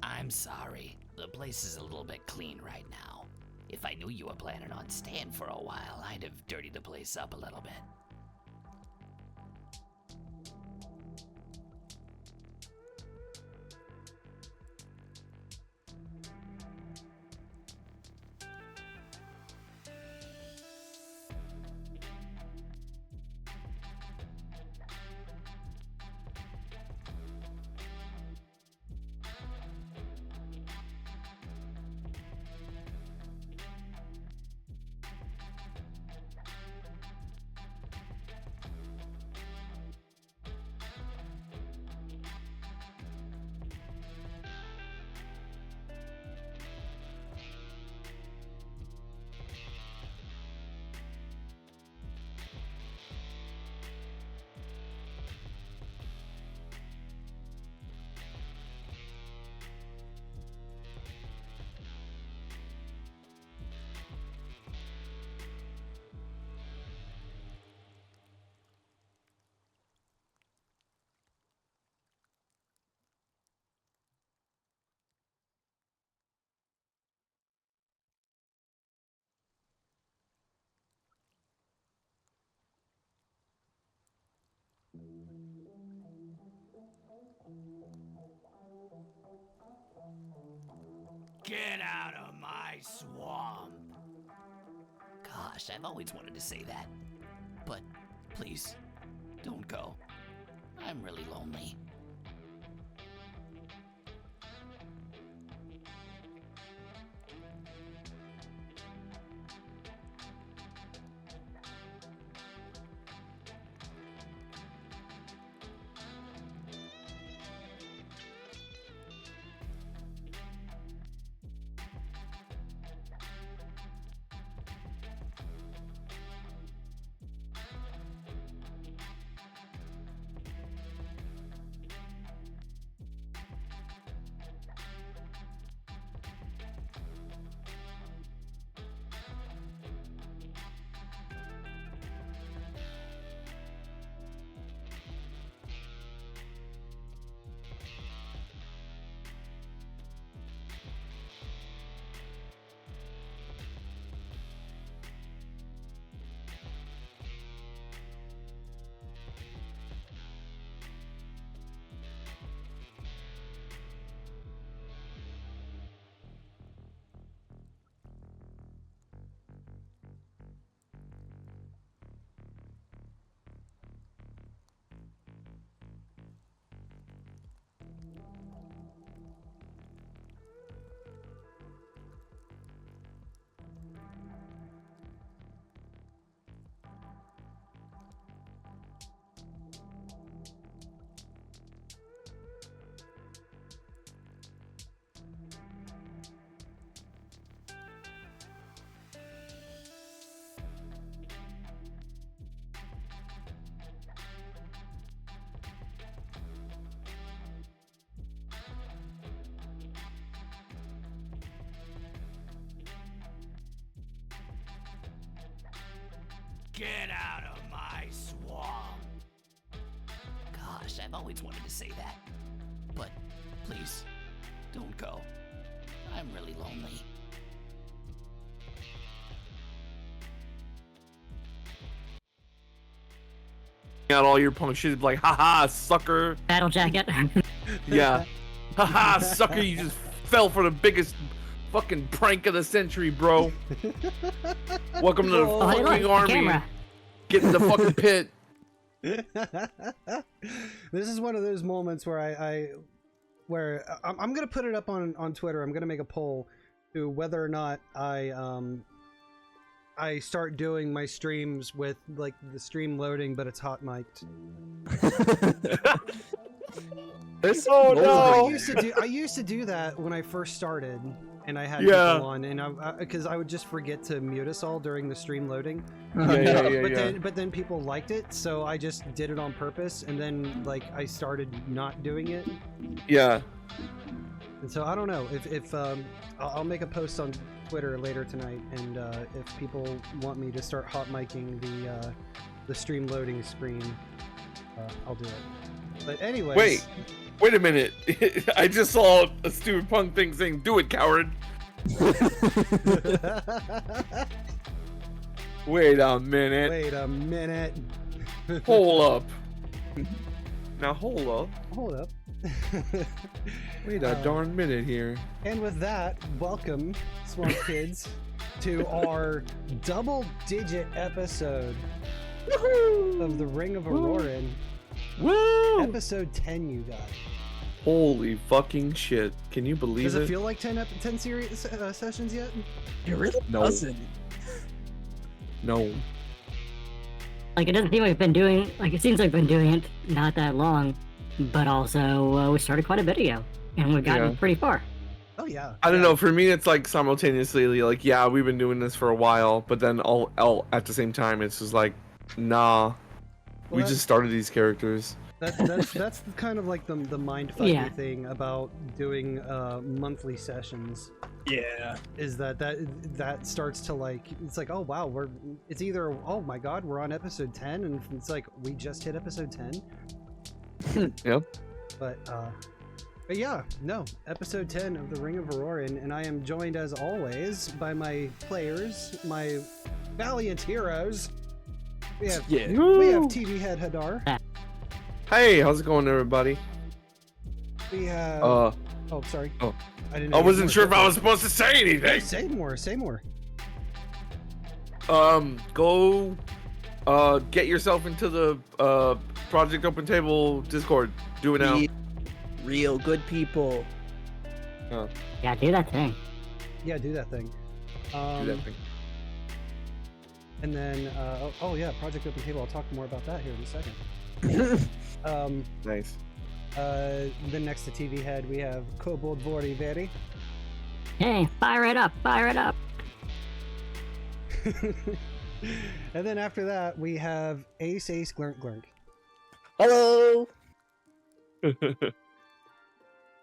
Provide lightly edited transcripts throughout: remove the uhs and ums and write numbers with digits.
I'm sorry. The place is a little bit clean right now. If I knew you were planning on staying for a while, I'd have dirtied the place up a little bit. Get out of my swamp! Gosh, I've always wanted to say that. But please, don't go. I'm really lonely. Get out of my swamp! Gosh, I've always wanted to say that. But please, don't go. I'm really lonely. Out all your punk shit, like, haha, sucker. Battle jacket. Yeah. Haha, sucker, you just fell for the biggest fucking prank of the century, bro. Welcome to the fucking army. Camera. Get in the fucking pit. This is one of those moments where I'm gonna put it up on Twitter. I'm gonna make a poll to whether or not I start doing my streams with like the stream loading, but it's hot mic'd. Oh no! I used to do that when I first started, and I had people on, and because I would just forget to mute us all during the stream loading. But then people liked it, so I just did it on purpose, and then like I started not doing it. Yeah. And so I don't know if I'll make a post on Twitter later tonight, and if people want me to start hot micing the stream loading screen, I'll do it. But anyways. Wait. Wait a minute. I just saw a stupid punk thing saying, "Do it, coward." Wait a minute. Wait a minute. Hold up. Now hold up. Hold up. Wait a darn minute here. And with that, welcome, Swamp Kids, to our double-digit episode of the Ring of Arorynn. Woo! Episode 10, you guys. Holy fucking shit. Can you believe Does it it? feel like 10 series sessions yet? It really doesn't. No. Like, it doesn't seem like we've been doing, like, it seems like we've been doing it not that long, but also, we started quite a bit ago, and we've gotten pretty far. Oh, yeah. I don't know. For me, it's like simultaneously, like, yeah, we've been doing this for a while, but then all at the same time, it's just like, nah, we just started these characters. That's kind of like the mindfucker thing about doing monthly sessions. Yeah. Is that starts to like, it's like, oh wow, it's either, oh my god, we're on episode 10, and it's like, we just hit episode 10. Yep. But yeah, no, episode 10 of the Ring of Arorynn, and I am joined as always by my players, my valiant heroes. We have TVHEADD Hadar. Hey, how's it going, everybody? We have oh, sorry. Oh. I wasn't sure if I was supposed to say anything. Say more. Go get yourself into the Project Open Table Discord. Do it now. Real good people. Yeah, do that thing. Yeah, do that thing. Do that thing. And then oh yeah, Project Open Table, I'll talk more about that here in a second. Nice. Then next to TVHEADD we have Kobold, Vori, Vaeri. Hey, fire it up! And then after that we have Ace, Glurnk. Hello.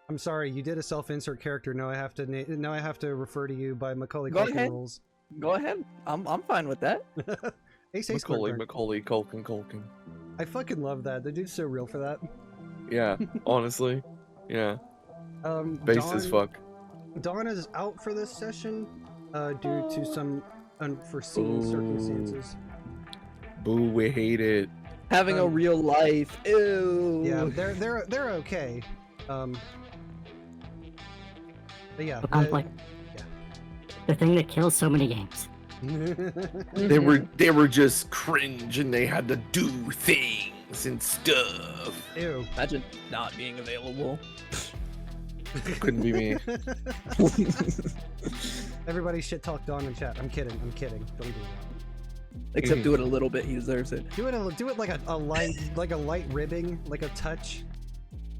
I'm sorry, you did a self-insert character. Now I have to refer to you by Macaulay Go Culkin ahead. rules. Go ahead. I'm fine with that. Ace, Macaulay Culkin. I fucking love that. The dude's so real for that. Yeah, honestly. Yeah. Based as fuck. Dawn is out for this session due to some unforeseen circumstances. Boo, we hate it. Having a real life. Ew. Yeah, they're okay. But yeah. The thing that kills so many games. They were just cringe and they had to do things and stuff. Ew. Imagine not being available. Couldn't be me. Everybody shit talk Dawn in chat. I'm kidding. Don't do that. Except do it a little bit. He deserves it. Do it like a light ribbing, like a touch.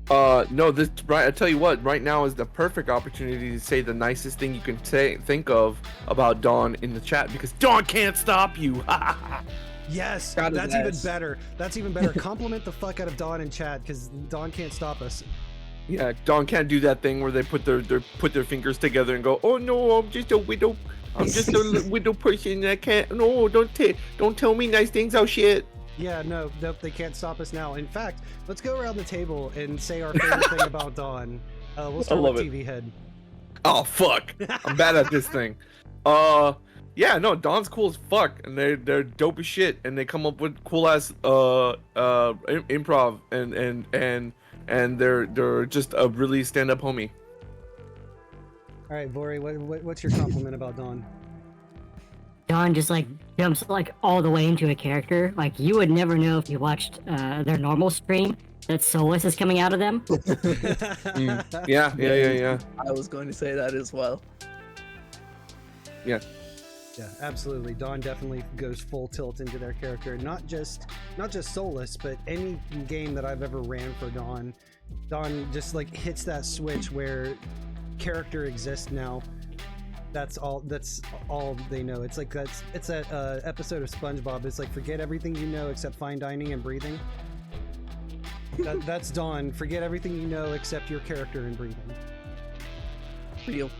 No, this right. I tell you what. Right now is the perfect opportunity to say the nicest thing you can think of about Dawn in the chat, because Dawn can't stop you. Yes, that's even better. That's even better. Compliment the fuck out of Dawn in chat, because Dawn can't stop us. Yeah, Dawn can't do that thing where they put their fingers together and go, "Oh no, I'm just a widow. I'm just a widow person. I can't. No, don't tell me nice things. Oh shit." Yeah, nope, they can't stop us now. In fact, let's go around the table and say our favorite thing about Dawn. We'll start with TVHEADD. Oh fuck, I'm bad at this thing. Yeah, no, Dawn's cool as fuck, and they're dope as shit, and they come up with cool ass improv, and they're just a really stand up homie. All right, Vori, what's your compliment about Dawn? Dawn just like jumps like all the way into a character. Like, you would never know if you watched their normal stream that Solus is coming out of them. Yeah. I was going to say that as well. Yeah, absolutely. Dawn definitely goes full tilt into their character. Not just Solus, but any game that I've ever ran for Dawn. Dawn just like hits that switch where character exists now. That's all they know. It's like it's that episode of SpongeBob. It's like, forget everything you know except fine dining and breathing. That's Dawn. Forget everything you know except your character and breathing. Real.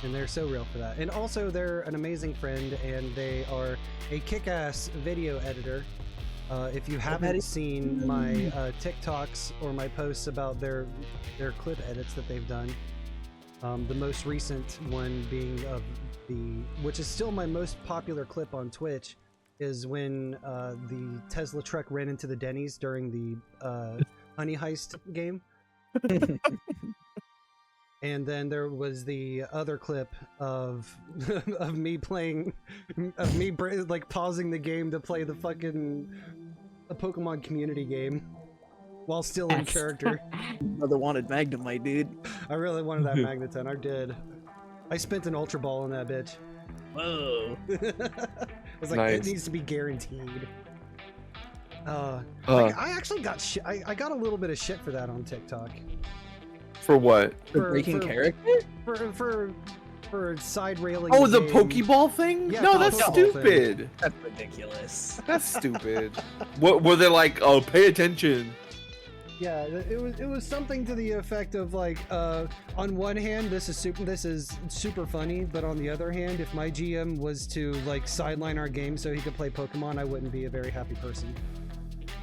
And they're so real for that. And also, they're an amazing friend, and they are a kick-ass video editor. If you haven't seen my TikToks or my posts about their clip edits that they've done, the most recent one being of which is still my most popular clip on Twitch, is when the Tesla truck ran into the Denny's during the Honey Heist game. And then there was the other clip of of me playing, like pausing the game to play the fucking Pokemon community game while still in character. Brother wanted Magnemite, dude. I really wanted that Magneton. I did. I spent an Ultra Ball on that bitch. Whoa. I was like, Nice. it needs to be guaranteed. I actually got I got a little bit of shit for that on TikTok. For what? For breaking character? For side railing. Oh, the game. Pokeball thing? Yeah, No, the that's Pokeball stupid. That's ridiculous. That's stupid. What were they like? Oh, pay attention. Yeah, it was something to the effect of like, on one hand, this is super funny, but on the other hand, if my GM was to like sideline our game so he could play Pokemon, I wouldn't be a very happy person.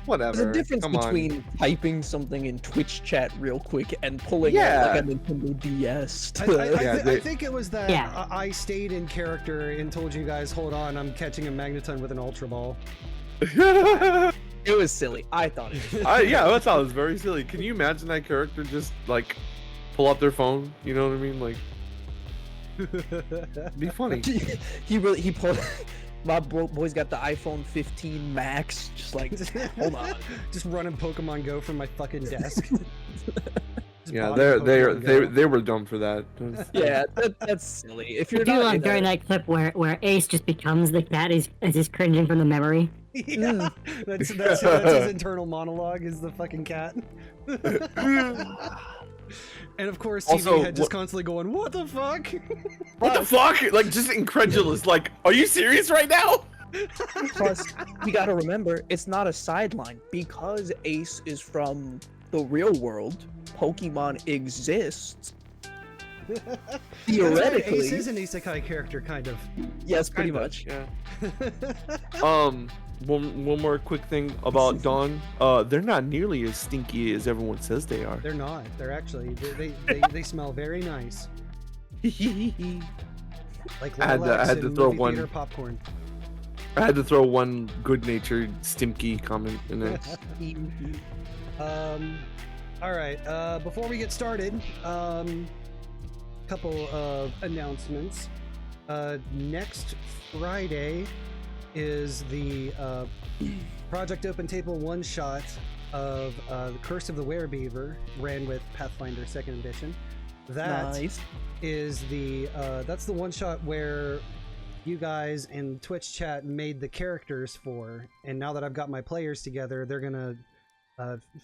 Whatever. There's a difference Come between typing something in Twitch chat real quick and pulling Yeah. out like a Nintendo DS. I think it was that Yeah. I stayed in character and told you guys, hold on, I'm catching a Magneton with an Ultra Ball. on. It was silly. I thought it was. Yeah, that sounds very silly. Can you imagine that character just like pull up their phone? You know what I mean? Like, it'd be funny. he pulled. My boy's got the iPhone 15 Max. Just like, hold on. Just running Pokemon Go from my fucking desk. Just Yeah, body Pokemon Go. they were dumb for that. Yeah, that's silly. If You you're do not like in during a- that clip where Ace just becomes the cat as he's cringing from the memory. Yeah, that's his internal monologue is the fucking cat. And of course, TV Also, Head just constantly going, "What the fuck?" What the fuck? Like, just incredulous. Like, are you serious right now? Plus, you gotta remember, it's not a sideline because Ace is from the real world. Pokemon exists. Theoretically, Ace is an isekai character, kind of. yes, pretty Kinda, much. Yeah. One more quick thing about Dawn. They're not nearly as stinky as everyone says they are. They're not. They're actually they smell very nice, like I had to lilacs throw and movie one- theater popcorn. I had to throw one good-natured Stimky comment in there. All right. Before we get started, couple of announcements. Next Friday is the Project Open Table one-shot of The Curse of the Werebeaver, ran with Pathfinder 2nd Edition. That Nice. is that's the one-shot where you guys in Twitch chat made the characters for, and now that I've got my players together, they're gonna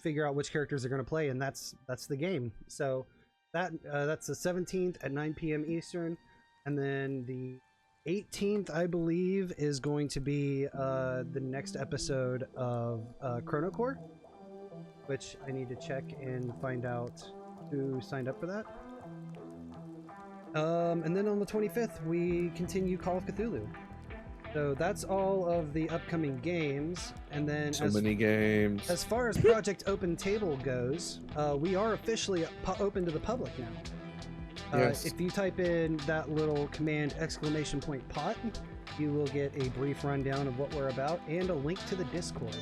figure out which characters they're gonna play, and that's the game. So that's the 17th at 9 p.m. Eastern, and then the 18th, I believe, is going to be the next episode of Chrono Core, which I need to check and find out who signed up for that. And then on the 25th, we continue Call of Cthulhu. So that's all of the upcoming games. And then So many games. as far as Project Open Table goes, we are officially open to the public now. Yes. If you type in that little command !pot, you will get a brief rundown of what we're about and a link to the Discord.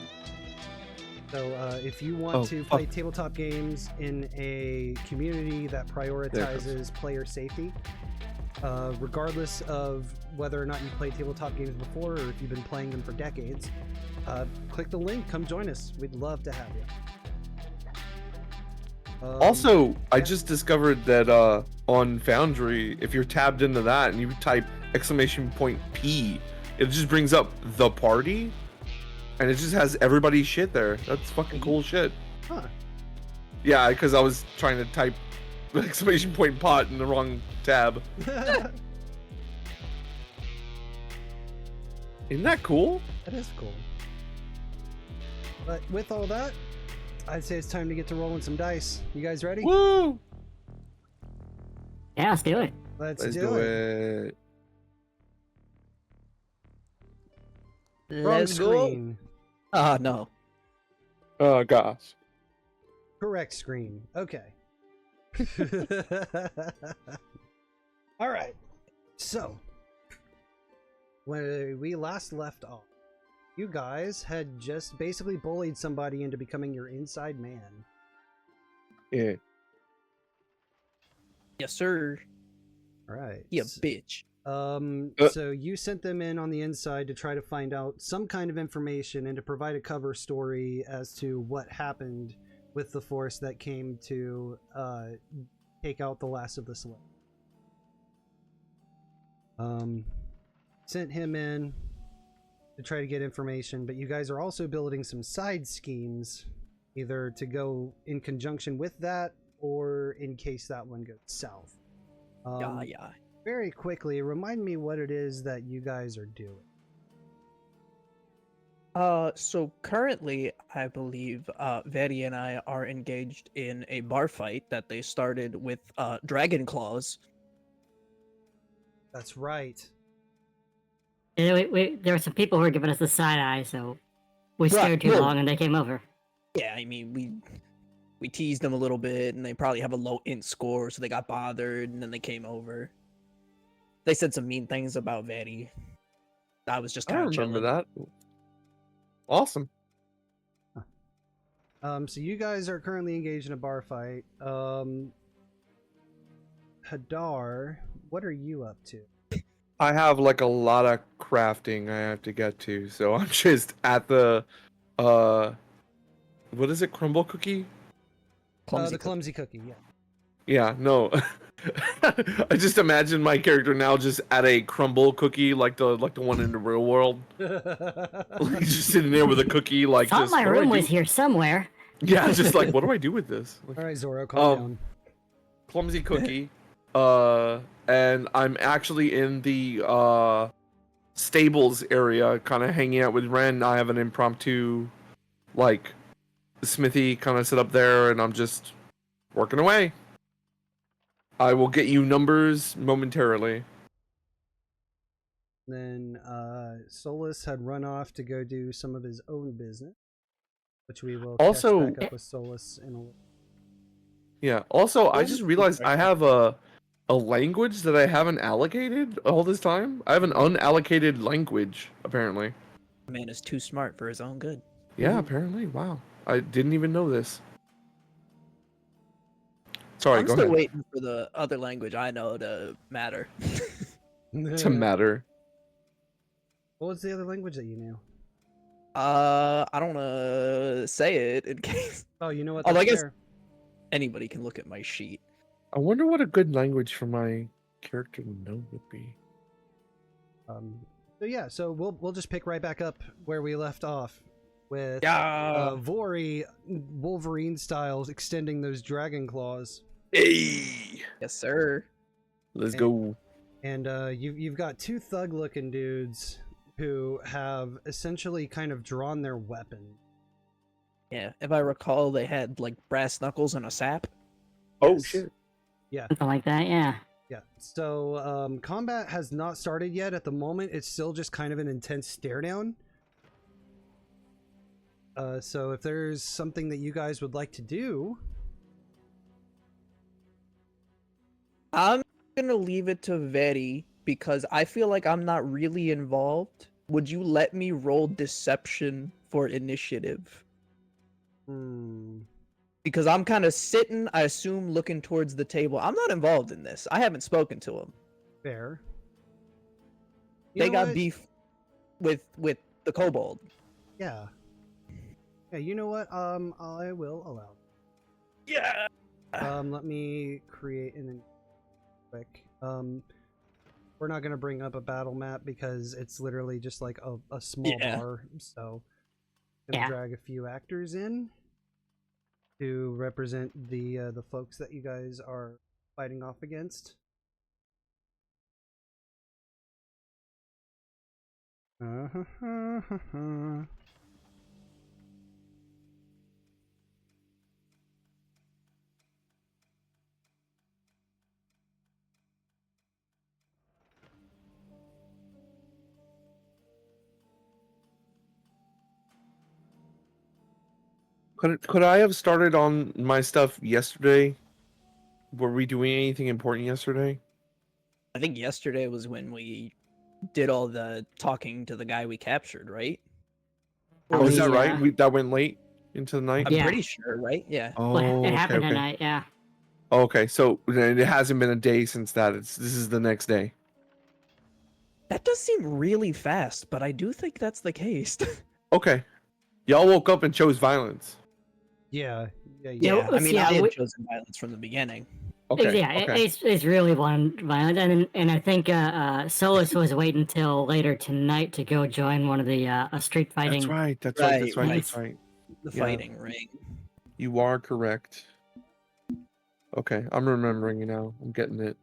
So if you want to play tabletop games in a community that prioritizes player safety, regardless of whether or not you played tabletop games before or if you've been playing them for decades, click the link, come join us. We'd love to have you. Also, I just discovered that on Foundry, if you're tabbed into that and you type !P, it just brings up the party, and it just has everybody's shit there. That's fucking cool shit. Huh. Yeah, because I was trying to type !pot in the wrong tab. Isn't that cool? That is cool. But with all that, I'd say it's time to get to rolling some dice. You guys ready? Woo! Yeah, let's do it. Let's Let's do do it. it. Wrong Let's go. screen. No. Oh gosh. Correct screen. Okay. All right. So, when we last left off, you guys had just basically bullied somebody into becoming your inside man. Yeah. Yes, sir. All right. You bitch. So you sent them in on the inside to try to find out some kind of information and to provide a cover story as to what happened with the force that came to take out the last of the Slayer. Sent him in to try to get information, but you guys are also building some side schemes, either to go in conjunction with that or in case that one goes south. Yeah. Very quickly, remind me what it is that you guys are doing. So currently, I believe, Vaeri and I are engaged in a bar fight that they started with, dragon claws. That's right. Yeah, there were some people who were giving us the side eye, so we stared too long and they came over. Yeah, I mean, we teased them a little bit, and they probably have a low int score, so they got bothered, and then they came over. They said some mean things about Vaeri. I was just I kind of remember chilling. that. Awesome. So you guys are currently engaged in a bar fight. Hadar, what are you up to? I have like a lot of crafting I have to get to, so I'm just at the what is it, crumble cookie? The clumsy cookie, yeah. Yeah, no. I just imagine my character now just at a crumble cookie like the one in the real world. Like just sitting there with a cookie like Thought just my what do I room do? was here somewhere. Yeah, just like what do I do with this? Like, All right, Zoro, calm down. clumsy cookie. And I'm actually in the stables area, kind of hanging out with Ren. I have an impromptu like smithy kind of set up there, and I'm just working away. I will get you numbers momentarily. Then Solus had run off to go do some of his own business, which we will Also- catch back up with Solus in a little. Yeah. Also, I just realized I have a language that I haven't allocated all this time. I have an unallocated language apparently. Man is too smart for his own good. Yeah, apparently. Wow. I didn't even know this. Sorry, I'm go still ahead. waiting for the other language I know to matter. To matter. What was the other language that you knew? I don't wanna say it in case Oh, you know what? Although I That's guess- fair. anybody can look at my sheet. I wonder what a good language for my character to know would be. So yeah, so we'll just pick right back up where we left off with Vori Wolverine styles extending those dragon claws. Hey, Yes, sir. let's go. And you've got two thug-looking dudes who have essentially kind of drawn their weapon. Yeah, if I recall, they had like brass knuckles and a sap. Oh Yes. shit. Yeah, Something like that, yeah. yeah. So combat has not started yet. At the moment, it's still just kind of an intense stare down. So if there's something that you guys would like to do, I'm gonna leave it to Vaeri because I feel like I'm not really involved. Would you let me roll deception for initiative? Because I'm kind of sitting, I assume, looking towards the table. I'm not involved in this. I haven't spoken to him. fair. They got beef with the Kobold. Yeah. Yeah, you know what? I will allow. Yeah. Let me create an quick. We're not gonna bring up a battle map because it's literally just like a small Yeah. bar. So, gonna Yeah. drag a few actors in to represent the folks that you guys are fighting off against. Could I have started on my stuff yesterday? Were we doing anything important yesterday? I think yesterday was when we did all the talking to the guy we captured, right? Oh, is that We, right? That went late into the night. I'm Yeah. pretty sure, right? Yeah. Oh, it okay, happened okay. tonight, yeah. Okay, so then it hasn't been a day since that. This is the next day. That does seem really fast, but I do think that's the case. Okay, y'all woke up and chose violence. Yeah. Yeah, I mean, yeah, I had we- chosen violence from the beginning. Okay, yeah, okay. it's really one violent, and I think Solus was waiting until later tonight to go join one of the street fighting. That's right. That's Right, right. That's right. right. That's right. The Yeah. fighting ring. You are correct. Okay, I'm remembering you now. I'm getting it.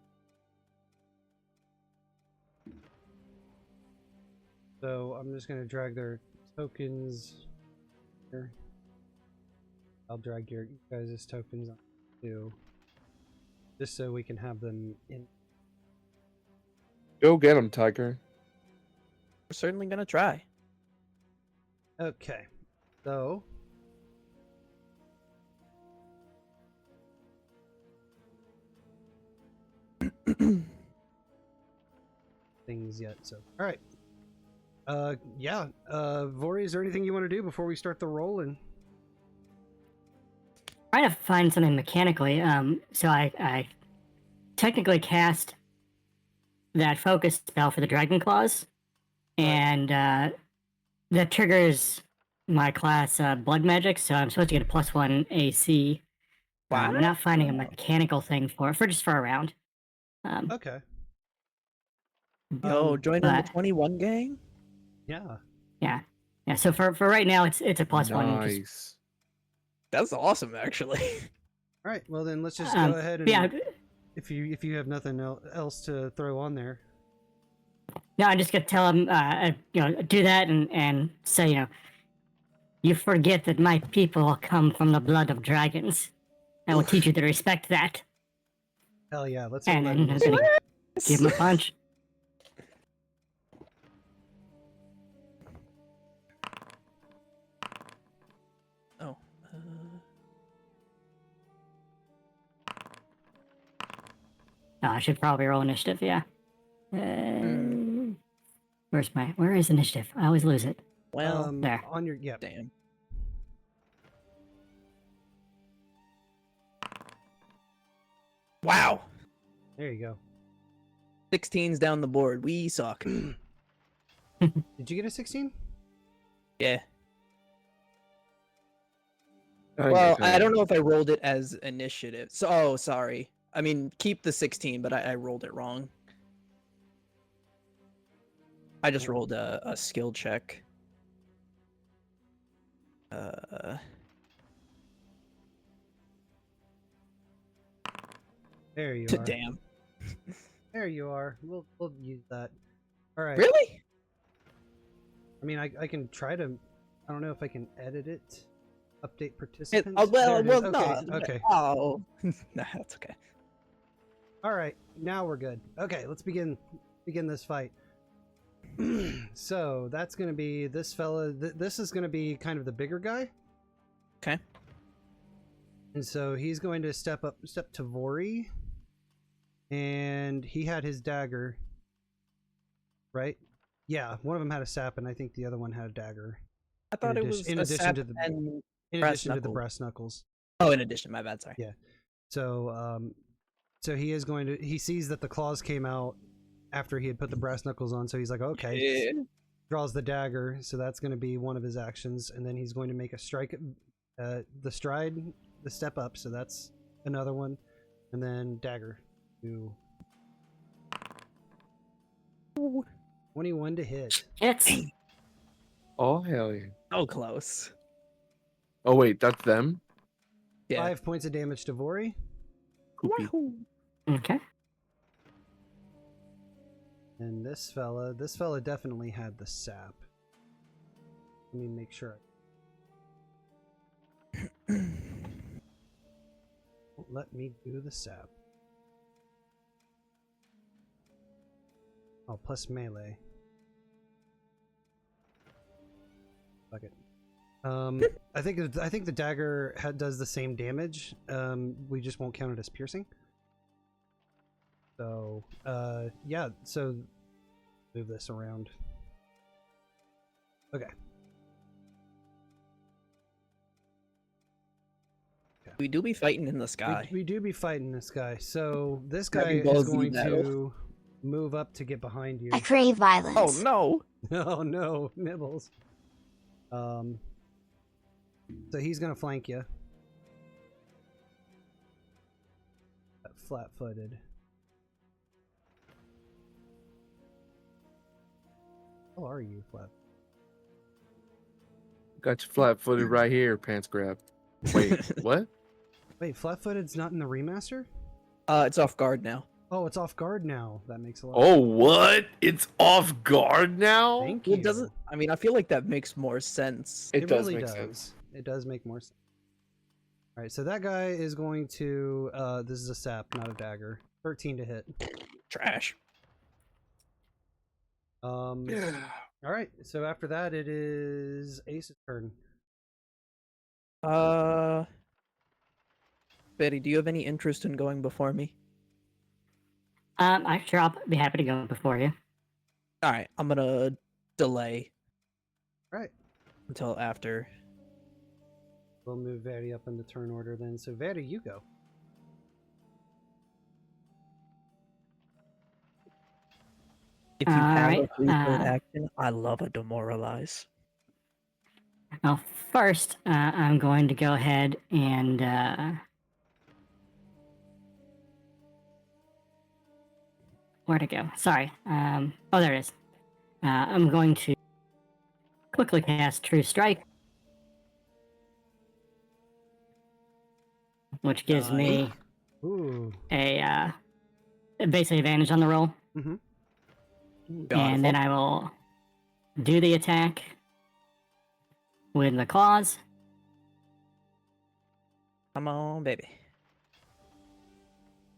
So I'm just gonna drag their tokens here. I'll drag your guys' tokens on too, just so we can have them in. Go get him, Tiger. We're certainly gonna try. Okay, so things yet. So all right. Yeah. Vori, is there anything you want to do before we start the roll? And Trying to find something mechanically. So I technically cast that focus spell for the Dragon Claws, and that triggers my class Blood Magic. So I'm supposed to get a +1 AC. I'm not finding a mechanical thing for just for a round. okay. Yo, join in the but- 21 gang? Yeah. Yeah. So for right now, it's a +1. Just, Nice. That's awesome, actually. All right. Well, then let's just go ahead and yeah. if you have nothing else to throw on there. No, I just got to tell him, do that and say, you forget that my people come from the blood of dragons. I will teach you to respect that. Hell yeah. Let's And roll then that I'm initiative. gonna give him a punch. Oh. Oh, I should probably roll initiative, yeah. Where is initiative? I always lose it. Well, there. On your damn. Wow. There you go. 16's down the board. We suck. Did you get a 16? Yeah. I Well, guess I don't know if I rolled it as initiative. So, oh, sorry. I mean, keep the 16, but I rolled it wrong. I just rolled a skill check. There you are. Damn. There you are. We'll use that. All right. Really? I mean, I can try to. I don't know if I can edit it. Update participants. Oh, well, There it is. well, okay. no. Okay. Oh, nah, that's okay. All right. Now we're good. Okay. Let's begin this fight. So that's gonna be this fella. This is gonna be kind of the bigger guy. Okay. And so he's going to step to Vori, and he had his dagger. Right? Yeah, one of them had a sap, and I think the other one had a dagger. I thought it was in a addition sap to the and in brass addition to the knuckle. brass knuckles. Oh, in addition, my bad. Sorry. Yeah. So so he is going to. He sees that the claws came out after he had put the brass knuckles on. So he's like, okay. Yeah. Draws the dagger. So that's going to be one of his actions, and then he's going to make a strike. The stride, the step up. So that's another one, and then dagger. 21 to hit. It's Oh hell yeah. So close. Oh wait, that's them. Yeah. 5 points of damage to Vori. Poopy. okay. And this fella definitely had the sap. Let me make sure. Let me do the sap. Oh, plus melee. Fuck it. I think the dagger does the same damage. We just won't count it as piercing. So, yeah. So, move this around. Okay. We do be fighting in the sky. We do be fighting this guy. So this guy Dragon is Ball Z going battle. to move up to get behind you. I crave violence. Oh no! Oh no, Nibbles. So he's gonna flank you. Flat-footed. How are you, flat? Got you flat-footed right here, pants grab. Wait, what? Wait, flat-footed's not in the remaster? It's off guard now. Oh, it's off guard now. That makes a lot. Oh, what? It's off guard now? Thank you. It doesn't. I mean, I feel like that makes more sense. It does really make does. sense. It does make more sense. All right, so that guy is going to. This is a sap, not a dagger. 13 to hit. Trash. All right, so after that, it is Ace's turn. Betty, do you have any interest in going before me? I'll be happy to go before you. All right, I'm gonna delay All right, until after. we'll move Vaeri up in the turn order then. So Vaeri, you go. If you have Alright, a free-thrown action, I love a demoralize. Well, first, I'm going to go ahead and where'd it go? Sorry. Oh, there it is. I'm going to quickly cast True Strike, which gives me Ooh. a basically advantage on the roll, Mm-hmm. and then I will do the attack with the claws. Come on, baby.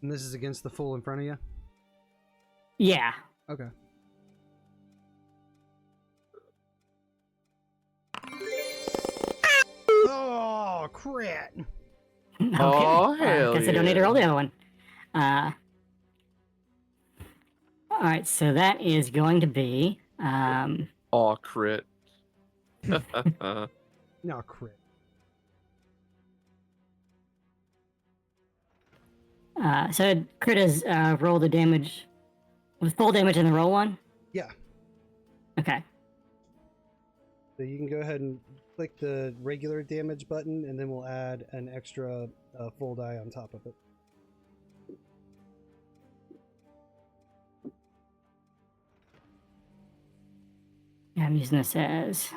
And this is against the fool in front of you? Yeah. Okay. Oh, crit! Okay. Oh, hell guess I don't need to yeah. roll the other one. Alright, so that is going to be Aw, crit. No, crit. so crit is roll the damage with full damage in the roll one? Yeah. Okay. So you can go ahead and click the regular damage button, and then we'll add an extra full die on top of it. Yeah, I'm using this as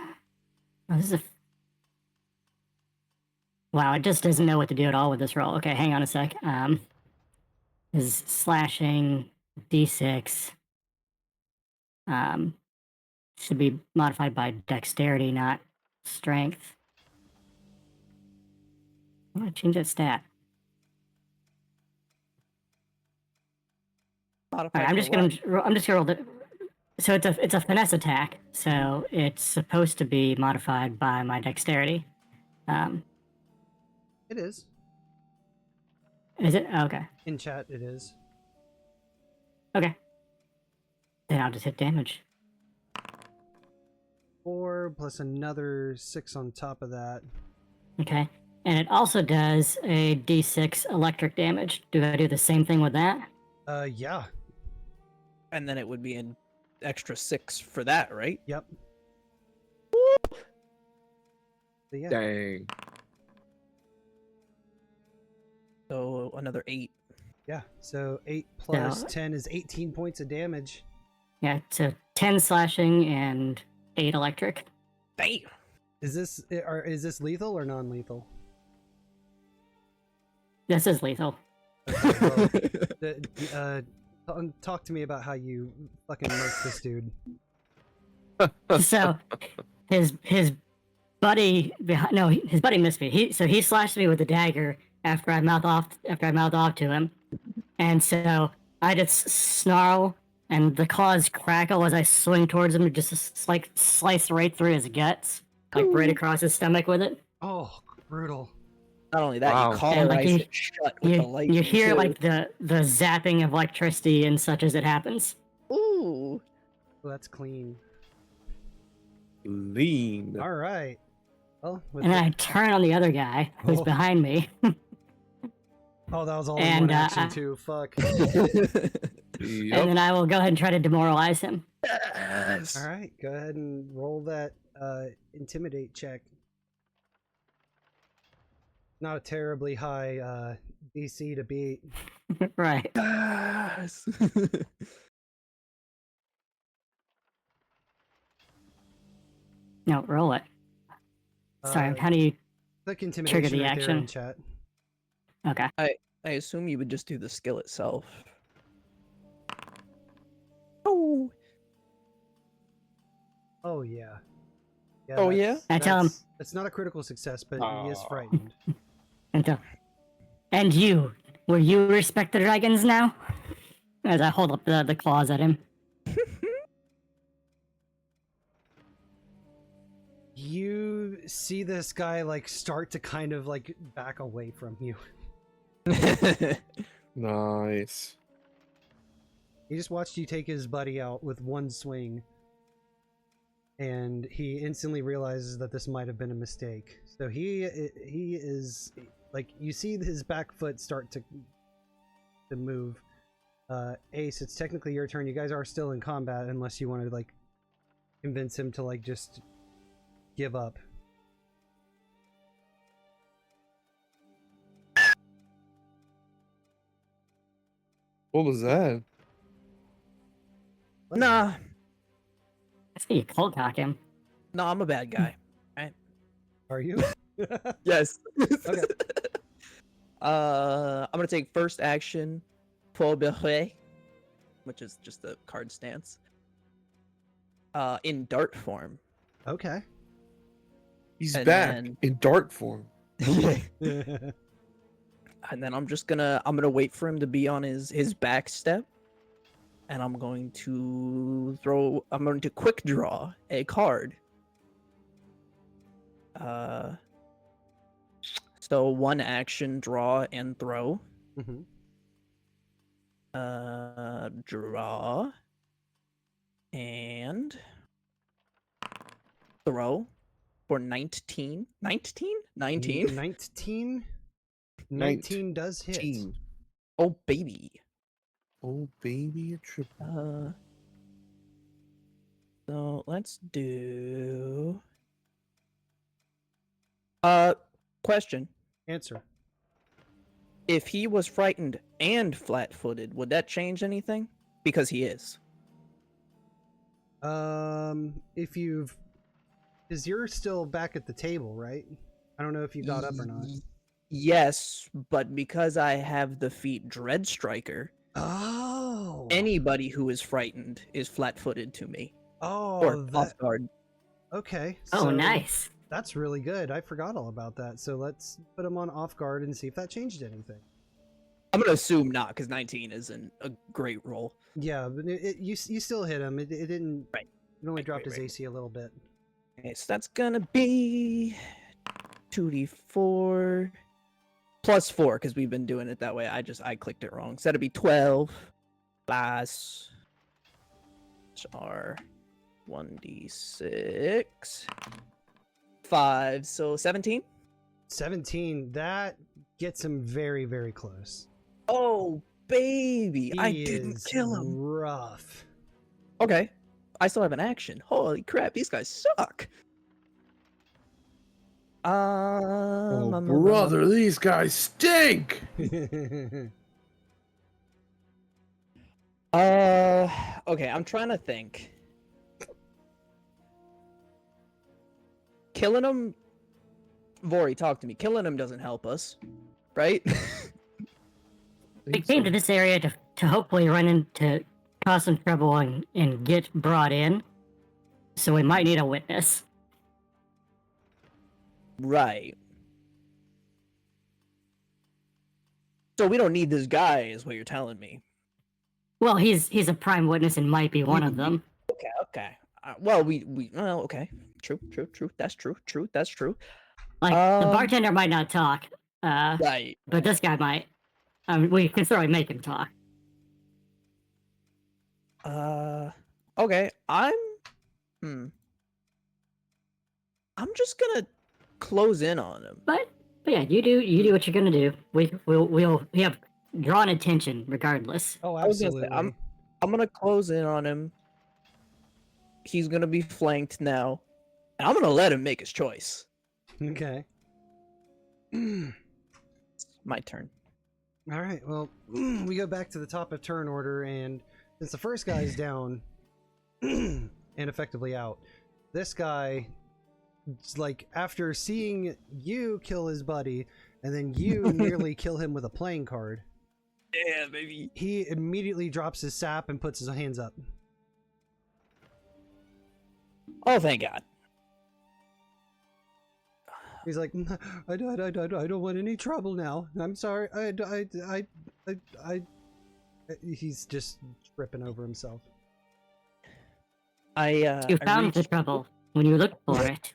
oh, this is a wow, it just doesn't know what to do at all with this roll. Okay, hang on a sec. Is slashing D6 should be modified by dexterity, not strength. I'm gonna change that stat. All right, I'm just gonna roll the. So it's a finesse attack. So it's supposed to be modified by my dexterity. It is. Is it? Oh, okay. In chat, it is. Okay. Then I'll just hit damage. 4 plus another 6 on top of that. Okay. And it also does a D6 electric damage. Do I do the same thing with that? Yeah. And then it would be an extra 6 for that, right? Yep. So yeah. Dang. So another 8. Yeah. So 8 plus Yeah. 10 is 18 points of damage. Yeah, so 10 slashing and 8 electric. Damn. Is this lethal or non-lethal? This is lethal. Talk to me about how you fucking murked this dude. So his buddy his buddy missed me. He slashed me with the dagger after I mouth off to him. And so I just snarl and the claws crackle as I swing towards him, just like slice right through his guts. like right across his stomach with it. Oh, brutal. Not only that, Wow. you cauterize you- it shut with the lightning. You hear too. like the zapping of electricity and such as it happens. Ooh. Well, that's clean. Lean. All right. Well, with And then I turn on the other guy who's Oh. behind me. oh, that was all in and, one action too. Fuck. Yep. And then I will go ahead and try to demoralize him. Yes. All right, go ahead and roll that intimidate check. Not a terribly high DC to beat. Right. Yes. No, roll it. Sorry, how do you... Click intimidation the right there in action. chat. Okay. I assume you would just do the skill itself. Oh. Oh yeah. Oh, yeah? that's- I tell him- It's not a critical success, but he is frightened. And you, will you respect the dragons now? As I hold up the claws at him. You see this guy like start to kind of like back away from you. Nice. He just watched you take his buddy out with one swing, and he instantly realizes that this might have been a mistake. So he is like, you see his back foot start to move. Ace, it's technically your turn. You guys are still in combat unless you want to like convince him to like just give up. What was that? Nah. I see you cold cock him. No, I'm a bad guy. Are you? Yes. Okay. I'm gonna take first action, Pathfinder, which is just the card stance. In dart form. Okay. He's And back then- in dart form. And then I'm gonna wait for him to be on his back step. And I'm going to quick draw a card. So one action, draw and throw. Mhm. Draw and throw for 19. 19? 19? 19? 19 does hit. 19. Oh, baby. Oh, baby, a triple. So let's do. Question. Answer. If he was frightened and flat-footed, would that change anything? Because he is. If you've... Because you're still back at the table, right? I don't know if you got up or not. Yes, but because I have the feat Dread Striker, Oh! anybody who is frightened is flat-footed to me. Oh, Or off guard. Okay. Oh, so nice. That's really good. I forgot all about that. So let's put him on off guard and see if that changed anything. I'm gonna assume not, because 19 isn't a great roll. Yeah, but you still hit him. It didn't... Right. It only Right, dropped right, his right. AC a little bit. Okay, so that's gonna be 2d4 plus 4, because we've been doing it that way. I clicked it wrong. So that'd be 12 plus are 1d6 5, so 17. 17. That gets him very, very close. Oh baby, I He didn't is kill him. rough. Okay, I still have an action. Holy crap, these guys suck. Oh, brother, these guys stink! Okay, I'm trying to think. Killing him, Vori, talk to me. Killing him doesn't help us, right? We came to this area to hopefully run into, cause some trouble and get brought in. So we might need a witness. Right. So we don't need this guy, is what you're telling me. Well, he's a prime witness and might be one of them. Okay. Well, well, okay. True. That's true. Like the Um, bartender might not talk, Right. but this guy might. We can certainly make him talk. Okay. I'm just gonna close in on him. But yeah, you do what you're gonna do. We have drawn attention regardless. Oh, I was gonna absolutely. say, I'm gonna close in on him. He's gonna be flanked now, and I'm gonna let him make his choice. Okay. It's my turn. All right. Well, we go back to the top of turn order, and since the first guy is down and effectively out, this guy, like, after seeing you kill his buddy, and then you nearly kill him with a playing card, Yeah, baby. he immediately drops his sap and puts his hands up. Oh, thank God. He's like, I don't want any trouble now. I'm sorry. He's just tripping over himself. You found the trouble when you looked for it.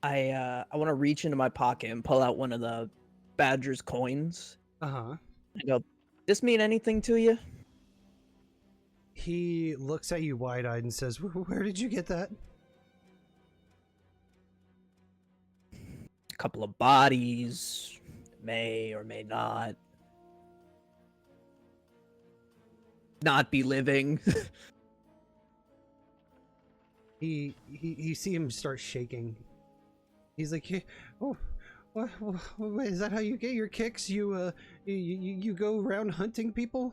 I want to reach into my pocket and pull out one of the Badger's coins. Uh-huh. I go, this mean anything to you? He looks at you wide-eyed and says, where did you get that? A couple of bodies, may or may not be living. You see him start shaking. He's like, oh, what, is that how you get your kicks? You go around hunting people?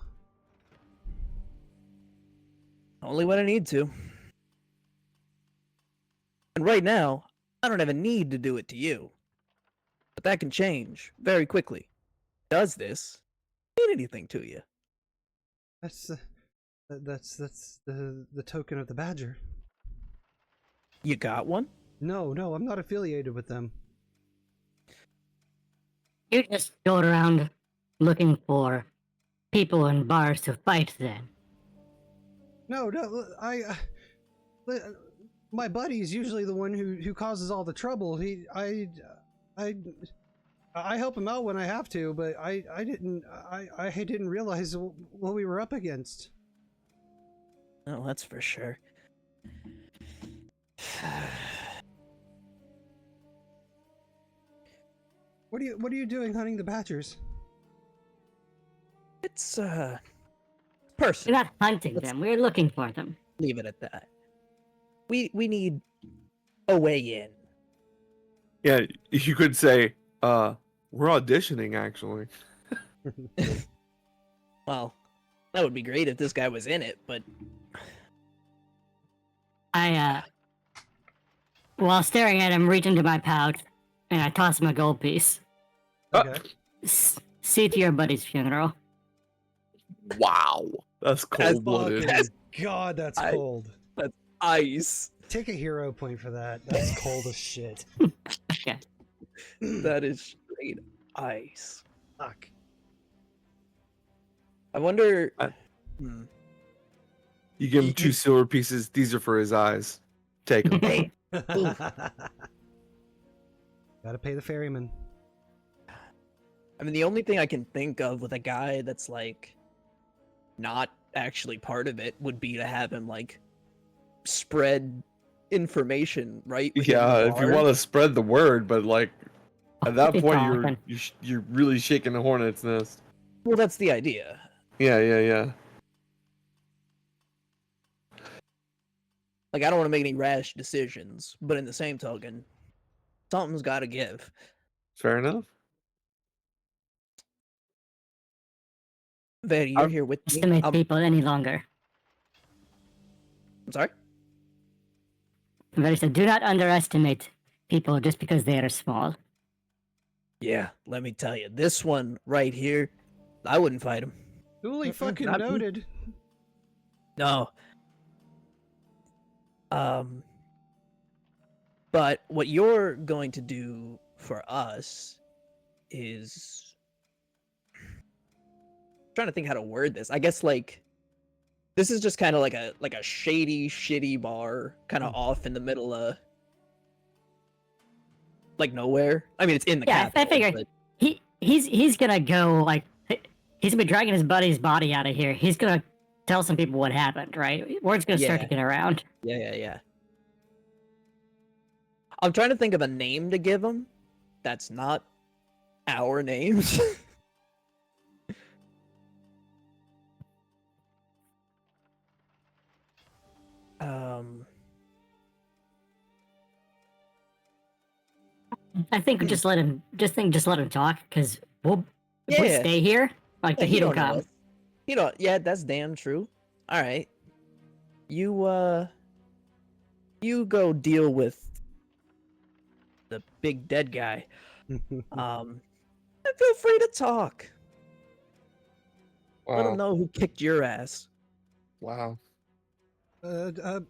Only when I need to. And right now, I don't have a need to do it to you. But that can change very quickly. Does this mean anything to you? That's the token of the Badger. You got one? No, I'm not affiliated with them. You just go around looking for people in bars to fight then. No, my buddy's usually the one who causes all the trouble. I help him out when I have to, but I didn't realize what we were up against. Oh, that's for sure. What are you doing hunting the Badgers? It's We're personal. not hunting them, we're looking for them. Leave it at that. We need a way in. Yeah, you could say, we're auditioning actually. Well, that would be great if this guy was in it, but While staring at him, reach into my pouch, and I toss him a gold piece. Okay. See to your buddy's funeral. Wow, that's cold blooded. God, that's I- cold. ice. Take a hero point for that. That's cold as shit. Okay. That is straight ice. Fuck. I wonder. You give him 2 silver pieces. These are for his eyes. Take them. Hey, Gotta pay the ferryman. I mean, the only thing I can think of with a guy that's like not actually part of it would be to have him like spread information, right? within Yeah, the if you bar. want to spread the word, but like at that Keep point talking. you're really shaking the hornet's nest. Well, that's the idea. Yeah. Like, I don't want to make any rash decisions, but in the same token, something's got to give. Fair enough. Vaeri, you're I'm- here with me. Estimate people any longer. I'm sorry? Very said, do not underestimate people just because they are small. Yeah, let me tell you, this one right here, I wouldn't fight him. Duly fucking not me. noted. No. But what you're going to do for us is trying to think how to word this. I guess like This is just kind of like a shady, shitty bar, kind of off in the middle of like nowhere. I mean, it's in the capital. I figure but... he's gonna go like he's gonna be dragging his buddy's body out of here. He's gonna tell some people what happened, right? Word's gonna start to get around. Yeah. I'm trying to think of a name to give him. That's not our names. I think just let him talk, because if we stay here, like the heat will come. Yeah, that's damn true. All right, you go deal with the big dead guy. And feel free to talk. Wow. Let him know who kicked your ass. Wow. Fair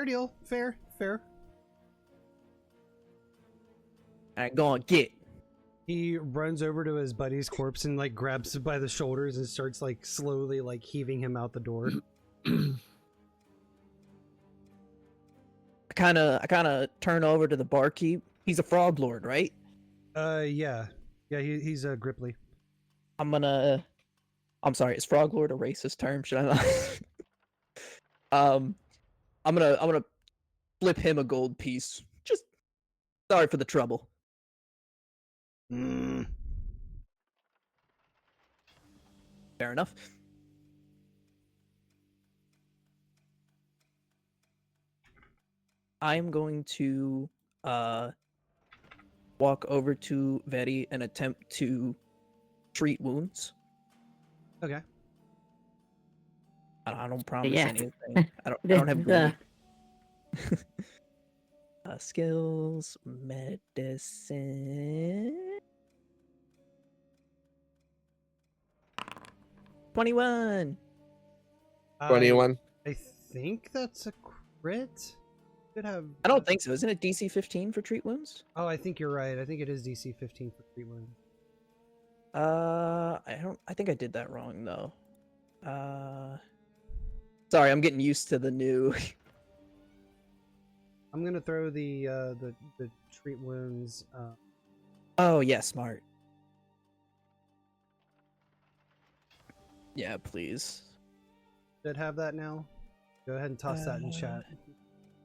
deal. Fair. All right, go on, get. He runs over to his buddy's corpse and like grabs him by the shoulders and starts like slowly like heaving him out the door. I kind of turn over to the barkeep. He's a frog lord, right? Yeah. He's a Gripply. I'm sorry, is frog lord a racist term? Should I not? I'm gonna flip him a gold piece. Just sorry for the trouble. Fair enough. I'm going to walk over to Vaeri and attempt to treat wounds. Okay. I don't promise Yeah. anything. I don't have great skills, medicine. 21. 21. I think that's a crit. Could have. I don't think so. Isn't it DC 15 for treat wounds? Oh, I think you're right. I think it is DC 15 for treat wound. I think I did that wrong though. Sorry, I'm getting used to the new. I'm gonna throw the treat wounds. Oh yeah, smart. Yeah, please. Should have that now. Go ahead and toss that in chat.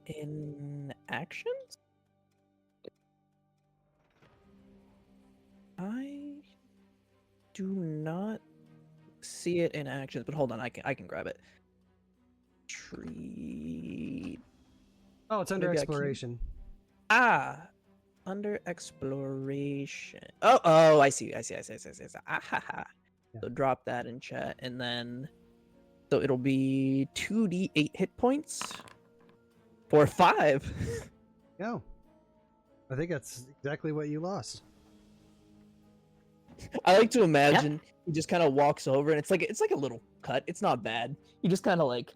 In actions? I do not see it in actions, but hold on, I can grab it. Treat. Oh, it's under Maybe exploration. Under exploration. Oh, I see. Ah, ha, ha. Yeah. So drop that in chat, and then so it'll be 2d8 hit points for 5. No, I think that's exactly what you lost. I like to imagine he just kind of walks over, and it's like a little cut. It's not bad. He just kind of like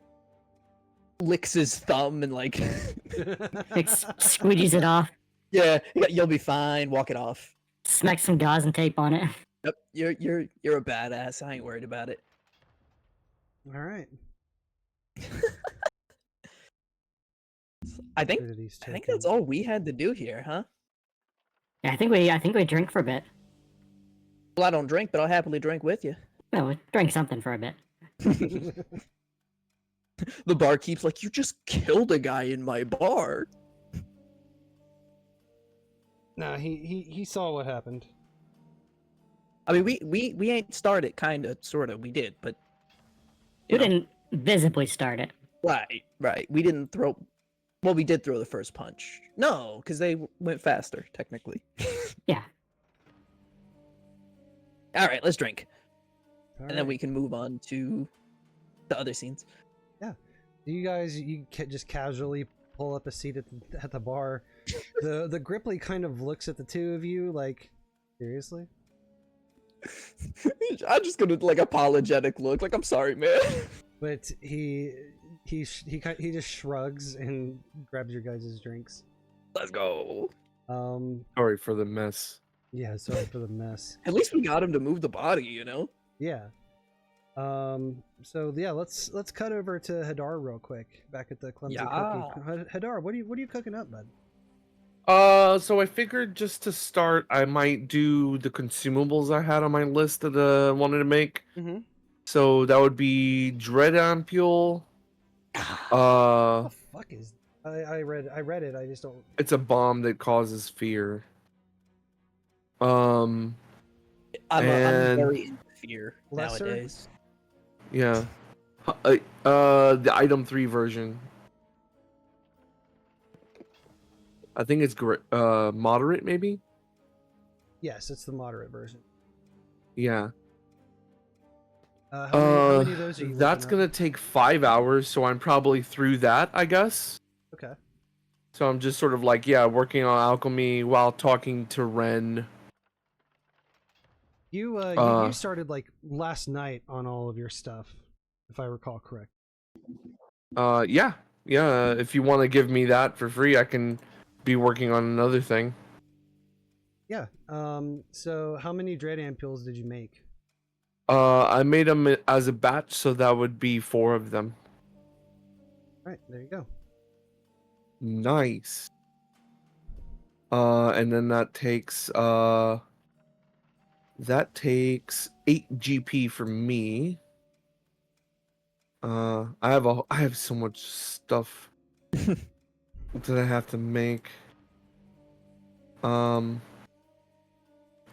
licks his thumb and like Squeegees it off. Yeah, you'll be fine. Walk it off. Smack some gauze and tape on it. Yep, you're a badass. I ain't worried about it. All right. I think that's all we had to do here, huh? Yeah, I think we drink for a bit. Well, I don't drink, but I'll happily drink with you. No, we drink something for a bit. The barkeep's like, you just killed a guy in my bar. Nah, he saw what happened. I mean, we ain't started, kinda, sorta. We did, but We didn't visibly start it. Right. We didn't throw. Well, we did throw the first punch. No, because they went faster, technically. Yeah. All right, let's drink, All and then we can move on to the other scenes. Yeah. You guys, just casually pull up a seat at the bar. The Gripply kind of looks at the two of you like, seriously? I'm just gonna like apologetic look, like I'm sorry, man. But he just shrugs and grabs your guys' drinks. Let's go. Sorry for the mess. Yeah, sorry for the mess. At least we got him to move the body, you know. Yeah. So yeah, let's cut over to Hadar real quick. Back at the clumsy cookie. Hadar, what are you cooking up, bud? So I figured just to start, I might do the consumables I had on my list that I wanted to make. Mm-hmm. So that would be Dread Ampule. What the fuck is? I read it. I just don't. It's a bomb that causes fear. I'm very into fear Lesser? nowadays. Yeah. The item 3 version. I think it's moderate, maybe. Yes, it's the moderate version. Yeah. How many of those are you? That's gonna take 5 hours, so I'm probably through that, I guess. Okay. So I'm just sort of like, yeah, working on alchemy while talking to Ren. You started like last night on all of your stuff, if I recall correct. Yeah. If you want to give me that for free, I can be working on another thing. Yeah. So how many Dread Ampules did you make? I made them as a batch, so that would be 4 of them. All right, there you go. Nice. And then that takes 8 GP for me. I have so much stuff that I have to make. Oh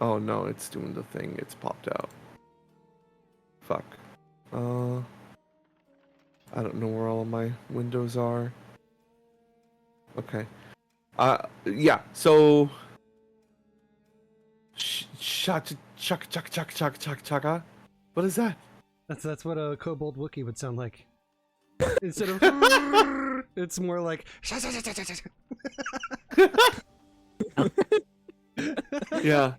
no, it's doing the thing. It's popped out. Fuck. I don't know where all of my windows are. Okay. Yeah. So. Chaka. What is that? That's what a Kobold Wookiee would sound like. Instead of it's more like Yeah.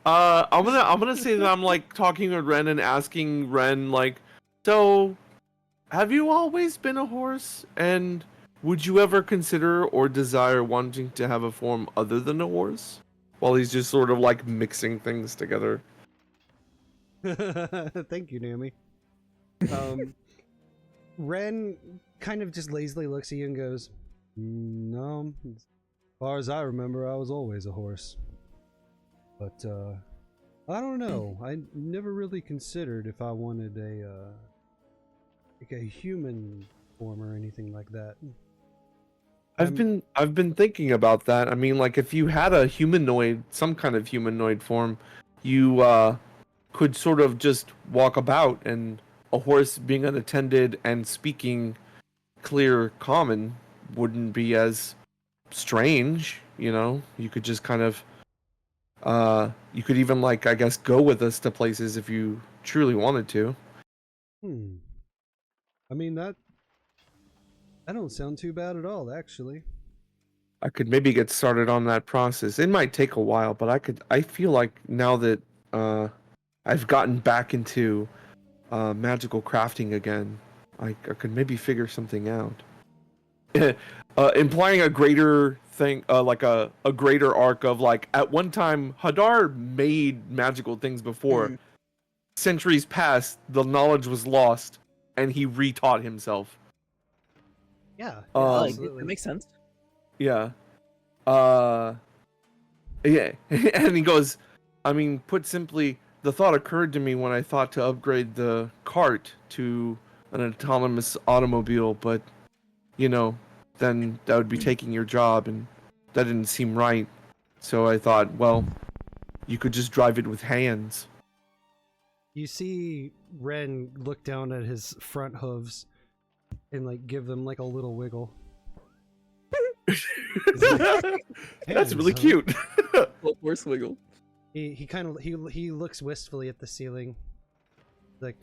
I'm gonna say that I'm like talking to Ren and asking Ren like, so have you always been a horse? And would you ever consider or desire wanting to have a form other than a horse? While he's just sort of like mixing things together. Thank you, Naomi. Ren kind of just lazily looks at you and goes, "No, as far as I remember, I was always a horse. But I don't know. I never really considered if I wanted like a human form or anything like that." I've been thinking about that. I mean, like if you had a humanoid, some kind of humanoid form, you could sort of just walk about, and a horse being unattended and speaking clear common wouldn't be as strange, you know? You could just kind of you could even like I guess go with us to places if you truly wanted to. I mean that don't sound too bad at all, actually. I could maybe get started on that process. It might take a while, but I feel like now that I've gotten back into magical crafting again, I could maybe figure something out. Implying a greater thing, like a greater arc of like at one time Hadar made magical things before. Centuries passed, the knowledge was lost, and he retaught himself. Yeah, absolutely. That makes sense. Yeah. Yeah. And he goes, I mean, put simply, the thought occurred to me when I thought to upgrade the cart to an autonomous automobile, but, you know, then that would be taking your job, and that didn't seem right. So I thought, well, you could just drive it with hands. You see Ren look down at his front hooves and like give them like a little wiggle. That's really cute. Horse wiggle. He kind of he looks wistfully at the ceiling. Like,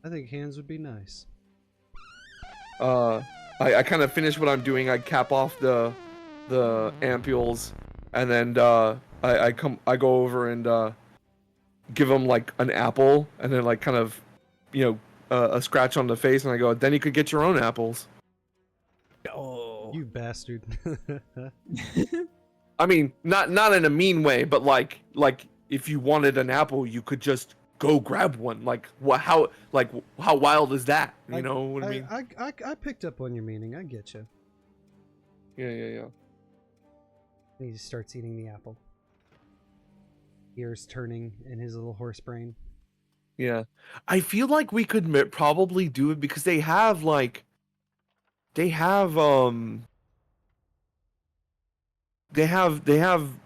I think hands would be nice. I kind of finish what I'm doing. I cap off the ampules, and then I go over and give him like an apple, and then like kind of, you know, a scratch on the face, and I go, then you could get your own apples. Oh, you bastard! I mean, not in a mean way, but like if you wanted an apple, you could just go grab one. Like how wild is that? You know what I mean? I picked up on your meaning. I get you. Yeah. He just starts eating the apple. Ears turning in his little horse brain. Yeah, I feel like we could probably do it because they have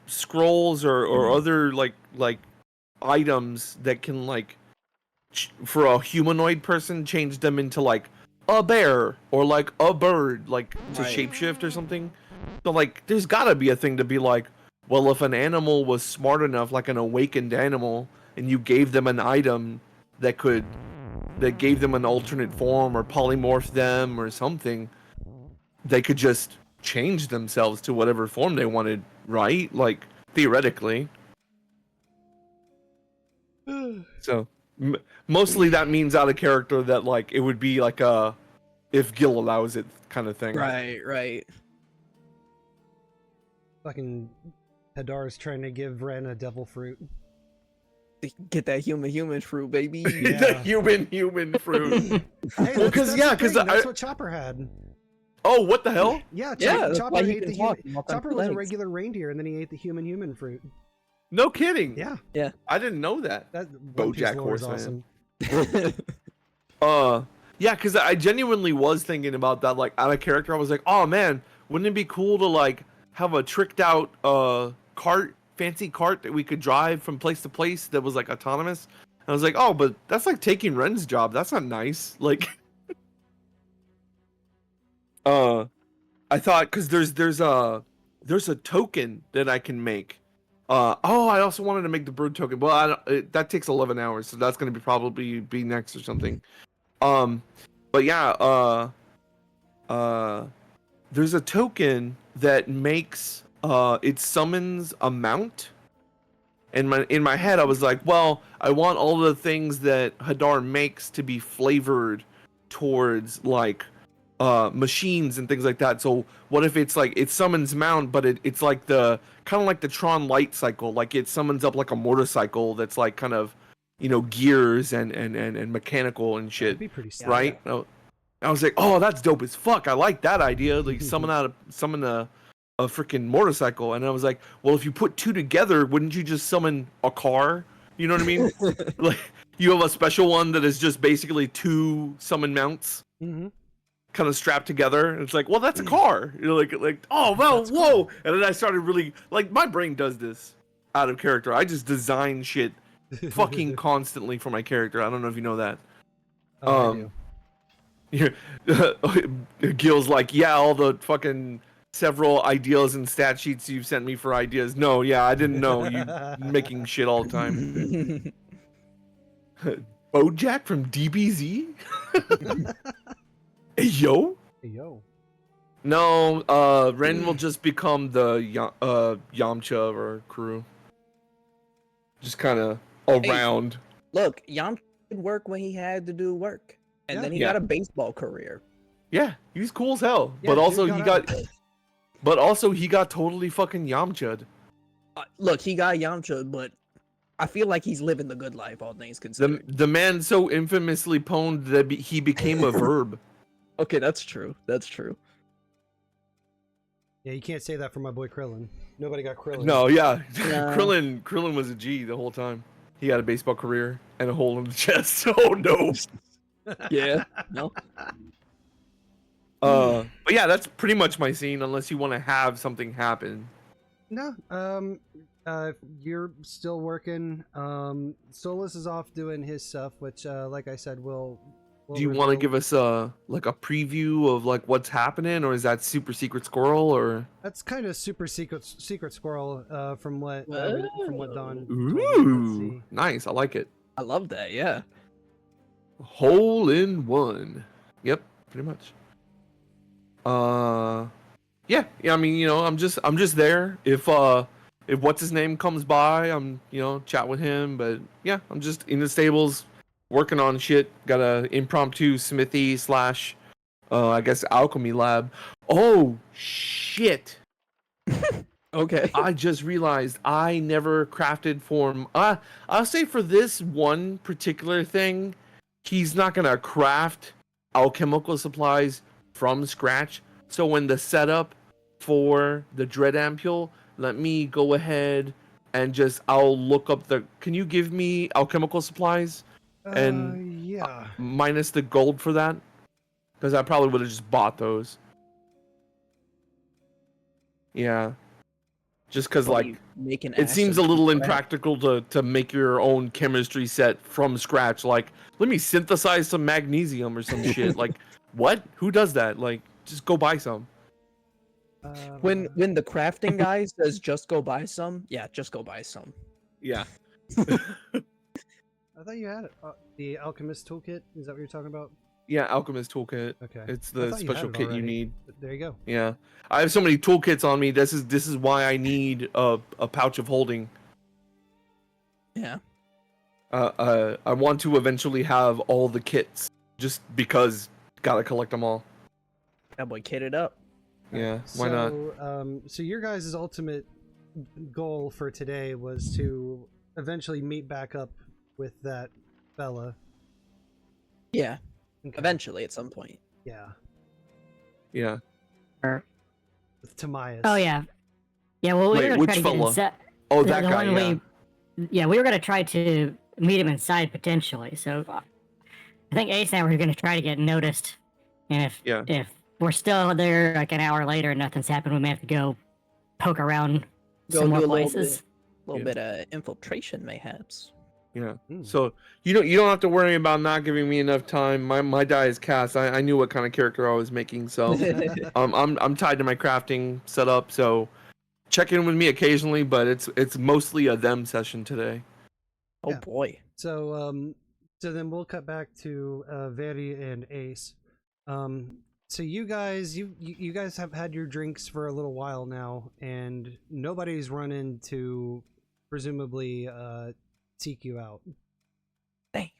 scrolls or other like items that can like for a humanoid person change them into like a bear or like a bird, like to shapeshift or something. So like there's gotta be a thing to be like, well, if an animal was smart enough, like an awakened animal, and you gave them an item that gave them an alternate form or polymorph them or something, they could just change themselves to whatever form they wanted, right? Like theoretically. So mostly that means out of character that like it would be like a if Gil allows it kind of thing. Right. Fucking Hadar's trying to give Ren a devil fruit. Get that human fruit, baby. The human fruit. Hey, because that's what Chopper had. Oh, what the hell? Yeah, Yeah, Chopper ate the human. Chopper was a legs. regular reindeer, and then he ate the human fruit. No kidding. Yeah, I didn't know that. that One Piece BoJack lore is Horseman. awesome. Yeah, because I genuinely was thinking about that, like out of character. I was like, oh man, wouldn't it be cool to like have a tricked out fancy cart that we could drive from place to place that was like autonomous? And I was like, oh, but that's like taking Ren's job. That's not nice. Like, I thought because there's a token that I can make. I also wanted to make the bird token. Well, that takes 11 hours, so that's gonna probably be next or something. But yeah, there's a token that makes it summons a mount. And in my head, I was like, well, I want all the things that Hadar makes to be flavored towards like machines and things like that. So what if it's like it summons mount, but it's like the kind of like the Tron light cycle, like it summons up like a motorcycle that's like kind of, you know, gears and mechanical and shit. That'd be pretty sick. Right? I was like, oh, that's dope as fuck. I like that idea. Like summon a freaking motorcycle. And I was like, well, if you put two together, wouldn't you just summon a car? You know what I mean? Like you have a special one that is just basically two summon mounts. Mm-hmm. Kind of strapped together, and it's like, well, that's a car. You know, like, oh, well, that's whoa. Cool. And then I started really like my brain does this out of character. I just design shit fucking constantly for my character. I don't know if you know that. I do. Gil's like, yeah, all the fucking several ideas and stat sheets you've sent me for ideas. No, yeah, I didn't know you making shit all the time. BoJack from DBZ. Hey, yo. No, Ren will just become the Yamcha or crew. Just kind of around. Hey, look, Yamcha did work when he had to do work, and then he got a baseball career. Yeah, he's cool as hell. Yeah, but also he got totally fucking Yamcha'd. Look, he got Yamcha, but I feel like he's living the good life, all things considered. The man so infamously pwned that he became a verb. Okay, that's true. That's true. Yeah, you can't say that for my boy Krillin. Nobody got Krillin. No, yeah. Krillin was a G the whole time. He had a baseball career and a hole in the chest. Oh no. Yeah. No. But yeah, that's pretty much my scene. Unless you want to have something happen. No. You're still working. Solus is off doing his stuff, which, like I said, we'll do you want to give us a preview of like what's happening, or is that super secret squirrel, or that's kind of super secret squirrel from what Dawn. Ooh, nice. I like it. I love that. Yeah. Hole in one. Yep, pretty much. Yeah. I mean, you know, I'm just there. If what's his name comes by, I'm chat with him. But yeah, I'm just in the stables. Working on shit. Got a impromptu smithy / I guess alchemy lab. Oh shit! Okay. I just realized I never crafted for. I'll say for this one particular thing, he's not gonna craft alchemical supplies from scratch. So when the setup for the dread ampule, let me go ahead and I'll look up the. Can you give me alchemical supplies and yeah. minus the gold for that? Because I probably would have just bought those. Yeah. Just because, What, like, you make an it seems a acid little craft? impractical to make your own chemistry set from scratch. Like, let me synthesize some magnesium or some shit. Like, what? Who does that? Like, just go buy some. When the crafting guy says just go buy some, yeah, just go buy some. Yeah. I thought you had it. The Alchemist Toolkit? Is that what you're talking about? Yeah, Alchemist Toolkit. Okay. It's I the thought you had special it kit you already, need. but there you go. Yeah. I have so many toolkits on me. This is why I need a pouch of holding. Yeah. I want to eventually have all the kits just because gotta collect them all. That boy kitted up. Yeah, why not? So your guys' ultimate goal for today was to eventually meet back up with that fella. Yeah. Okay. Eventually, at some point. Yeah. Yeah. With Timaeus. Oh yeah, yeah. Well, we Wait, were gonna which try to get fella? inside. Oh, that guy, yeah. We were gonna try to meet him inside potentially. So I think Ace and I were gonna try to get noticed, and if we're still there like an hour later and nothing's happened, we may have to go poke around some more places. A little bit of infiltration, mayhaps. Yeah. So you don't have to worry about not giving me enough time. My die is cast. I knew what kind of character I was making, so I'm tied to my crafting setup. So check in with me occasionally, but it's mostly a them session today. Oh Yeah. boy. So then we'll cut back to Vaeri and Ace. So you guys have had your drinks for a little while now, and nobody's run in to presumably seek you out. Dang.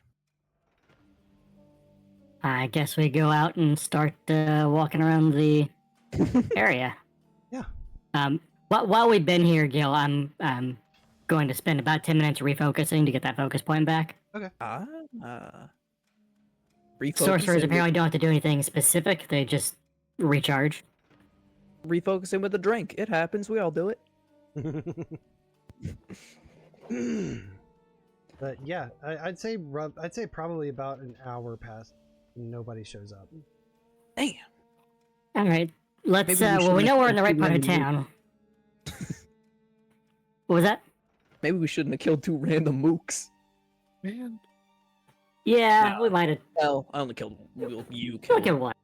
I guess we go out and start walking around the area. Yeah. While we've been here, Gil, I'm going to spend about 10 minutes refocusing to get that focus point back. Okay. Sorcerers apparently don't have to do anything specific. They just recharge. Refocusing with a drink. It happens. We all do it. But yeah, I'd say probably about an hour passed and nobody shows up. Damn. All right. Let's. Maybe We know we're in the right two part of random town. What was that? Maybe we shouldn't have killed two random mooks. Man. Yeah, we might have. Well, I only killed you. Look at what?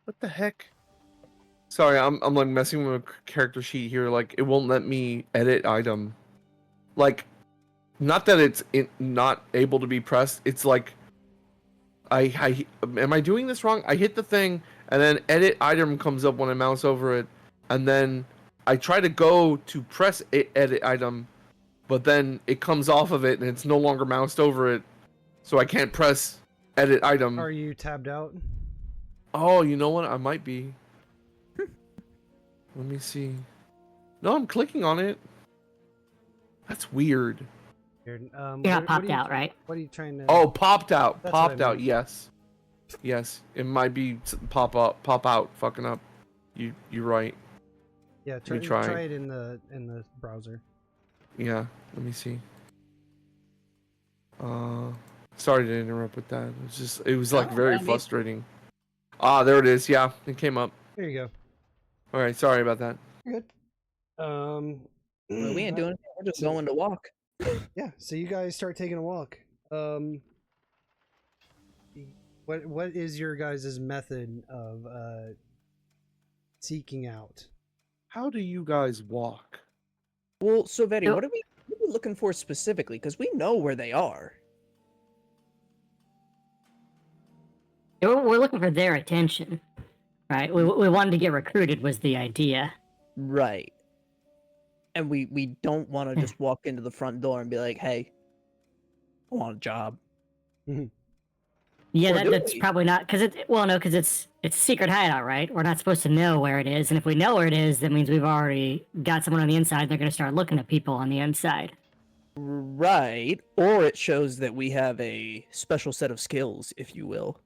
What the heck? Sorry, I'm like messing with a character sheet here. Like it won't let me edit item. Like, not that it's not able to be pressed. It's like, I am I doing this wrong? I hit the thing and then edit item comes up when I mouse over it, and then I try to go to press edit item, but then it comes off of it and it's no longer moused over it, so I can't press edit item. Are you tabbed out? Oh, you know what? I might be. Let me see. No, I'm clicking on it. That's weird. You're not popped out, right? What are you trying to? Oh, popped out. That's what I Popped out. meant. Yes. Yes. It might be pop out. Fucking up. You're right. Yeah, me try try. it in the browser. Yeah. Let me see. Sorry to interrupt with that. It was like very frustrating. Ah, there it is. Yeah, it came up. There you go. All right. Sorry about that. You're good. Well, we ain't doing it. We're just going to walk. Yeah, so you guys start taking a walk. What is your guys' method of seeking out? How do you guys walk? Well, so Vaeri, No. what are we looking for specifically? Because we know where they are. We're looking for their attention, right? We wanted to get recruited was the idea. Right. And we don't want to just walk into the front door and be like, hey, I want a job. Yeah, Or do that's we? probably not because it's it's a secret hideout, right? We're not supposed to know where it is, and if we know where it is, that means we've already got someone on the inside. They're going to start looking at people on the inside. Right. Or it shows that we have a special set of skills, if you will.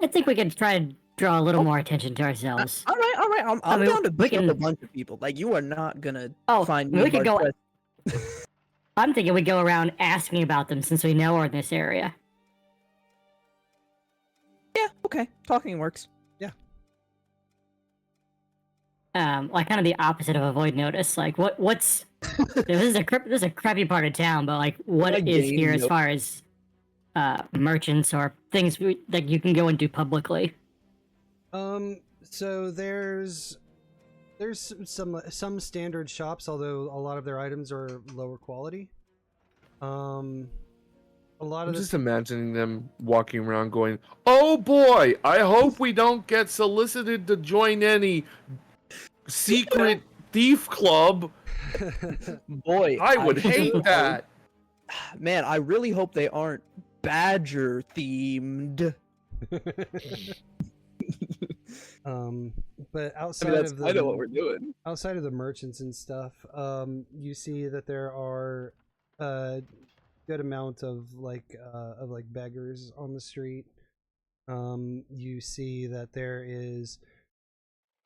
I think we could try to draw a little more attention to ourselves. All right. I'm mean, down to we beat up can- a bunch of people. Like, you are not gonna Oh, find we me could go. hard pressed. I'm thinking we go around asking about them since we know we're in this area. Yeah, okay. Talking works. Like kind of the opposite of avoid notice. Like what's this is a crappy part of town, but like what Like is game here as note. far as merchants or things that you can go and do publicly? So there's some standard shops, although a lot of their items are lower quality. A lot I'm of just this, imagining them walking around going, "Oh boy, I hope we don't get solicited to join any secret thief club." Boy, I would hate hope- that. Man, I really hope they aren't badger themed. but I outside mean, that's of the kind of what we're doing. outside of the merchants and stuff, you see that there are a good amount of like beggars on the street. You see that there is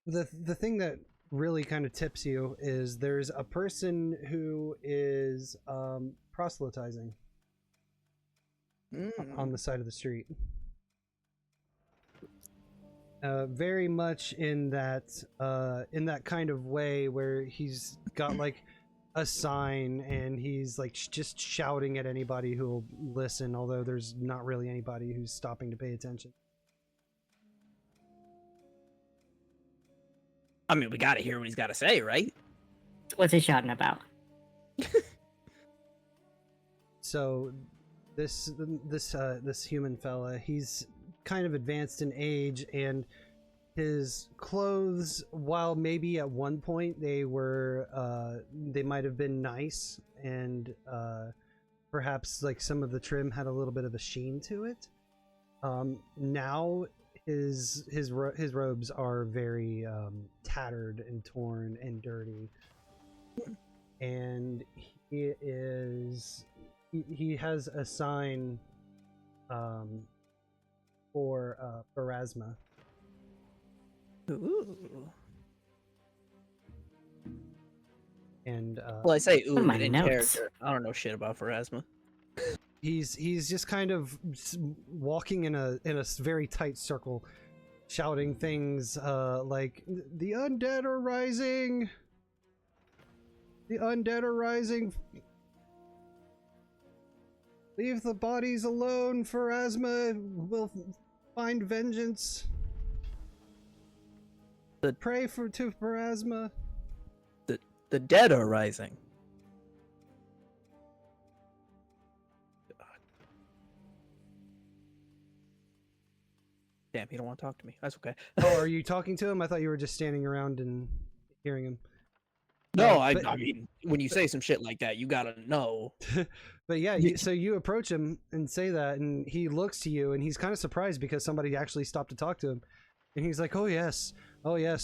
the thing that really kind of tips you is there's a person who is proselytizing on the side of the street. Very much in that kind of way where he's got like a sign and he's like just shouting at anybody who will listen, although there's not really anybody who's stopping to pay attention. I mean, we gotta hear what he's got to say, right? What's he shouting about? So this human fella, he's kind of advanced in age, and his clothes, while maybe at one point they might have been nice and perhaps like some of the trim had a little bit of a sheen to it, now his robes are very tattered and torn and dirty, and he has a sign for Pharasma. Ooh. And Well, I say ooh my in notes? character. I don't know shit about Pharasma. he's just kind of walking in a very tight circle, shouting things like the undead are rising. The undead are rising. Leave the bodies alone. Pharasma will find vengeance. Pray to Pharasma. The dead are rising. Damn, he don't want to talk to me. That's okay. Oh, are you talking to him? I thought you were just standing around and hearing him. No, I I mean, when you say some shit like that, you gotta know. But yeah, so you approach him and say that, and he looks to you, and he's kind of surprised because somebody actually stopped to talk to him. And he's like, oh yes,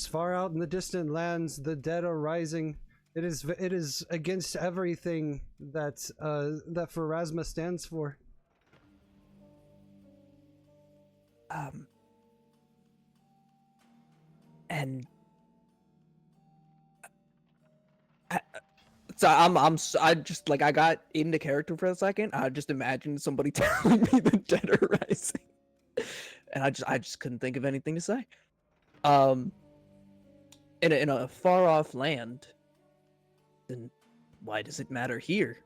far out in the distant lands, the dead are rising. It is against everything that Pharasma stands for. And I just like I got into character for a second. I just imagined somebody telling me the dead are rising, and I just couldn't think of anything to say. In a far off land, then why does it matter here?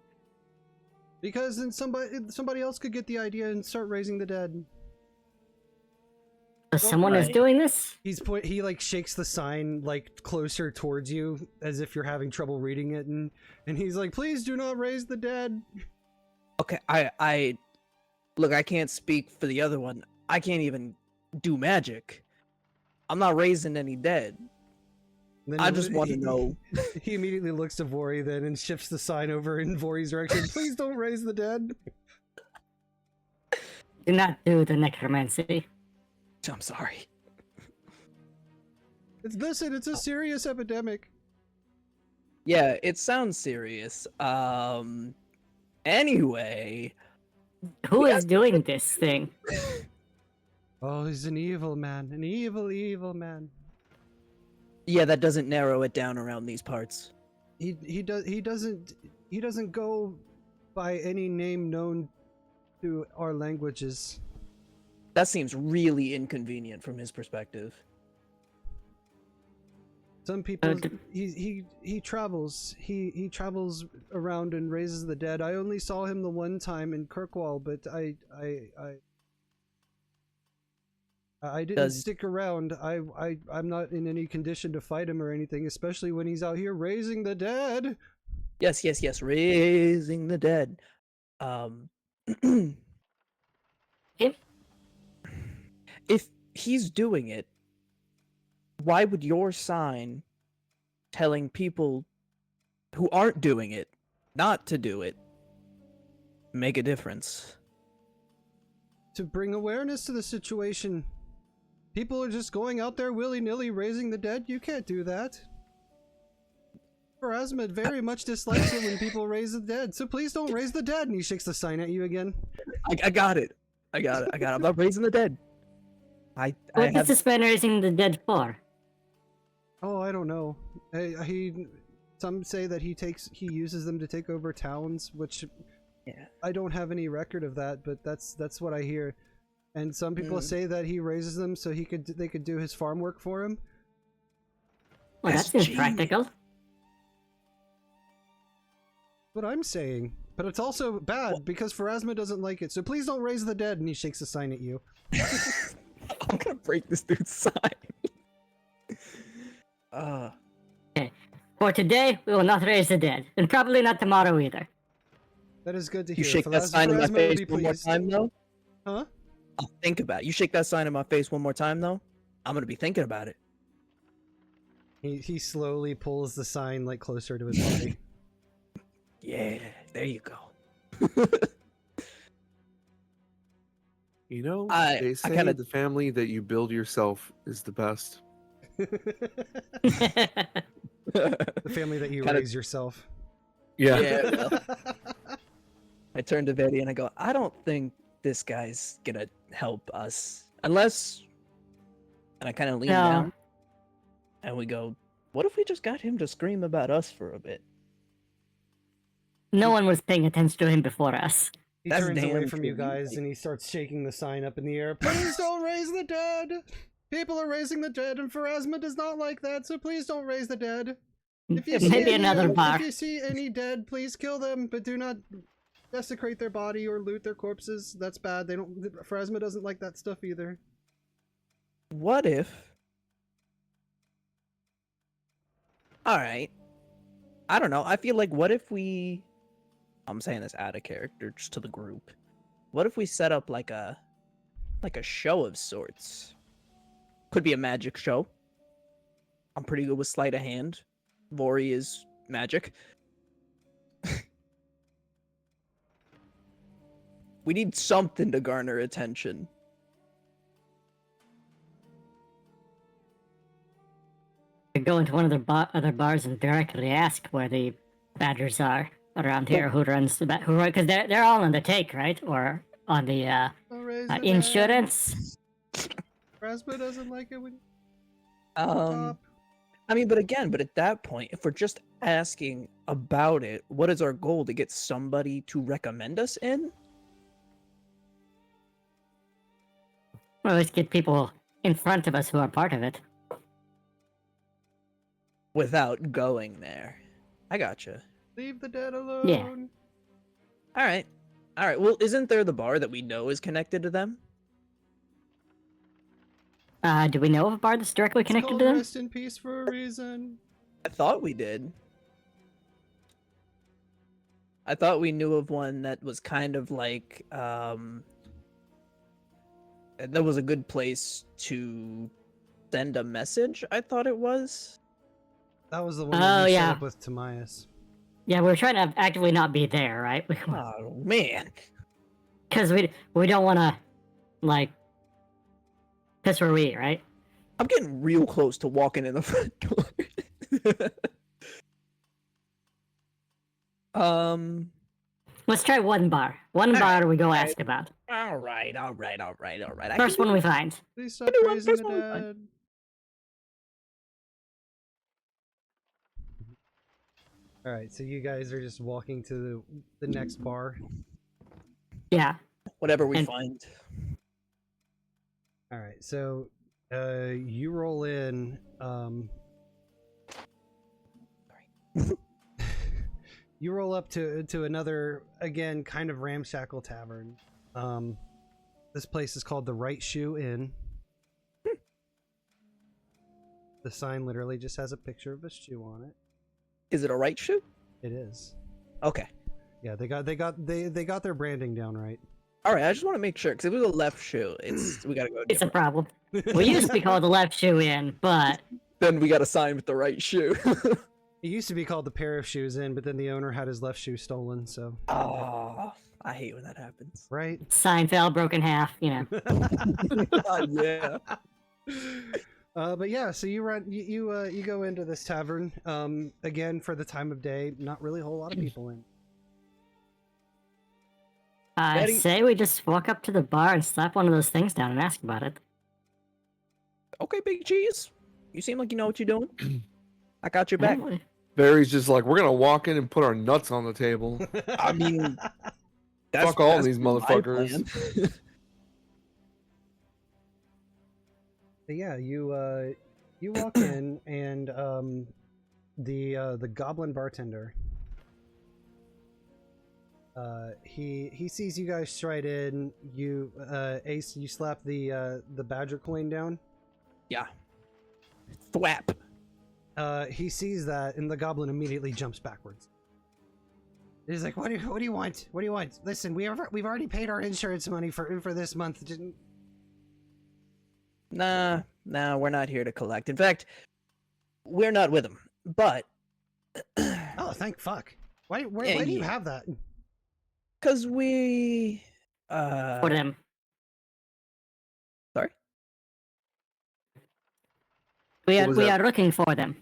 Because then somebody else could get the idea and start raising the dead. So someone is right. doing this? He like shakes the sign like closer towards you as if you're having trouble reading it, and he's like, please do not raise the dead. Okay, I look, I can't speak for the other one. I can't even do magic. I'm not raising any dead. Then I just want to know. He immediately looks to Vori then and shifts the sign over in Vori's direction. Please don't raise the dead. Do not do the necromancy. I'm sorry. Listen, it's a serious epidemic. Yeah, it sounds serious. Anyway. Who is doing this thing? Oh, he's an evil man. An evil, evil man. Yeah, that doesn't narrow it down around these parts. He doesn't go by any name known to our languages. That seems really inconvenient from his perspective. Some people he travels. He travels around and raises the dead. I only saw him the one time in Kirkwall, but I didn't stick around. I'm not in any condition to fight him or anything, especially when he's out here raising the dead. Yes, raising the dead. If he's doing it, why would your sign telling people who aren't doing it not to do it make a difference? To bring awareness to the situation. People are just going out there willy-nilly raising the dead. You can't do that. Pharasma very much dislikes it when people raise the dead, so please don't raise the dead. And he shakes the sign at you again. I got it. I'm not raising the dead. What is this man raising the dead for? Oh, I don't know. Some say that he uses them to take over towns, which I don't have any record of that, but that's what I hear. And some people say that he raises them so they could do his farm work for him. Well, that seems practical. What I'm saying, but it's also bad because Pharasma doesn't like it. So please don't raise the dead. And he shakes a sign at you. I'm gonna break this dude's sign. Okay. For today, we will not raise the dead, and probably not tomorrow either. That is good to You hear. shake that sign in my face one more pleased. time, though? Huh? I'll think about it. You shake that sign in my face one more time, though? I'm gonna be thinking about it. He slowly pulls the sign like closer to his body. Yeah, there you go. You know, I they say kinda- the family that you build yourself is the best. The family that you raise yourself. Yeah, well, I turn to Vaeri and I go, I don't think this guy's gonna help us. Unless... And I kind of lean down. And we go, what if we just got him to scream about us for a bit? No one was paying attention to him before us. He That's turns away damn from true. you guys and he starts shaking the sign up in the air. Please don't raise the dead! People are raising the dead and Pharasma does not like that, so please don't raise the dead. If you Maybe another bar. If you see any dead, please kill them, but do not desecrate their body or loot their corpses. That's bad. Pharasma doesn't like that stuff either. What if... Alright. I don't know. I feel like what if we... I'm saying this out of character, just to the group. What if we set up like a show of sorts? Could be a magic show. I'm pretty good with sleight of hand. Vori is magic. We need something to garner attention. Go into one of the other bars and directly ask where the badgers are around here. Who runs the because they're all on the take, right? Or on the insurance. Pharasma doesn't like it when. I mean, but at that point, if we're just asking about it, what is our goal? To get somebody to recommend us in? Well, let's get people in front of us who are part of it. Without going there. I gotcha. Leave the dead alone. Yeah. Alright. Alright, well, isn't there the bar that we know is connected to them? Do we know of a bar that's directly connected called to them? Rest in peace for a reason. I thought we did. I thought we knew of one that was kind of like, that was a good place to send a message, I thought it was. That was the one that we set yeah. up with Timaeus. Yeah, we're trying to actively not be there, right? Oh, man. Because we don't want to like, that's where we eat, right? I'm getting real close to walking in the front door. Let's try one bar. One bar we go ask about. All right. First one we find. Please stop Anyone, praising the first one. dead. All right, so you guys are just walking to the next bar. Yeah. Whatever we And- find. All right, so you roll in. You roll up to another, again, kind of ramshackle tavern. This place is called the Right Shoe Inn. The sign literally just has a picture of a shoe on it. Is it a right shoe? It is. Okay. Yeah, they got their branding down right. All right. I just want to make sure because if it was a left shoe, we gotta go. It's a different. problem. We used to be called the left shoe in, but Then we got to sign with the right shoe. It used to be called the Pair of Shoes Inn, but then the owner had his left shoe stolen. So Oh, I hate when that happens. right. sign fell, broke in half, you know. Yeah. But yeah, so you go into this tavern. Again, for the time of day, not really a whole lot of people in. I Betty- say we just walk up to the bar and slap one of those things down and ask about it. Okay, Big Cheese. You seem like you know what you're doing. I got your back. Yeah, Barry's just like, we're gonna walk in and put our nuts on the table. I mean, Fuck all these my motherfuckers. plan. But yeah, you walk in and the goblin bartender. He sees you guys stride in. You Ace, you slap the badger coin down. Yeah. Thwap. He sees that, and the goblin immediately jumps backwards. He's like, "What do you want? What do you want? Listen, we've already paid our insurance money for this month. Didn't..." Nah, we're not here to collect. In fact, we're not with him. But Oh, thank fuck! Why do you have that? because we For them. sorry? We What are was we that? are looking for them.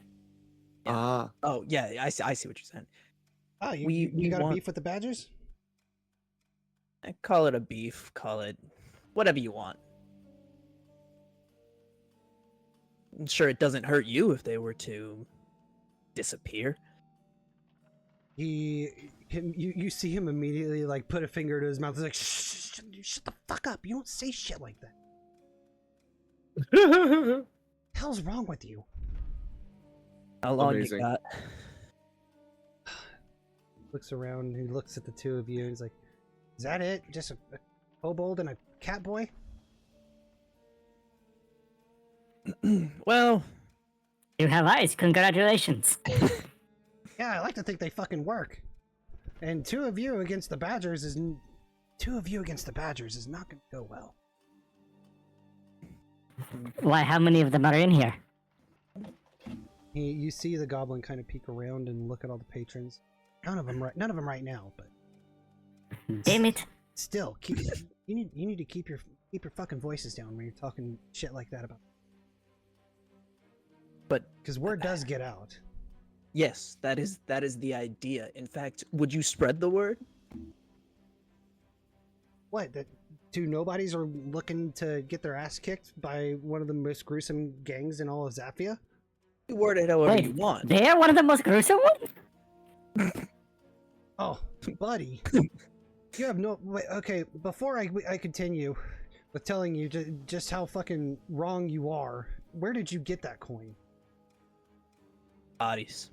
Ah, Oh, yeah, I see what you're saying. Oh, you We got a want- beef with the badgers? Call it a beef, call it whatever you want. I'm sure it doesn't hurt you if they were to disappear. You see him immediately like put a finger to his mouth. He's like, shut the fuck up! You don't say shit like that. Hell's wrong with you? How long Amazing. you got? Looks around. He looks at the two of you. And he's like, "Is that it? Just a kobold and a cat boy?" Well, You have eyes. Congratulations. Yeah, I like to think they fucking work. And two of you against the badgers is not gonna go well. Why? How many of them are in here? You see the goblin kind of peek around and look at all the patrons. None of them right now, but Damn it. still, you need to keep your fucking voices down when you're talking shit like that about. but Because word does get out. yes, that is the idea. In fact, would you spread the word? What? That two nobodies are looking to get their ass kicked by one of the most gruesome gangs in all of Zaphia? You word it however Wait, you want. they are one of the most gruesome ones? Oh, buddy. You have no... Wait, okay, before I continue with telling you just how fucking wrong you are, where did you get that coin? Bodies.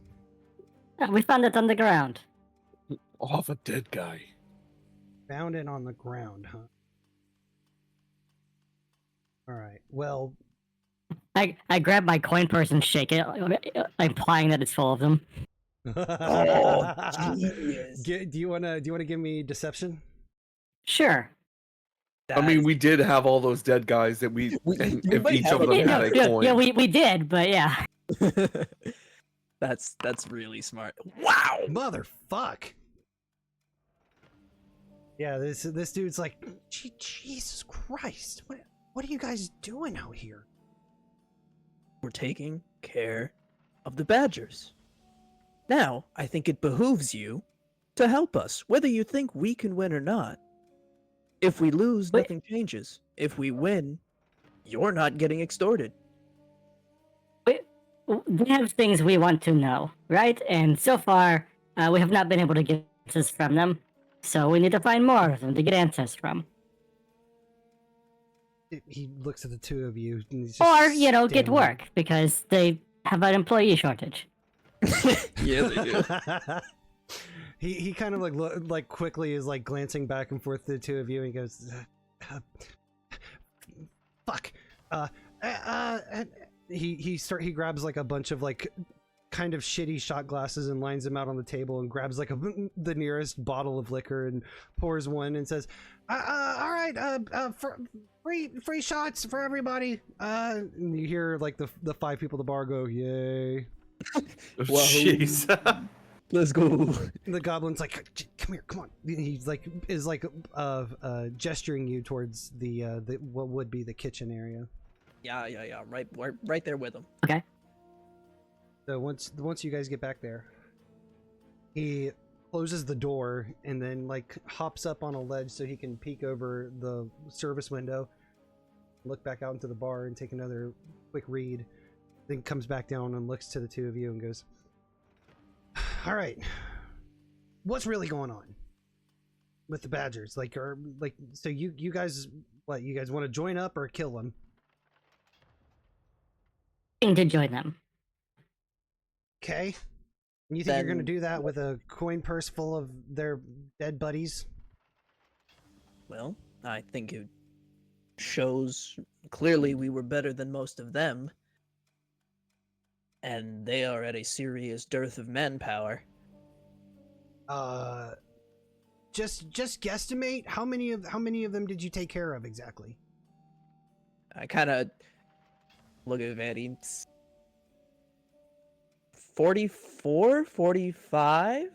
We found it on the ground. off a dead guy. Found it on the ground, huh? Alright, well... I grab my coin purse and shake it, implying that it's full of them. Oh, genius. Do you wanna give me deception? Sure. I mean, we did have all those dead guys that we and if might each have of a- them had a coin. Yeah, we did, but yeah. That's really smart. Wow. Motherfuck! Yeah, this dude's like, Jesus Christ, what are you guys doing out here? We're taking care of the badgers. Now, I think it behooves you to help us, whether you think we can win or not. If we lose, Wait. nothing changes. If we win, you're not getting extorted. We have things we want to know, right? And so far, we have not been able to get answers from them. So we need to find more of them to get answers from. He looks at the two of you. And he's just Or, get standing there. work, because they have an employee shortage. Yeah, they do. He kind of like quickly is like glancing back and forth to the two of you and he goes, fuck. He grabs like a bunch of like kind of shitty shot glasses and lines them out on the table and grabs like the nearest bottle of liquor and pours one and says, all right, free shots for everybody. And you hear like the 5 people at the bar go, yay. Jeez. Let's go. The goblin's like, come here, come on. He's like gesturing you towards the what would be the kitchen area. Yeah. Right there with him. Okay. So once you guys get back there, he closes the door and then like hops up on a ledge so he can peek over the service window, look back out into the bar and take another quick read, then comes back down and looks to the two of you and goes, all right, what's really going on with the badgers? So you guys, what, you guys want to join up or kill them? To join them. Okay. And you think you're going to do that with a coin purse full of their dead buddies? Well, I think it shows clearly we were better than most of them. And they are at a serious dearth of manpower. Just guesstimate how many of them did you take care of exactly? I kind of look at Vaeri. 44, 45.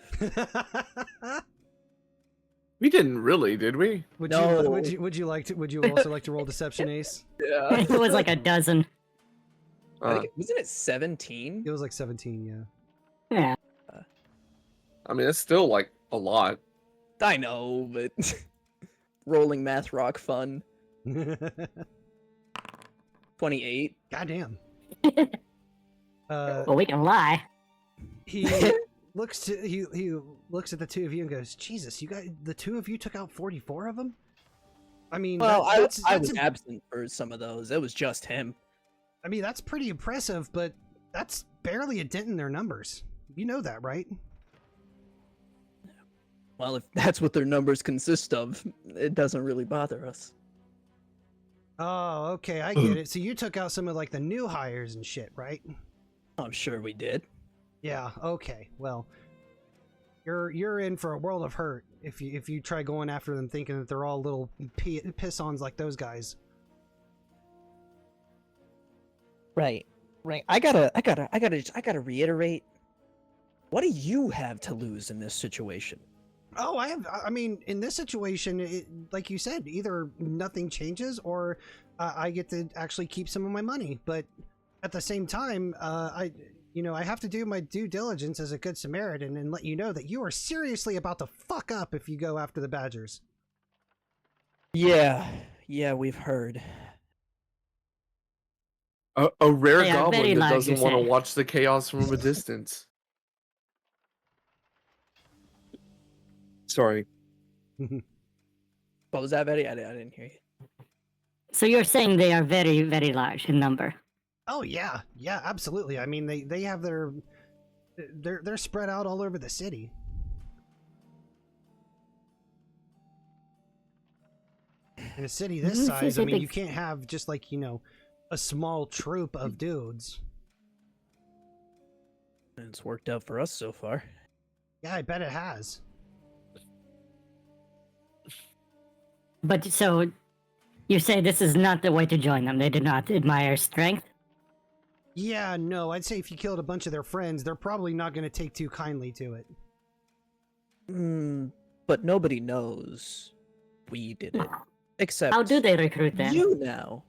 We didn't really, did we? Would No. you also like to roll deception, Ace? Yeah. It was like a dozen. I think, wasn't it 17? It was like 17, yeah. Yeah. I mean, it's still like a lot. I know, but rolling math rock fun. 28. Goddamn. Well, we can lie. He looks at the two of you and goes, Jesus, you guys, the two of you took out 44 of them? I mean, Well, I was that's absent for some of those. It was just him. I mean, that's pretty impressive, but that's barely a dent in their numbers. You know that, right? Well, if that's what their numbers consist of, it doesn't really bother us. Oh, okay, I get it. So you took out some of like the new hires and shit, right? I'm sure we did. Yeah, okay. Well, you're in for a world of hurt if you try going after them thinking that they're all little piss-ons like those guys. Right. I gotta reiterate. What do you have to lose in this situation? Oh, I mean, in this situation, like you said, either nothing changes or I get to actually keep some of my money. But at the same time, I have to do my due diligence as a good Samaritan and let you know that you are seriously about to fuck up if you go after the Badgers. Yeah, we've heard. A rare Yeah, goblin very that large, doesn't you want to say. watch the chaos from a distance. Sorry. What was that, Betty? I didn't hear you. So you're saying they are very, very large in number. Oh yeah, absolutely. I mean, they have they're spread out all over the city. In a city this size, I mean, you can't have just like, a small troop of dudes. And it's worked out for us so far. Yeah, I bet it has. But so you say this is not the way to join them. They do not admire strength. Yeah, no, I'd say if you killed a bunch of their friends, they're probably not going to take too kindly to it. but nobody knows we did it. Except How do they recruit then? you now.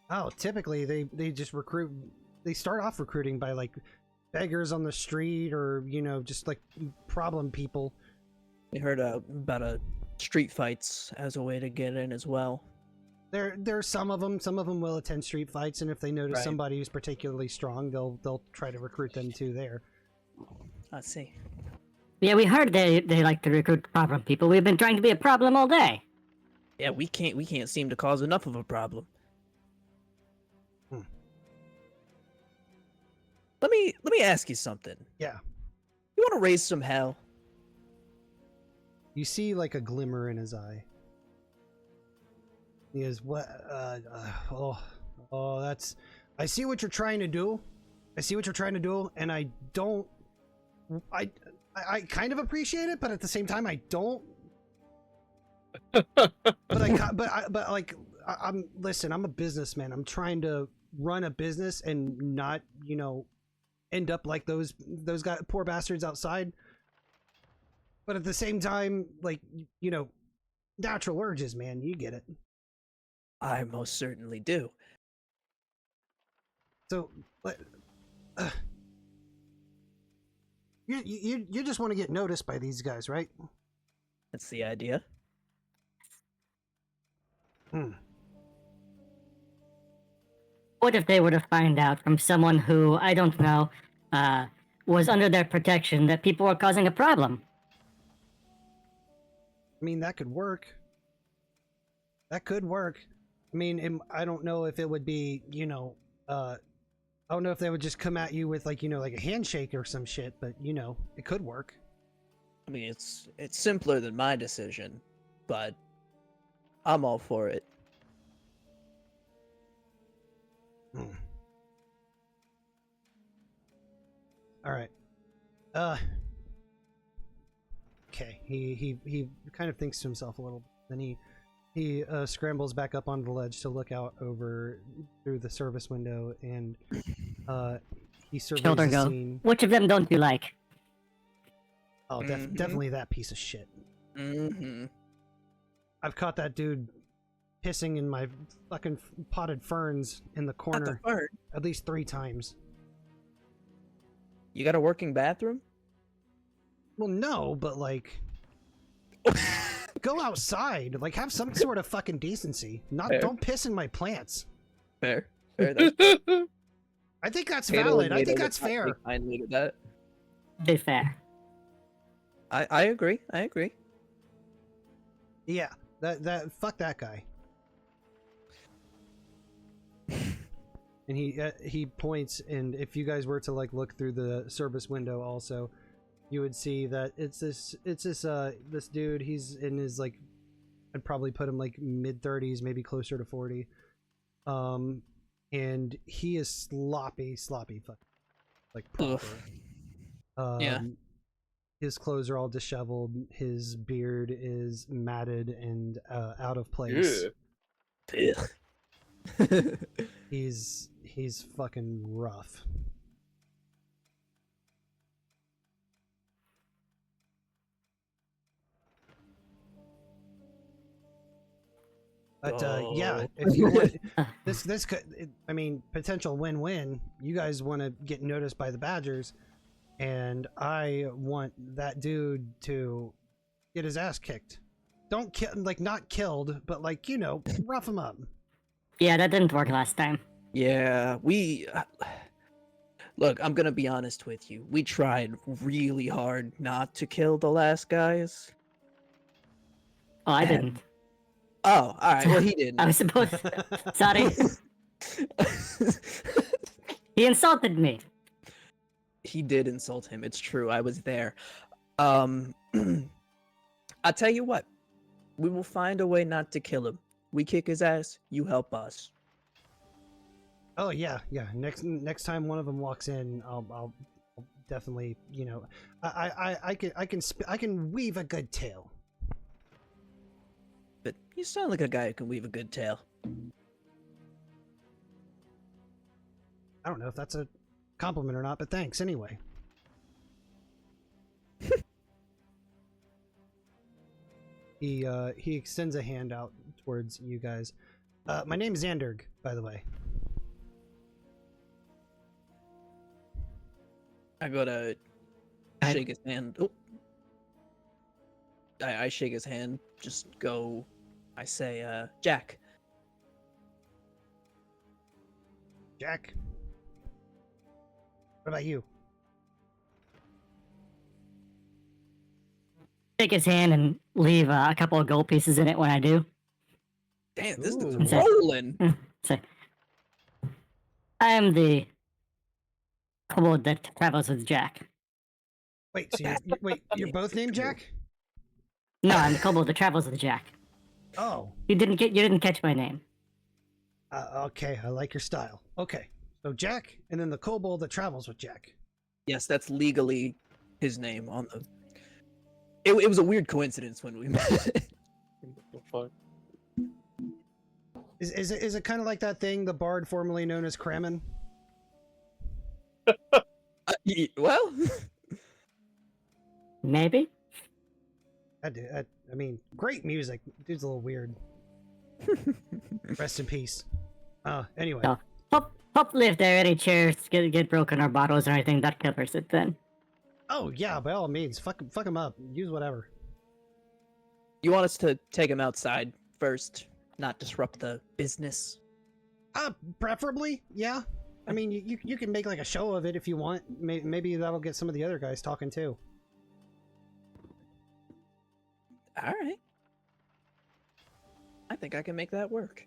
Oh, typically they just recruit. They start off recruiting by like beggars on the street, or just like problem people. We heard about street fights as a way to get in as well. There's some of them. Some of them will attend street fights, and if they notice somebody who's particularly strong, they'll try to recruit them too there. I see. Yeah, we heard they like to recruit problem people. We've been trying to be a problem all day. Yeah, we can't seem to cause enough of a problem. Let me ask you something. Yeah. You want to raise some hell? You see like a glimmer in his eye. He is what? That's. I see what you're trying to do. And I don't. I kind of appreciate it, but at the same time, I don't. Listen. I'm a businessman. I'm trying to run a business and not, end up like those guys, poor bastards outside. But at the same time, like, natural urges, man. You get it. I most certainly do. So, you just want to get noticed by these guys, right? That's the idea. What if they were to find out from someone who, I don't know, was under their protection that people were causing a problem? I mean, that could work. I mean, I don't know if it would be, I don't know if they would just come at you with like a handshake or some shit, but it could work. I mean, it's simpler than my decision, but I'm all for it. All right. Okay. He kind of thinks to himself a little. Then he scrambles back up onto the ledge to look out over through the service window, and he surveys the scene. Which of them don't you like? Oh, definitely that piece of shit. Mm-hmm. I've caught that dude pissing in my fucking potted ferns in the corner at least 3 times. You got a working bathroom? Well, no, but like, go outside. Like, have some sort of fucking decency. Don't piss in my plants. Fair. I think that's valid. I think that's fair. I needed that. Be fair. I agree. Yeah, that fuck that guy. And he points, and if you guys were to like look through the service window, also, you would see that it's this dude. He's in his like, I'd probably put him like mid-30s, maybe closer to 40. And he is sloppy, like proper. Yeah. His clothes are all disheveled. His beard is matted and out of place. He's fucking rough. But yeah, if you want this could, I mean, potential win-win. You guys want to get noticed by the Badgers, and I want that dude to get his ass kicked. Don't kill, like, not killed, but like, rough him up. Yeah, that didn't work last time. Yeah, we... Look, I'm gonna be honest with you. We tried really hard not to kill the last guys. Oh, I didn't. Oh, alright, well, he didn't. I was supposed to... Sorry. He insulted me. He did insult him, it's true, I was there. I'll tell you what. We will find a way not to kill him. We kick his ass, you help us. Oh yeah. Next time one of them walks in, I'll definitely, I can weave a good tale. But you sound like a guy who can weave a good tale. I don't know if that's a compliment or not, but thanks anyway. He extends a hand out towards you guys. My name's Xanderg, by the way. I go to shake his hand. Oh. I shake his hand. Just go. I say, Jack. Jack. What about you? Take his hand and leave a couple of gold pieces in it when I do. Damn, this Ooh. is rolling. So, I am the kobold that travels with Jack. Wait, so you're both named Jack? No, I'm the kobold that travels with Jack. Oh. You didn't catch my name. Okay, I like your style. Okay, so Jack, and then the kobold that travels with Jack. Yes, that's legally his name on the. It was a weird coincidence when we met. What the fuck? Is it kind of like that thing, the bard formerly known as Kramen? Well, Maybe. I mean, great music. Dude's a little weird. Rest in peace. Anyway. So, hopefully, if there are any chairs get broken or bottles or anything, that covers it then. Oh yeah, by all means, fuck him up. Use whatever. you want us to take him outside first, not disrupt the business? Preferably, yeah. I mean, you can make like a show of it if you want. Maybe that'll get some of the other guys talking too. All right. I think I can make that work.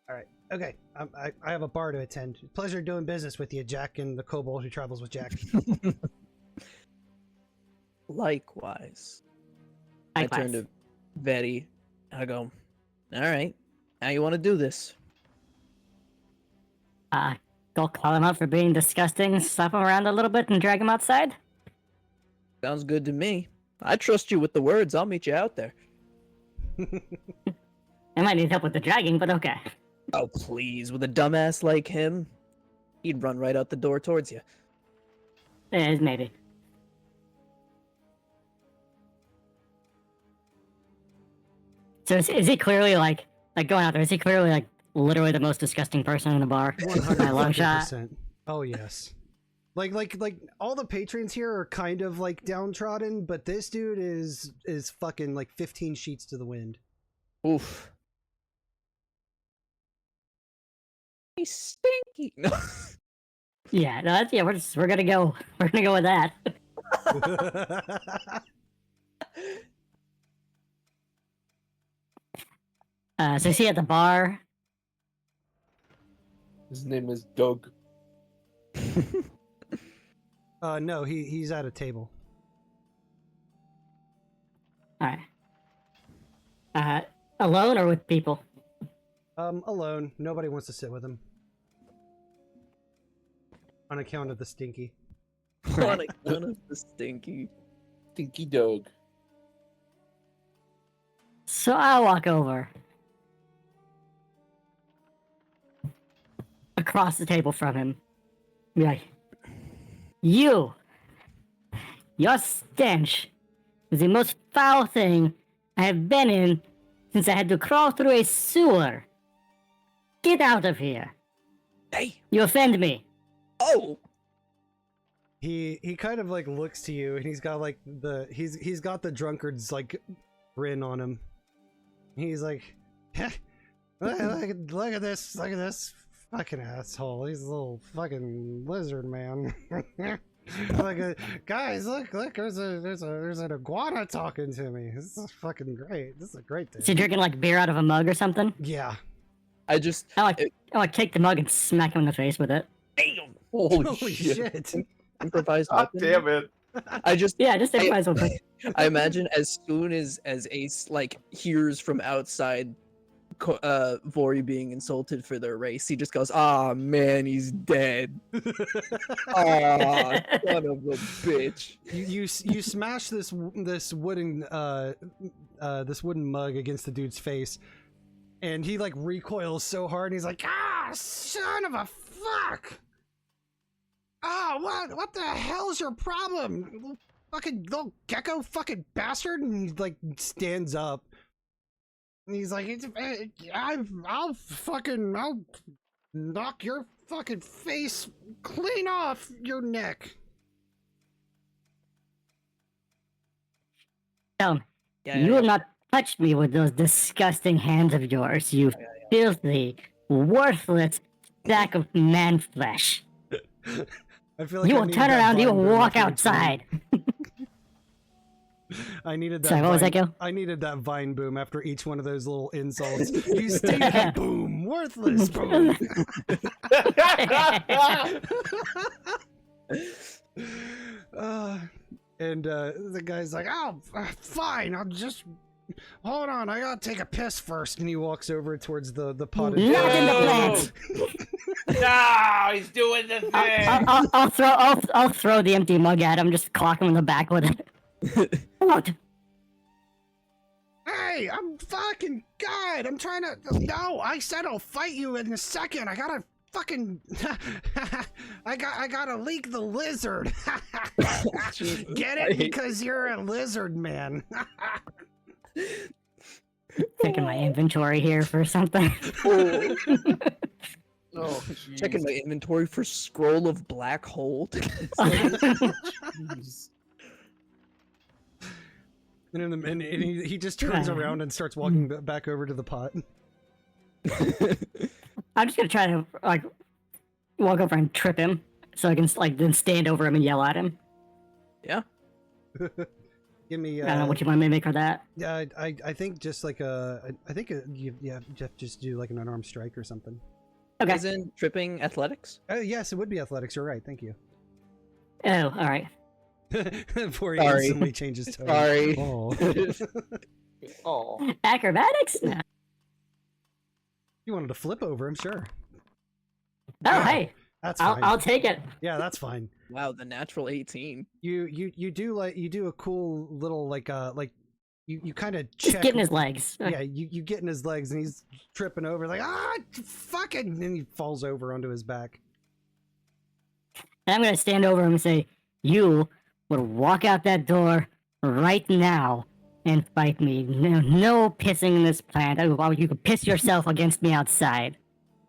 All right. Okay. I have a bar to attend. Pleasure doing business with you, Jack, and the kobold who travels with Jack. Likewise. Likewise. I turn to Vaeri. I go, all right, how you want to do this? Go call him out for being disgusting, slap him around a little bit, and drag him outside? Sounds good to me. I trust you with the words. I'll meet you out there. I might need help with the dragging, but okay. Oh, please. With a dumbass like him, he'd run right out the door towards you. Maybe. So is he clearly like going out there? Is he clearly like literally the most disgusting person in the bar? 100%. Oh yes. Like all the patrons here are kind of like downtrodden, but this dude is fucking like 15 sheets to the wind. Oof. He's stinky. No. Yeah, no, we're gonna go with that. So is he at the bar? His name is Doug. No, he's at a table. All right. Alone or with people? Alone. Nobody wants to sit with him. On account of the stinky. On account of the stinky. Stinky Doug. So I'll walk over. Across the table from him. Be like, your stench is the most foul thing I have been in since I had to crawl through a sewer. Get out of here. Hey. You offend me. Oh. He kind of like looks to you and he's got like he's got the drunkard's like grin on him. He's like, look at this fucking asshole. He's a little fucking lizard man. Like, guys, look, there's an iguana talking to me. This is fucking great. This is a great thing. Is he drinking like beer out of a mug or something? Yeah. I take the mug and smack him in the face with it. Damn. Holy shit. Improvised God weapon. damn it. Just improvise weapon. I imagine as soon as Ace like hears from outside Vori being insulted for their race, he just goes, "Ah, man, he's dead." Ah, son of a bitch. You smash this wooden mug against the dude's face, and he like recoils so hard, and he's like, "Ah, son of a fuck! Ah, what the hell's your problem? fucking little gecko fucking bastard, and he like stands up. And he's like, I'll knock your fucking face clean off your neck. Tell me, you will not touch me with those disgusting hands of yours, you filthy, worthless sack of man flesh. I feel like You I will need turn that around, you Vine will boom walk after each outside. I needed that. Sorry, what was that, Gil? I needed that Vine boom after each one of those little insults. You stink, boom, worthless, boom. And the guy's like, "Oh, fine. I'll just hold on. I gotta take a piss first." And he walks over towards the pot. Not in the plants. No, he's doing the thing. I'll throw the empty mug at him. Just clock him in the back with it. What? Hey, I'm fucking God. I'm trying to. No, I said I'll fight you in a second. I gotta fucking. I gotta leak the lizard. Get it? Because you're a lizard man. Checking my inventory here for something. Oh, Checking my inventory for scroll of black hole. And he just turns around and starts walking back over to the pot. I'm just gonna try to like walk over and trip him, so I can like then stand over him and yell at him. Yeah. Give me. I don't know what you want me to make for that. Yeah, I think just like you have to just do like an unarmed strike or something. Okay. Isn't tripping athletics? Yes, it would be athletics. You're right. Thank you. Oh, all right. Before he Sorry. instantly changes tone. Sorry. Oh. Oh. Acrobatics? No. You wanted to flip over, I'm sure. Oh, hey. That's fine. I'll take it. Yeah, that's fine. Wow, the natural 18. You do a cool little like you kind of check. Just getting his legs. Yeah, you get in his legs and he's tripping over like fucking, and then he falls over onto his back. And I'm gonna stand over him and say, "You would walk out that door right now and fight me. No pissing in this plant. You could piss yourself against me outside."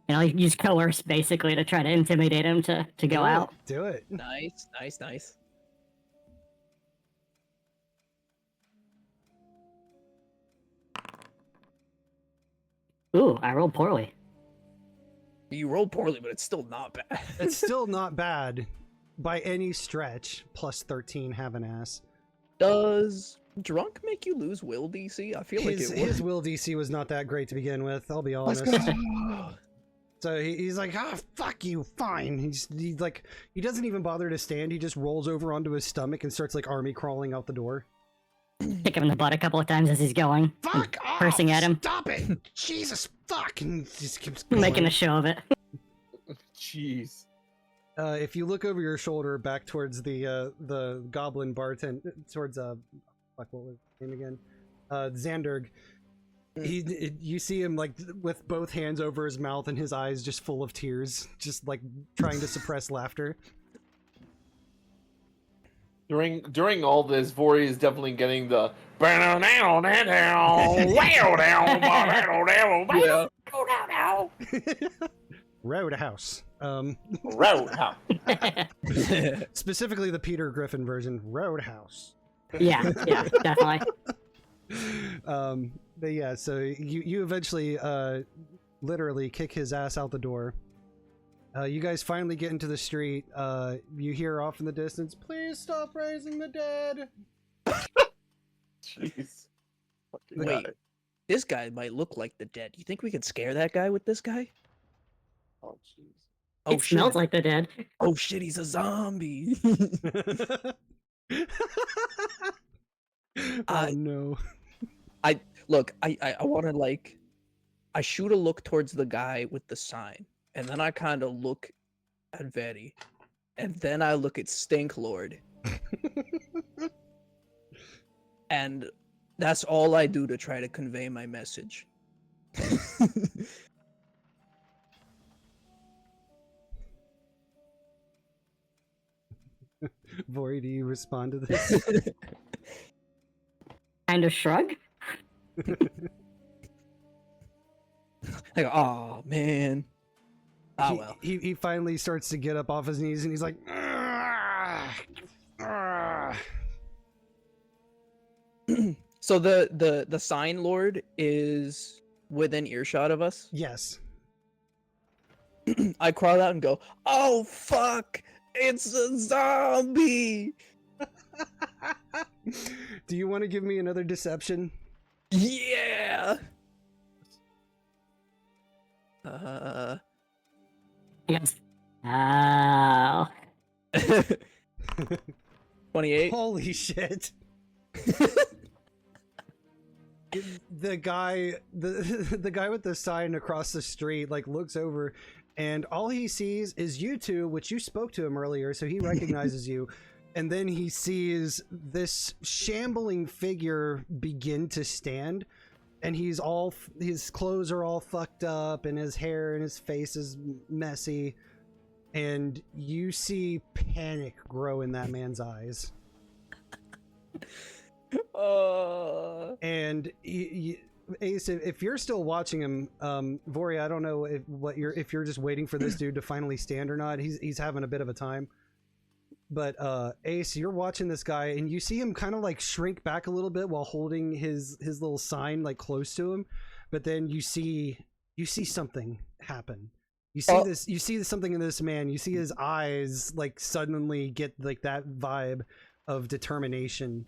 And I'll use coerce basically to try to intimidate him to go out. Do it. Nice, nice, nice. Ooh, I rolled poorly. You roll poorly, but it's still not bad. It's still not bad by any stretch. Plus 13, have an ass. Does drunk make you lose will DC? I feel like it would. His will DC was not that great to begin with. I'll be honest. So he's like, fuck you, fine. He doesn't even bother to stand. He just rolls over onto his stomach and starts like army crawling out the door. Kick him in the butt a couple of times as he's going. Fuck off! Cursing at him. Stop it! Jesus fuck! And he just keeps Making a show of it. Jeez. If you look over your shoulder back towards the goblin bartender, towards fuck, what was his name again? Xanderg. You see him like with both hands over his mouth and his eyes just full of tears, just like trying to suppress laughter. During all this, Vori is definitely getting the Roadhouse. Roadhouse. Specifically the Peter Griffin version, Roadhouse. Yeah, definitely. But yeah, so you eventually literally kick his ass out the door. You guys finally get into the street. You hear off in the distance, "Please stop raising the dead." Jeez. Wait, this guy might look like the dead. You think we could scare that guy with this guy? Oh jeez. Oh It smells like the dead. Oh shit, he's a zombie. Oh no. I want to like, I shoot a look towards the guy with the sign, and then I kind of look at Vaeri, and then I look at Stink Lord, and that's all I do to try to convey my message. Vori, do you respond to this? Kind of shrug. Like, oh man. Ah well. He finally starts to get up off his knees and he's like, So the sign lord is within earshot of us. yes. I crawl out and go, oh fuck, it's a zombie. Do you want to give me another deception? Yeah. Yes. Oh. 28. Holy shit. The guy with the sign across the street like looks over and all he sees is you two, which you spoke to him earlier, so he recognizes you. And then he sees this shambling figure begin to stand, and his clothes are all fucked up and his hair and his face is messy, and you see panic grow in that man's eyes. And Ace, if you're still watching him, Vori, I don't know if you're just waiting for this dude to finally stand or not. He's having a bit of a time. But Ace, you're watching this guy and you see him kind of like shrink back a little bit while holding his little sign like close to him. But then you see something happen. You see something in this man. You see his eyes like suddenly get like that vibe of determination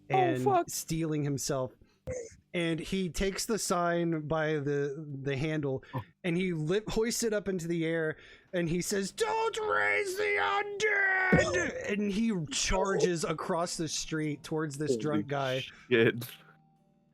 and stealing himself. And he takes the sign by the handle and he hoists it up into the air and he says, "Don't raise the undead!" And he charges across the street towards this drunk guy. Shit.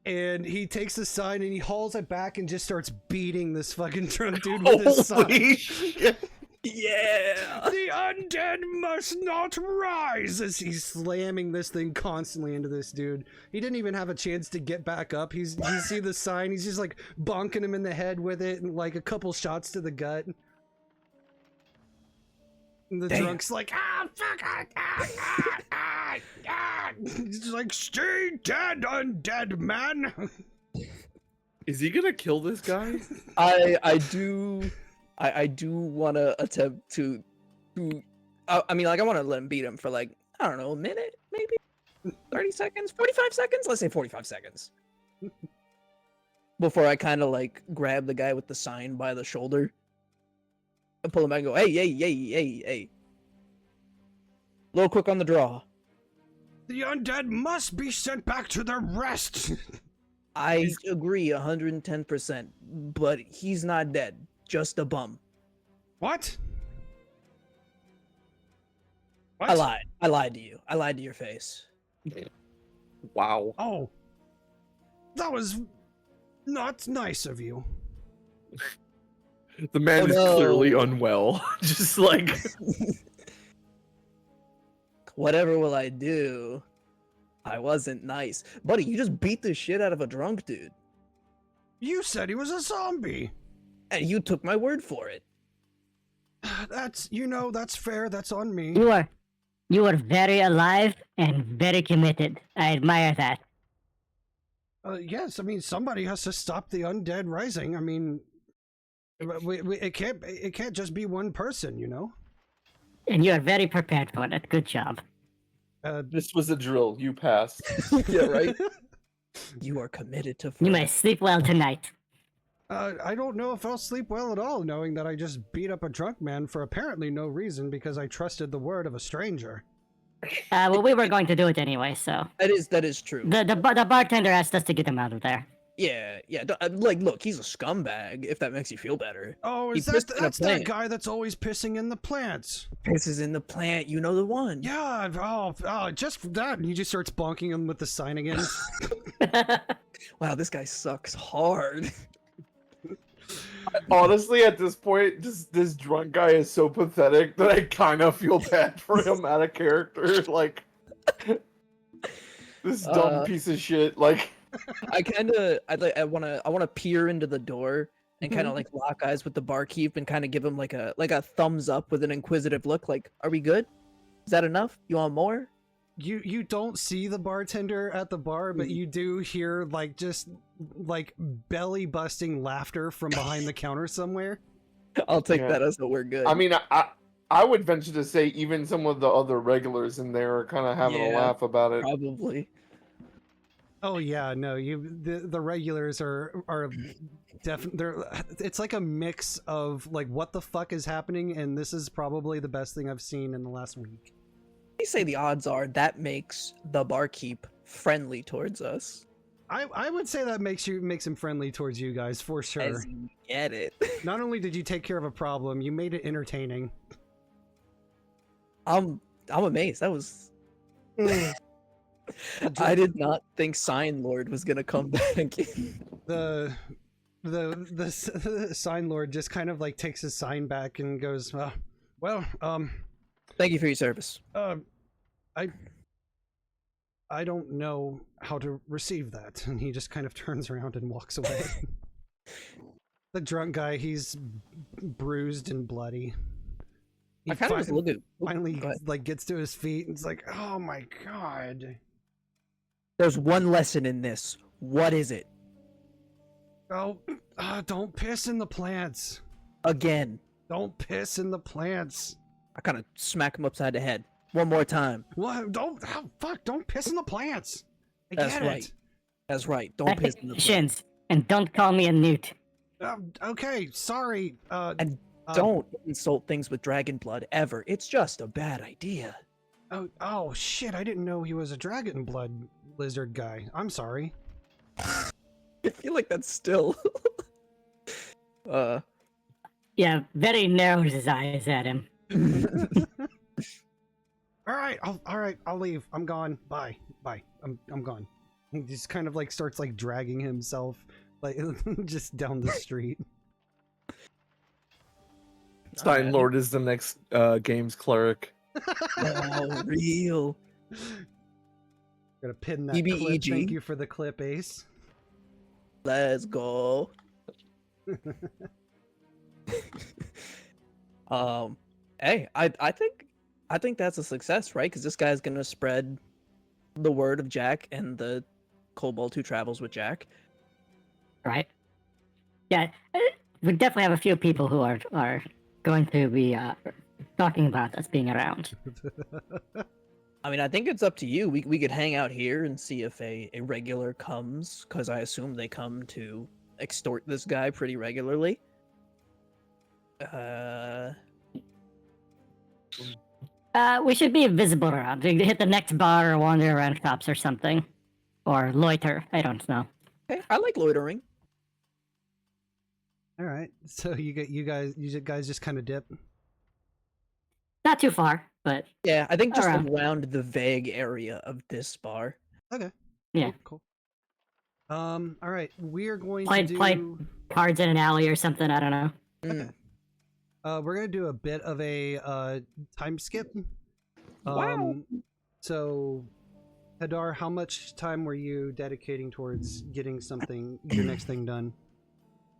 And he takes the sign and he hauls it back and just starts beating this fucking drunk dude with his sign. Shit. Yeah. The undead must not rise, as he's slamming this thing constantly into this dude. He didn't even have a chance to get back up. You see the sign, he's just like bonking him in the head with it and like a couple shots to the gut. And the drunk's like, ah, fuck it. He's just like, stay dead, undead man. Is he gonna kill this guy? I do want to attempt to I mean, like, I want to let him beat him for like, I don't know, a minute, maybe 30 seconds, 45 seconds. Let's say 45 seconds before I kind of like grab the guy with the sign by the shoulder and pull him back and go, hey, a little quick on the draw. The undead must be sent back to their rest. I agree 110%, but he's not dead, just a bum. What? I lied to you. I lied to your face. Wow. Oh, that was not nice of you. The man is clearly unwell. Just like... Whatever will I do? I wasn't nice. Buddy, you just beat the shit out of a drunk dude. You said he was a zombie. And you took my word for it. That's fair. That's on me. You are very alive and very committed. I admire that. Yes, I mean, somebody has to stop the undead rising. I mean, it can't just be one person, you know? And you are very prepared for it. Good job. This was a drill. You passed. Yeah, right? You are committed to... You may sleep well tonight. I don't know if I'll sleep well at all, knowing that I just beat up a drunk man for apparently no reason because I trusted the word of a stranger. Well, we were going to do it anyway, so... That is true. The bartender asked us to get him out of there. Yeah. Like, look, he's a scumbag, if that makes you feel better. Oh, that's that guy that's always pissing in the plants. Pisses in the plant, you know the one. Yeah, just for that. And he just starts bonking him with the sign again. Wow, this guy sucks hard. Honestly, at this point, this drunk guy is so pathetic that I kind of feel bad for him out of character. Like, this dumb piece of shit. Like, I wanna peer into the door and kind of like lock eyes with the barkeep and kind of give him like a thumbs up with an inquisitive look. Like, are we good? Is that enough? You want more? You don't see the bartender at the bar, but you do hear like just like belly busting laughter from behind the counter somewhere. I'll take Yeah. that as a we're good. I mean, I would venture to say even some of the other regulars in there are kind of having a Yeah. laugh about it. Probably. Oh yeah, no, the regulars are they're it's like a mix of like what the fuck is happening, and this is probably the best thing I've seen in the last week. You say the odds are that makes the barkeep friendly towards us. I would say that makes him friendly towards you guys for sure. As you get it. Not only did you take care of a problem, you made it entertaining. I'm amazed. That was. I did not think Sign Lord was gonna come back. The sign lord just kind of like takes his sign back and goes, Thank you for your service. I don't know how to receive that. And he just kind of turns around and walks away. The drunk guy, he's bruised and bloody. He I kind of just look at. finally like gets to his feet and it's like, oh my god. There's one lesson in this. What is it? Oh, don't piss in the plants. Again. Don't piss in the plants. I kind of smack him upside the head. One more time. What? Don't piss in the plants. I That's get right. it. That's right. Don't piss in the plants. Shins, and don't call me a newt. Okay, sorry. And don't insult things with dragon blood ever. It's just a bad idea. Oh shit! I didn't know he was a dragon blood lizard guy. I'm sorry. I feel like that's still. Yeah, Vaeri narrows his eyes at him. All right, I'll leave. I'm gone. Bye. I'm gone. He just kind of like starts like dragging himself like just down the street. Stein Lord is the next game's cleric. Oh, real. Gonna pin that EBEG. clip. Thank you for the clip, Ace. Let's go. Hey, I think that's a success, right? Because this guy's gonna spread the word of Jack and the kobold who travels with Jack. Right? Yeah, we definitely have a few people who are going to be talking about us being around. I mean, I think it's up to you. We could hang out here and see if a regular comes, because I assume they come to extort this guy pretty regularly. We should be visible around. We could hit the next bar or wander around shops or something. Or loiter. I don't know. Okay, I like loitering. All right, so you guys just kind of dip. Not too far, but Yeah, I think just around. around the vague area of this bar. Okay. Yeah. Cool. All right, we're going Play to do. cards in an alley or something. I don't know. Mm. We're gonna do a bit of a time skip. Wow. So, Hadar, how much time were you dedicating towards getting your next thing done?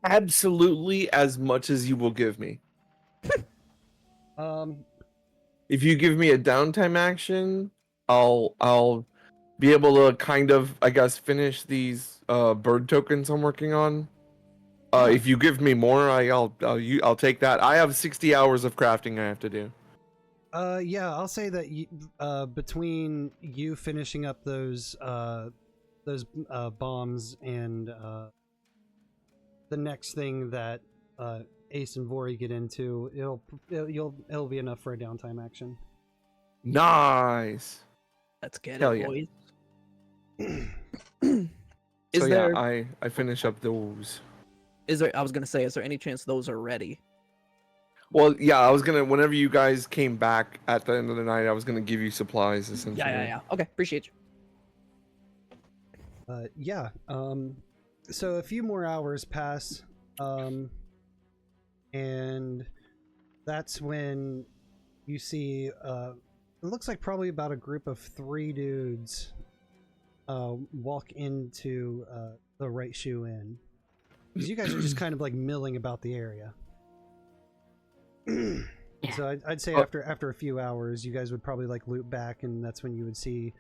Absolutely as much as you will give me. If you give me a downtime action, I'll be able to kind of, I guess, finish these bird tokens I'm working on. If you give me more, I'll take that. I have 60 hours of crafting I have to do. Yeah, I'll say that between you finishing up those bombs and the next thing that Ace and Vori get into, it'll be enough for a downtime action. Nice. Let's get Hell it, yeah. boys. So there? yeah, I finish up those. I was gonna say, is there any chance those are ready? Well, yeah, I was gonna. Whenever you guys came back at the end of the night, I was gonna give you supplies. Essentially. Yeah. Okay, appreciate you. Yeah. So a few more hours pass, and that's when you see. It looks like probably about a group of 3 dudes walk into the Right Shoe Inn. Because you guys are just kind of like milling about the area. Yeah. So I'd say after a few hours, you guys would probably like loop back, and that's when you would see,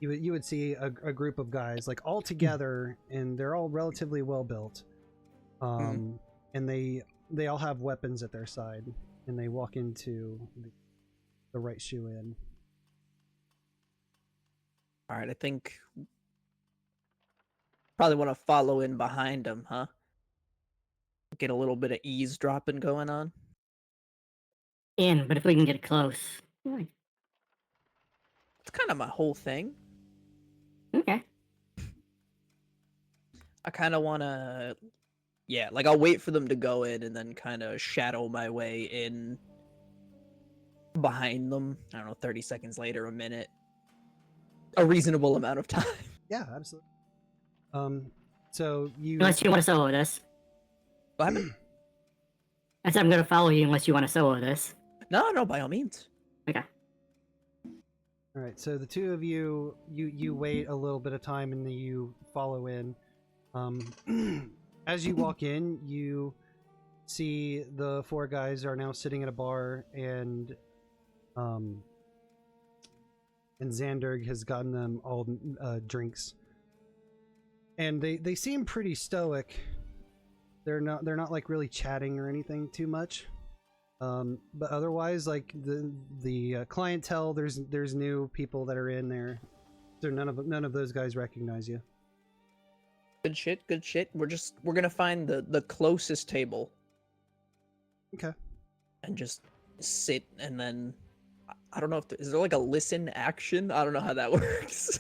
you would see a group of guys like all together, and they're all relatively well built, and they all have weapons at their side, and they walk into the right shoe in. All right, I think probably want to follow in behind them, huh? Get a little bit of eavesdropping going on. But if we can get close. Like, It's kind of my whole thing. okay. I kind of want to, yeah, like I'll wait for them to go in and then kind of shadow my way in behind them. I don't know, 30 seconds later, a minute. A reasonable amount of time. Yeah, absolutely. So you Unless you want to solo this. What happened? I said I'm going to follow you unless you want to solo this. No, by all means. Okay. All right, so the two of you wait a little bit of time and then you follow in. As you walk in, you see the four guys are now sitting at a bar, and Xanderg has gotten them all drinks, and they seem pretty stoic. They're not like really chatting or anything too much. But otherwise, like the clientele, there's new people that are in there. So none of those guys recognize you. Good shit. We're gonna find the closest table. Okay. And just sit, and then I don't know if is there like a listen action? I don't know how that works.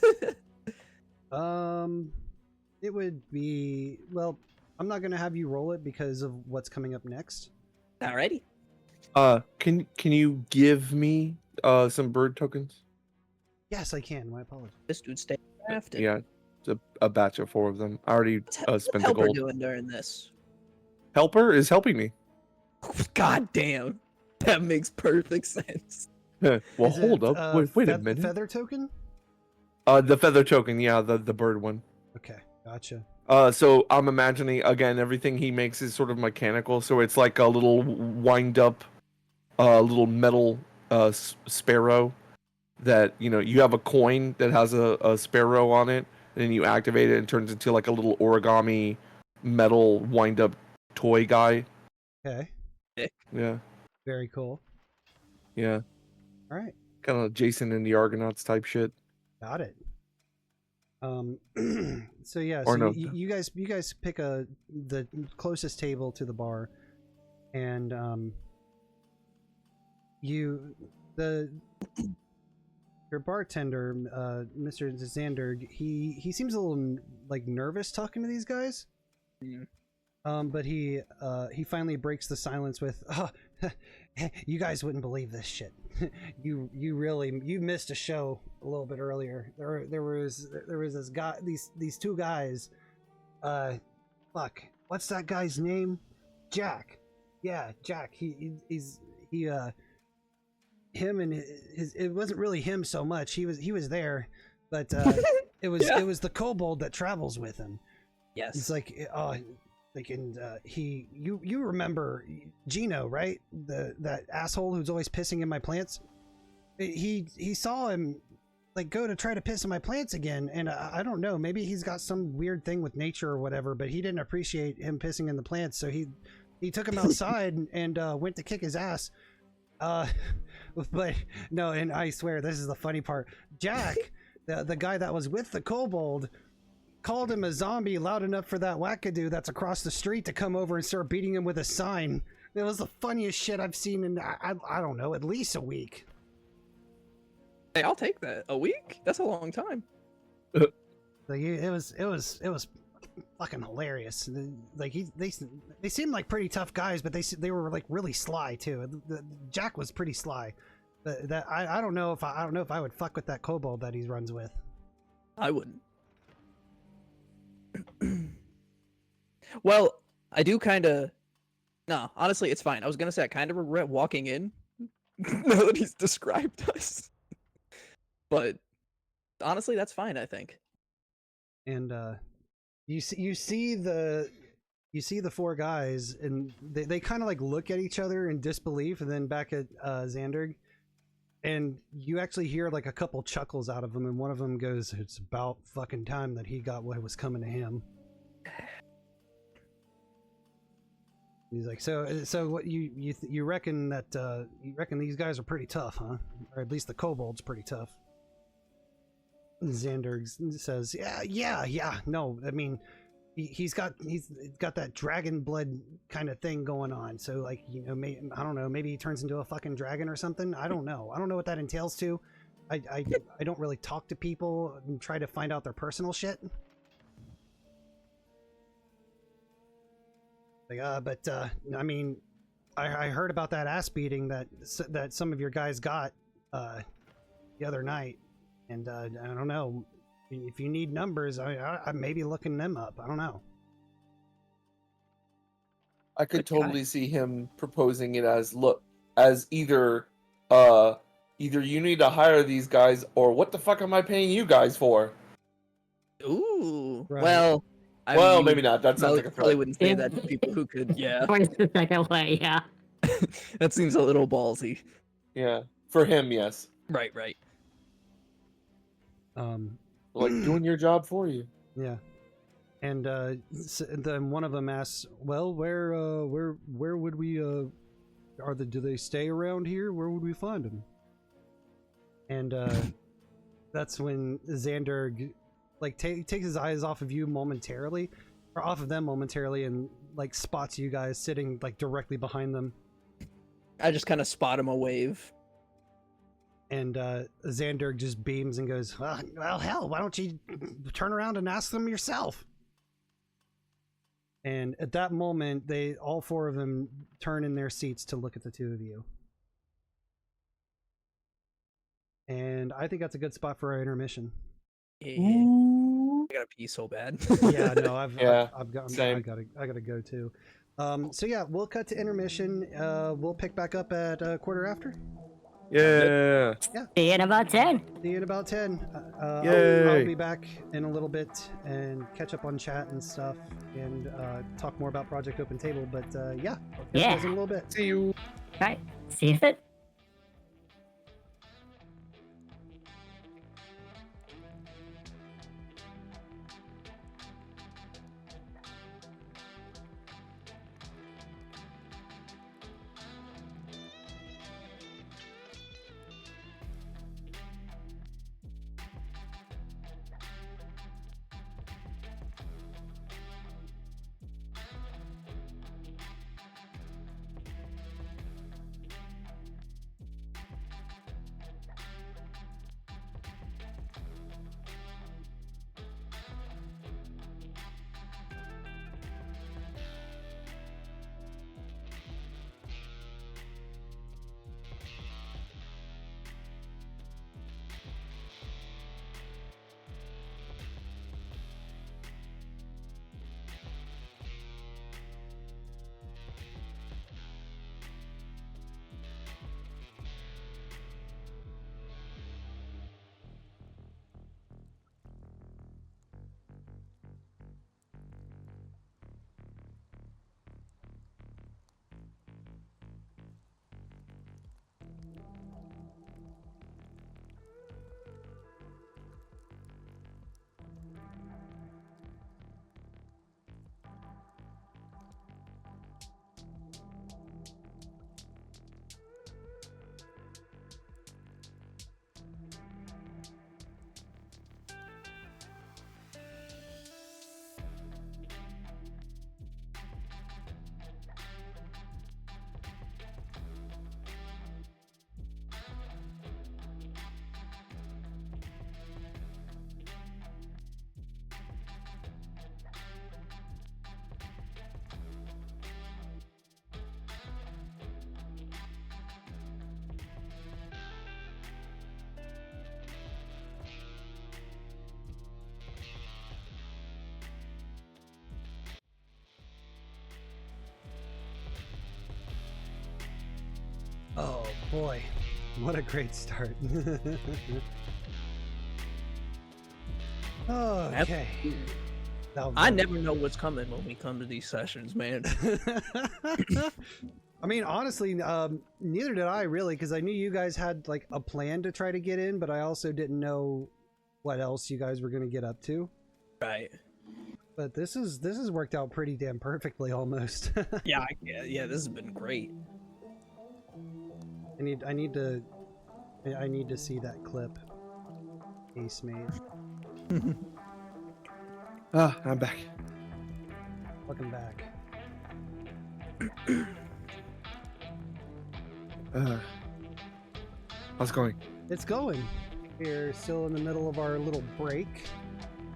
It would be, well, I'm not gonna have you roll it because of what's coming up next. Alrighty. Can you give me some bird tokens? Yes, I can. My apologies. This dude stayed crafted. Yeah, it's a batch of 4 of them. I already What's spent the Helper gold. doing during this? Helper is helping me. God damn, that makes perfect sense. Well, Is hold it, up. Wait a minute. Feather token? The feather token, yeah, the bird one. Okay, gotcha. So I'm imagining again everything he makes is sort of mechanical. So it's like a little wind up, little metal sparrow that you have a coin that has a sparrow on it, and then you activate it and it turns into like a little origami metal wind up toy guy. Okay, Yeah, very cool. yeah. All right, Kind of Jason and the Argonauts type shit. got it. So yeah, Or so no. you guys pick the closest table to the bar, and your bartender, Mr. Xander, he seems a little like nervous talking to these guys. But he finally breaks the silence with, "Oh, you guys wouldn't believe this shit. you missed a show a little bit earlier. There was this guy, these two guys. Fuck, what's that guy's name? Jack. Yeah, Jack. He's him and his. It wasn't really him so much. He was there, but it was the kobold that travels with him. Yes. It's like and you remember Gino, right? That asshole who's always pissing in my plants. He saw him like go to try to piss in my plants again, and I don't know, maybe he's got some weird thing with nature or whatever, but he didn't appreciate him pissing in the plants, so he took him outside and went to kick his ass. But no, and I swear this is the funny part. Jack, the guy that was with the kobold, called him a zombie loud enough for that wackadoo that's across the street to come over and start beating him with a sign. It was the funniest shit I've seen in I don't know, at least a week. Hey, I'll take that. A week? That's a long time. Like it was fucking hilarious. Like they seemed like pretty tough guys, but they were like really sly too. Jack was pretty sly. That I don't know if I would fuck with that kobold that he runs with. I wouldn't. Well, I do kind of. No, honestly, it's fine. I was gonna say I kind of regret walking in now that he's described us, but honestly, that's fine. I think. And you see the you see the four guys, and they kind of like look at each other in disbelief, and then back at Xanderg, and you actually hear like a couple chuckles out of them, and one of them goes, "It's about fucking time that he got what was coming to him." He's like, so what you reckon that you reckon these guys are pretty tough, huh? Or at least the kobold's pretty tough. Xander says, yeah. No, I mean, he's got that dragon blood kind of thing going on. So like, you know, I don't know, maybe he turns into a fucking dragon or something. I don't know what that entails too. I don't really talk to people and try to find out their personal shit. Like, but I mean, I heard about that ass beating that some of your guys got the other night, and I don't know if you need numbers. I maybe looking them up. I don't know. I could totally see him proposing it as either you need to hire these guys, or what the fuck am I paying you guys for? Ooh. Right. Well, Maybe not. That sounds like a probably threat. wouldn't say that to people who could. Yeah, Towards the second way, yeah. that seems a little ballsy. Yeah, for him, yes. Right. Like doing your job for you. Yeah. And then one of them asks, "Well, where would we do they stay around here? Where would we find them?" And that's when Xander like takes his eyes off of you momentarily, or off of them momentarily, and like spots you guys sitting like directly behind them. I just kind of spot him a wave. And Xander just beams and goes, well, hell, why don't you turn around and ask them yourself? And at that moment, all four of them turn in their seats to look at the two of you. And I think that's a good spot for our intermission. Yeah. I gotta pee so bad. Yeah, no, I gotta go too. So yeah, we'll cut to intermission. We'll pick back up at quarter after. Yeah. See you in about 10. See you in about 10. Yay. I'll be back in a little bit and catch up on chat and stuff, and talk more about Project Open Table. But yeah, I'll catch you guys in a little bit. See you. Alright, see you fit. Oh boy, what a great start. Okay. I never know what's coming when we come to these sessions, man. I mean, honestly, neither did I really, because I knew you guys had like a plan to try to get in, but I also didn't know what else you guys were going to get up to. Right. But this has worked out pretty damn perfectly, almost. yeah. This has been great. I need to see that clip Ace made. I'm back. Welcome back. How's it going? It's going. We're still in the middle of our little break.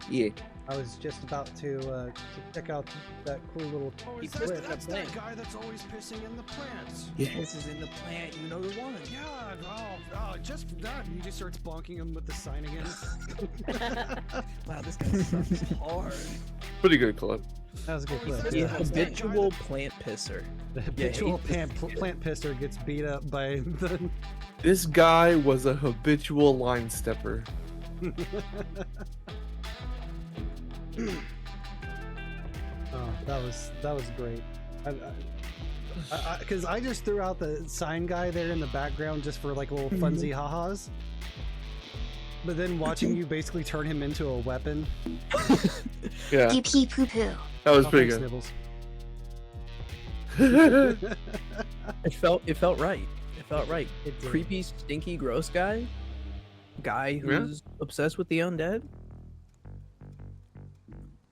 Yeah. I was just about to check out that cool little. Oh, is that- that's the that plant. guy that's always pissing in the plants. Yeah. This is in the plant, you know the one. Yeah. Oh, just that. He just starts bonking him with the sign again. Wow, this guy sucks hard. Pretty good clip. That was a good clip. The Yeah. habitual plant pisser. The habitual plant pisser gets beat up by the. This guy was a habitual line stepper. Oh, that was great. Because I just threw out the sign guy there in the background just for like little funsy ha-has. But then watching you basically turn him into a weapon. Yeah. You pee poo poo. That was Oh, pretty thanks, good. Nibbles. It felt right. It felt right. It did. Creepy, stinky, gross guy who's obsessed with the undead.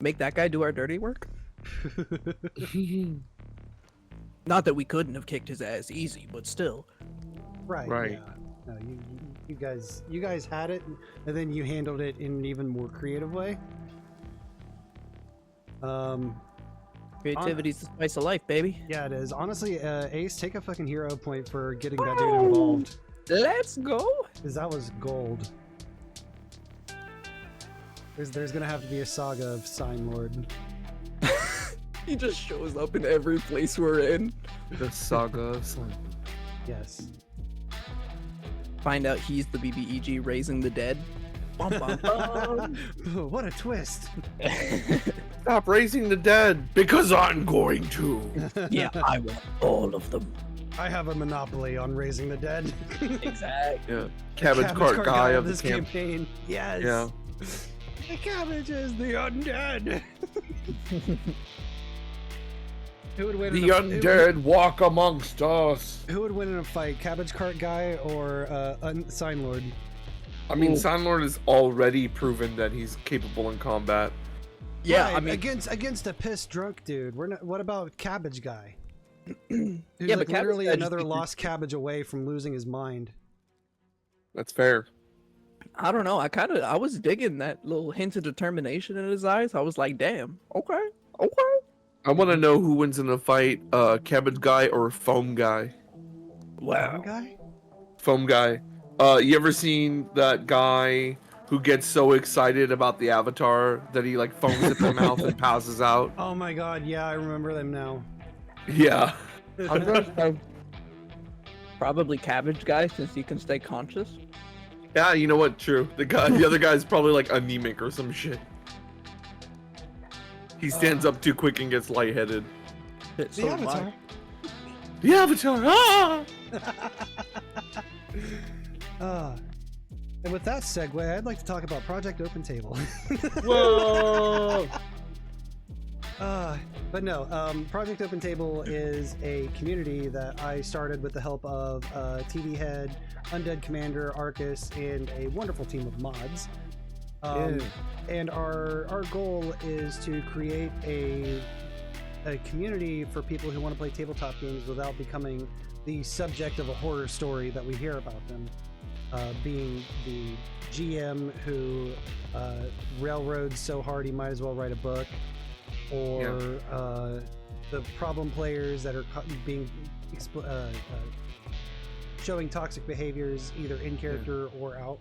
Make that guy do our dirty work. Not that we couldn't have kicked his ass easy, but still. Right. Right. Yeah. No, you guys had it, and then you handled it in an even more creative way. Creativity's the spice of life, baby. Yeah, it is. Honestly, Ace, take a fucking hero point for getting that dude involved, Let's go. because that was gold. There's gonna have to be a saga of Sign Lord. He just shows up in every place we're in. The saga of Slime. Yes. Find out he's the BBEG raising the dead. Bum, bum, bum. What a twist. Stop raising the dead because I'm going to. Yeah, I want all of them. I have a monopoly on raising the dead. Exactly. Yeah. Cabbage cart guy of the this camp. campaign. Yes. Yeah. The cabbage is the undead. Who would win? The in a- undead walk amongst us. Who would win in a fight, Cabbage Cart guy or Sign Lord? I mean, Ooh. Sign Lord has already proven that he's capable in combat. Yeah, Right, I mean, against a pissed drunk dude. We're not. What about Cabbage guy? Who's Yeah, like but Cabbage literally guy just another be- lost cabbage away from losing his mind. That's fair. I don't know. I was digging that little hint of determination in his eyes. I was like, damn, okay. I want to know who wins in a fight, Cabbage guy or Foam guy. Foam guy? Foam guy. You ever seen that guy who gets so excited about the avatar that he like foams at the mouth and passes out? Oh my god, yeah, I remember them now. Yeah. I'm gonna say probably cabbage guy since he can stay conscious. Yeah, you know what? True. The other guy's probably like anemic or some shit. He stands up too quick and gets lightheaded. So do I. Avatar. The avatar! Ah! And with that segue, I'd like to talk about Project Open Table. Whoa! But no, Project Open Table is a community that I started with the help of TVHEADD, Undead Commander, Arcus, and a wonderful team of mods. And our goal is to create a community for people who want to play tabletop games without becoming the subject of a horror story that we hear about them. Being the GM who railroads so hard he might as well write a book, or the problem players that are showing toxic behaviors either in character or out.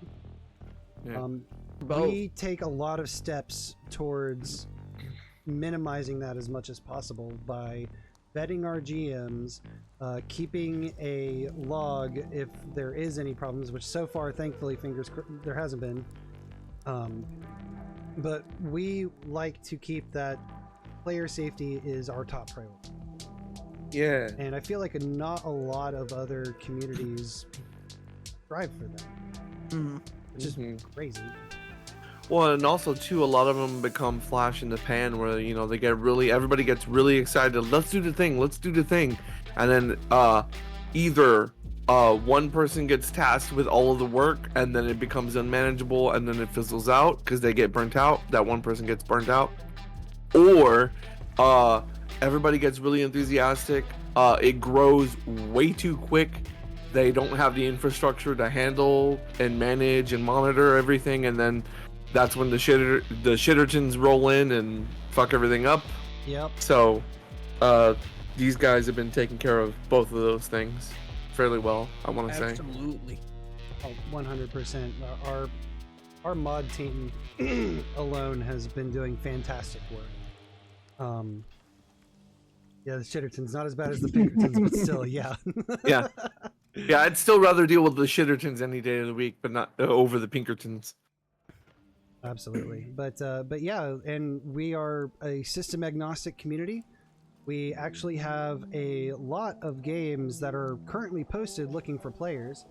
Yeah. We take a lot of steps towards minimizing that as much as possible by vetting our GMs, keeping a log if there is any problems, which so far, thankfully, there hasn't been. but we like to keep that player safety is our top priority. Yeah. And I feel like not a lot of other communities strive for that. Which is crazy. Well, and also too, a lot of them become flash in the pan, where they get everybody gets really excited. Let's do the thing, and then either one person gets tasked with all of the work, and then it becomes unmanageable, and then it fizzles out because they get burnt out. That one person gets burnt out, or everybody gets really enthusiastic. It grows way too quick. They don't have the infrastructure to handle and manage and monitor everything, and then that's when the shittertons roll in and fuck everything up. Yep. So, these guys have been taking care of both of those things fairly well, I want to say. Absolutely. Oh, 100%. Our mod team alone has been doing fantastic work. Yeah, the shitterton's not as bad as the pinkertons, but still, yeah. Yeah. Yeah, I'd still rather deal with the shittertons any day of the week, but not over the pinkertons. Absolutely. But yeah, and we are a system agnostic community. We actually have a lot of games that are currently posted looking for players.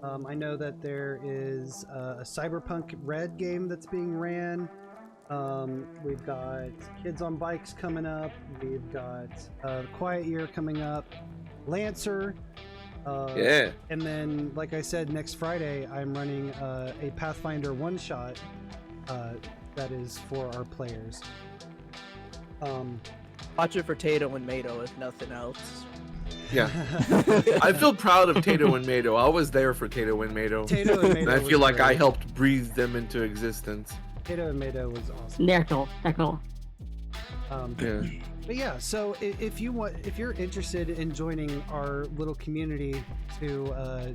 I know that there is a Cyberpunk Red game that's being ran. We've got Kids on Bikes coming up. We've got Quiet Year coming up. Lancer. Yeah. And then, like I said, next Friday, I'm running a Pathfinder one-shot that is for our players. Watch it for Tato and Mato, if nothing else. Yeah. I feel proud of Tato and Mato. I was there for Tato and Mato. Tato and Mato And I feel like great. I helped breathe them into existence. Tato and Mato was awesome. They're cool. They're cool. Yeah. But yeah, so if you're interested in joining our little community to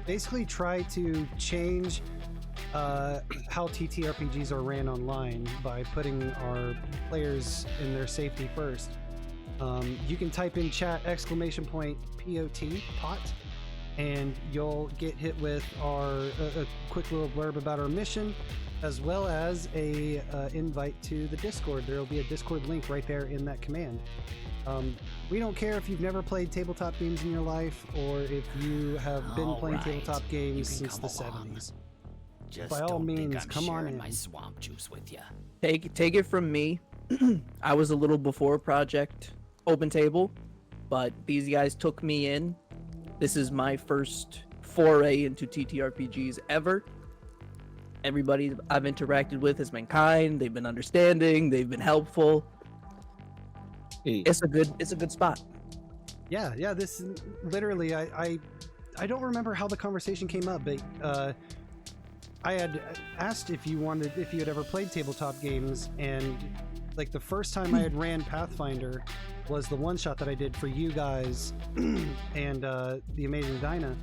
basically try to change how TTRPGs are ran online by putting our players in their safety first, you can type in chat !POT, and you'll get hit with a quick little blurb about our mission, as well as a invite to the Discord. There will be a Discord link right there in that command. We don't care if you've never played tabletop games in your life, or if you have been playing tabletop games since the 70s. Just By all don't think means, I'm come on sharing in. my swamp juice with you. Take it from me. I was a little before Project Open Table, but these guys took me in. This is my first foray into TTRPGs ever. Everybody I've interacted with has been kind. They've been understanding. They've been helpful. Hey. It's a good spot. Yeah. This literally, I don't remember how the conversation came up, but I had asked if you had ever played tabletop games, and like the first time I had ran Pathfinder was the one shot that I did for you guys and the Amazing Dinah.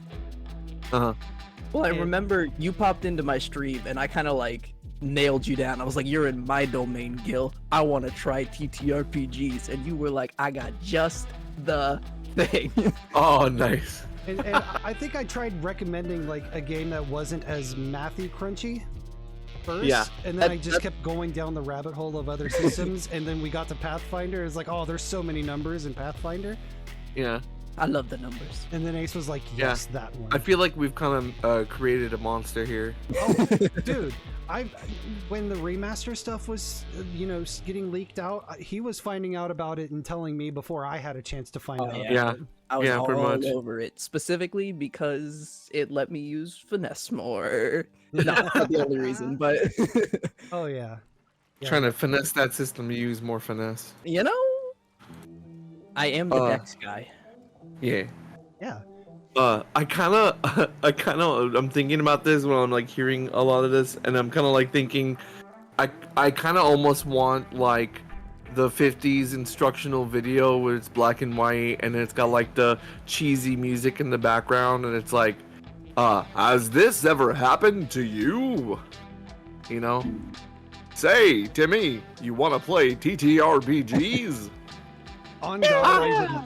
Well, I remember you popped into my stream and I kind of like nailed you down. I was like, you're in my domain, Gil. I want to try TTRPGs. And you were like, I got just the thing. Oh, nice. And I think I tried recommending like a game that wasn't as mathy crunchy first. Yeah. And then I just kept going down the rabbit hole of other systems. And then we got to Pathfinder. It's like, oh, there's so many numbers in Pathfinder. Yeah. I love the numbers. And then Ace was like, yes, that one. I feel like we've kind of created a monster here. Oh, dude, when the remaster stuff was, getting leaked out, he was finding out about it and telling me before I had a chance to find out. Yeah. I was all pretty much. over it, specifically because it let me use finesse more. Not the only reason, but Oh yeah. Trying to finesse that system to use more finesse. I am the Dex guy. Yeah. Yeah. I'm thinking about this when I'm like hearing a lot of this, and I'm kind of like thinking, I kind of almost want like the 50s instructional video where it's black and white and it's got like the cheesy music in the background, and it's like, has this ever happened to you? Say, Timmy, you want to play TTRPGs? On God,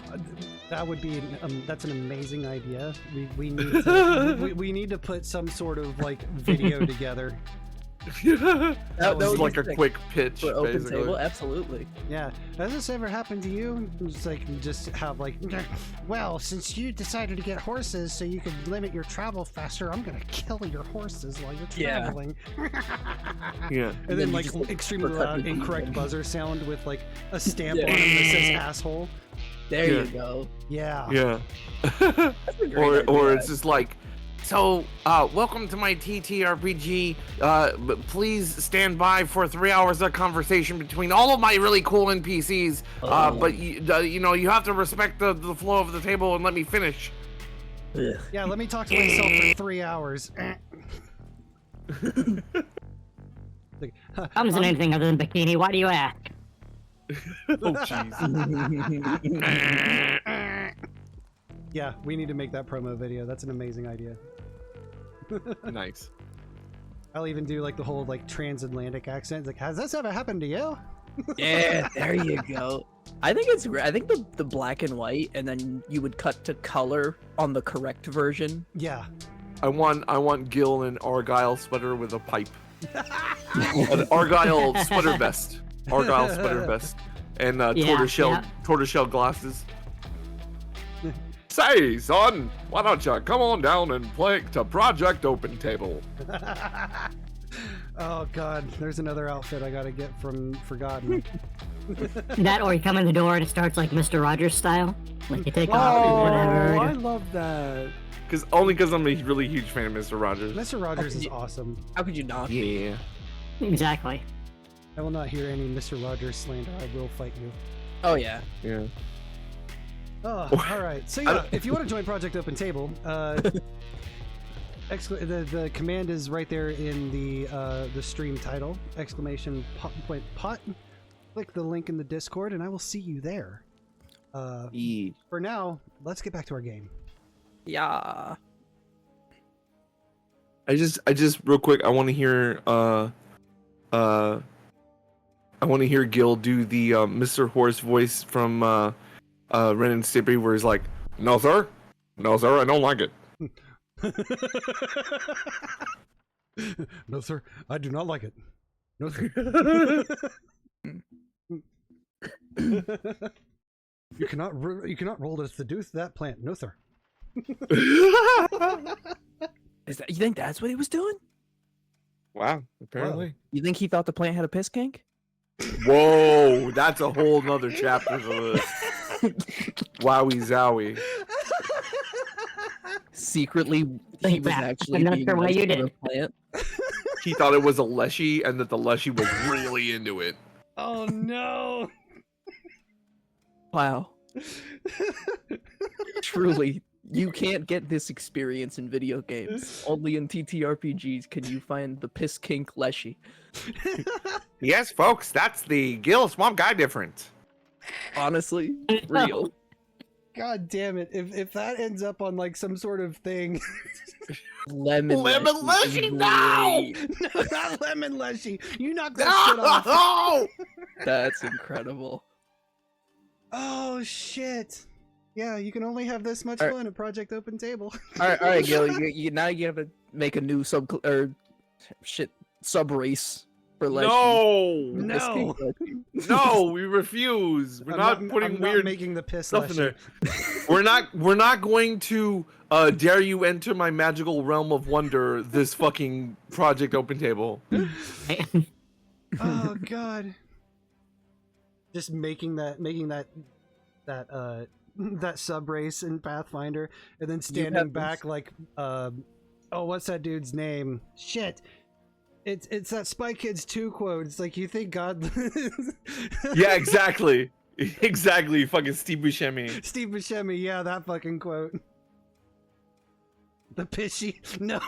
that would be that's an amazing idea. We need to, we need to put some sort of like video together That was would like be a sick. quick pitch, For open basically. table, absolutely. Yeah. Has this ever happened to you? Just have like, well, since you decided to get horses so you could limit your travel faster, I'm gonna kill your horses while you're Yeah. traveling. Yeah. And then you like just, like, extremely uppercut loud, the incorrect demon. buzzer sound with like a stamp Yeah. on it that says asshole. There Yeah. you go. Yeah. Yeah. That's a great or idea. it's just like, so welcome to my TTRPG. Please stand by for 3 hours of conversation between all of my really cool NPCs. But you know, you have to respect the flow of the table and let me finish. Ugh. Yeah, let me talk to myself for 3 hours. Like, Comes in anything other than bikini. Why do you ask? Oh jeez. yeah, we need to make that promo video. That's an amazing idea. Nice. I'll even do like the whole like transatlantic accent. Like, has this ever happened to you? Yeah, there you go. I think it's great. I think the black and white, and then you would cut to color on the correct version. Yeah. I want Gil in Argyle sweater with a pipe. An Argyle sweater vest. Argyle sweater vest. And tortoiseshell glasses. Say, son, why don't you come on down and play to Project Open Table? Oh god, there's another outfit I gotta get from Forgotten. That, or you come in the door and it starts like Mr. Rogers style. Like you take off and whatever. I love that. Only because I'm a really huge fan of Mr. Rogers. Mr. Rogers is awesome. How could you not? Yeah. Exactly. I will not hear any Mr. Rogers slander. I will fight you. Oh yeah. Yeah. Oh, all right. So yeah, if you want to join Project Open Table, the command is right there in the stream title. Exclamation point pot. Click the link in the Discord, and I will see you there. For now, let's get back to our game. Yeah. I just real quick, I want to hear Gil do the Mr. Horse voice from Ren and Stimpy, where he's like, "No sir, I don't like it." No, sir, I do not like it. No, sir. You cannot roll to seduce that plant. No, sir. Is that? You think that's what he was doing? Wow, apparently. You think he thought the plant had a piss kink? Whoa, that's a whole nother chapter of this. Wowie zowie. Secretly, he was Yeah, actually I'm not being sure why nice you to did. the plant. He thought it was a leshy, and that the leshy was really into it. Oh no! Wow. Truly, you can't get this experience in video games. Only in TTRPGs can you find the piss kink leshy. Yes, folks, that's the Gil Swamp Guy difference. Honestly, real. God damn it! If that ends up on like some sort of thing, Lemon leshy, is no! great. no, not lemon leshy. You knock that shit off. No! That's incredible. Oh shit! Yeah, you can only have this much Alright. fun at Project Open Table. All right, Gil. Now you have to make a new sub race for leshy. No! Piss No. kink leshy. No, we refuse. We're I'm not putting I'm weird not making the piss stuff in leshy. there. We're not going to dare you enter my magical realm of wonder this fucking Project Open Table. Oh god. Just making that sub race in Pathfinder, and then standing have back like oh, what's that dude's name? Shit. It's that Spy Kids 2 quote. It's like, you think God Yeah, exactly. Exactly, fucking Steve Buscemi. Steve Buscemi, yeah, that fucking quote. The pishy. No.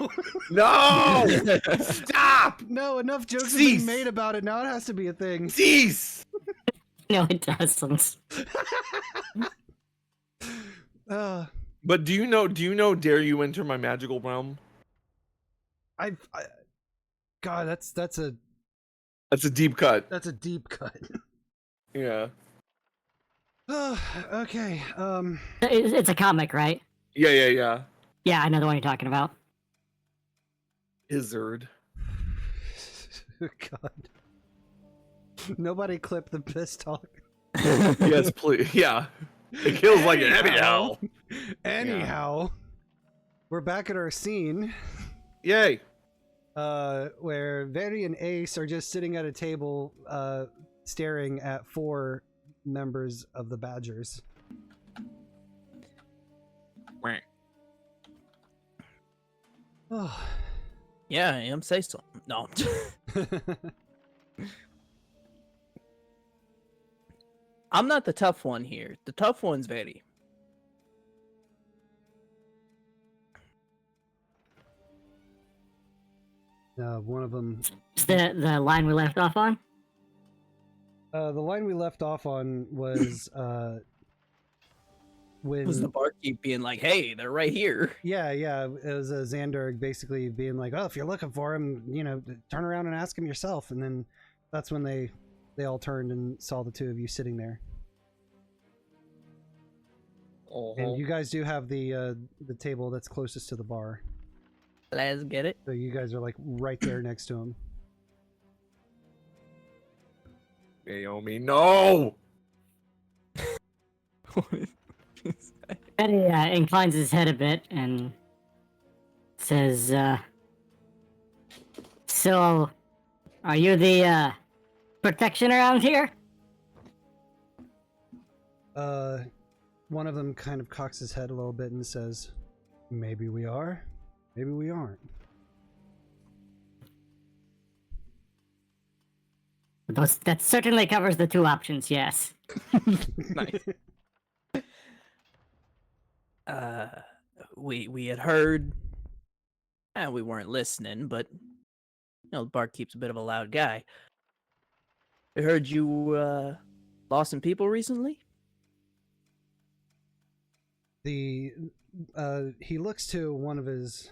No! Stop! No, enough jokes have Cease. been made about it. Now it has to be a thing. Cease! No, it doesn't. But do you know dare you enter my magical realm? God, that's a deep cut. that's a deep cut. Yeah. Okay. It's a comic, right? Yeah. Yeah, I know the one you're talking about. Izzard. God. Nobody clip the piss talk. Yes, please. Yeah. It kills like an anyhow. Anyhow, we're back at our scene. Yay. Where Vaeri and Ace are just sitting at a table, staring at 4 members of the Badgers. Oh. Yeah, I am. Say so. No. I'm not the tough one here. The tough one's Vaeri. One of them. The line we left off on? The line we left off on was when Was the barkeep being like, "Hey, they're right here." Yeah, it was Xander basically being like, "Oh, if you're looking for him, turn around and ask him yourself." And then that's when they all turned and saw the 2 of you sitting there. And you guys do have the table that's closest to the bar. Let's get it. So you guys are like right there next to him. Naomi, no! Eddie inclines his head a bit and says, "So, are you the protection around here?" One of them kind of cocks his head a little bit and says, "Maybe we are, maybe we aren't." That certainly covers the 2 options, yes. Nice. We had heard, and we weren't listening, but the barkeep's a bit of a loud guy. We heard you lost some people recently. He looks to one of his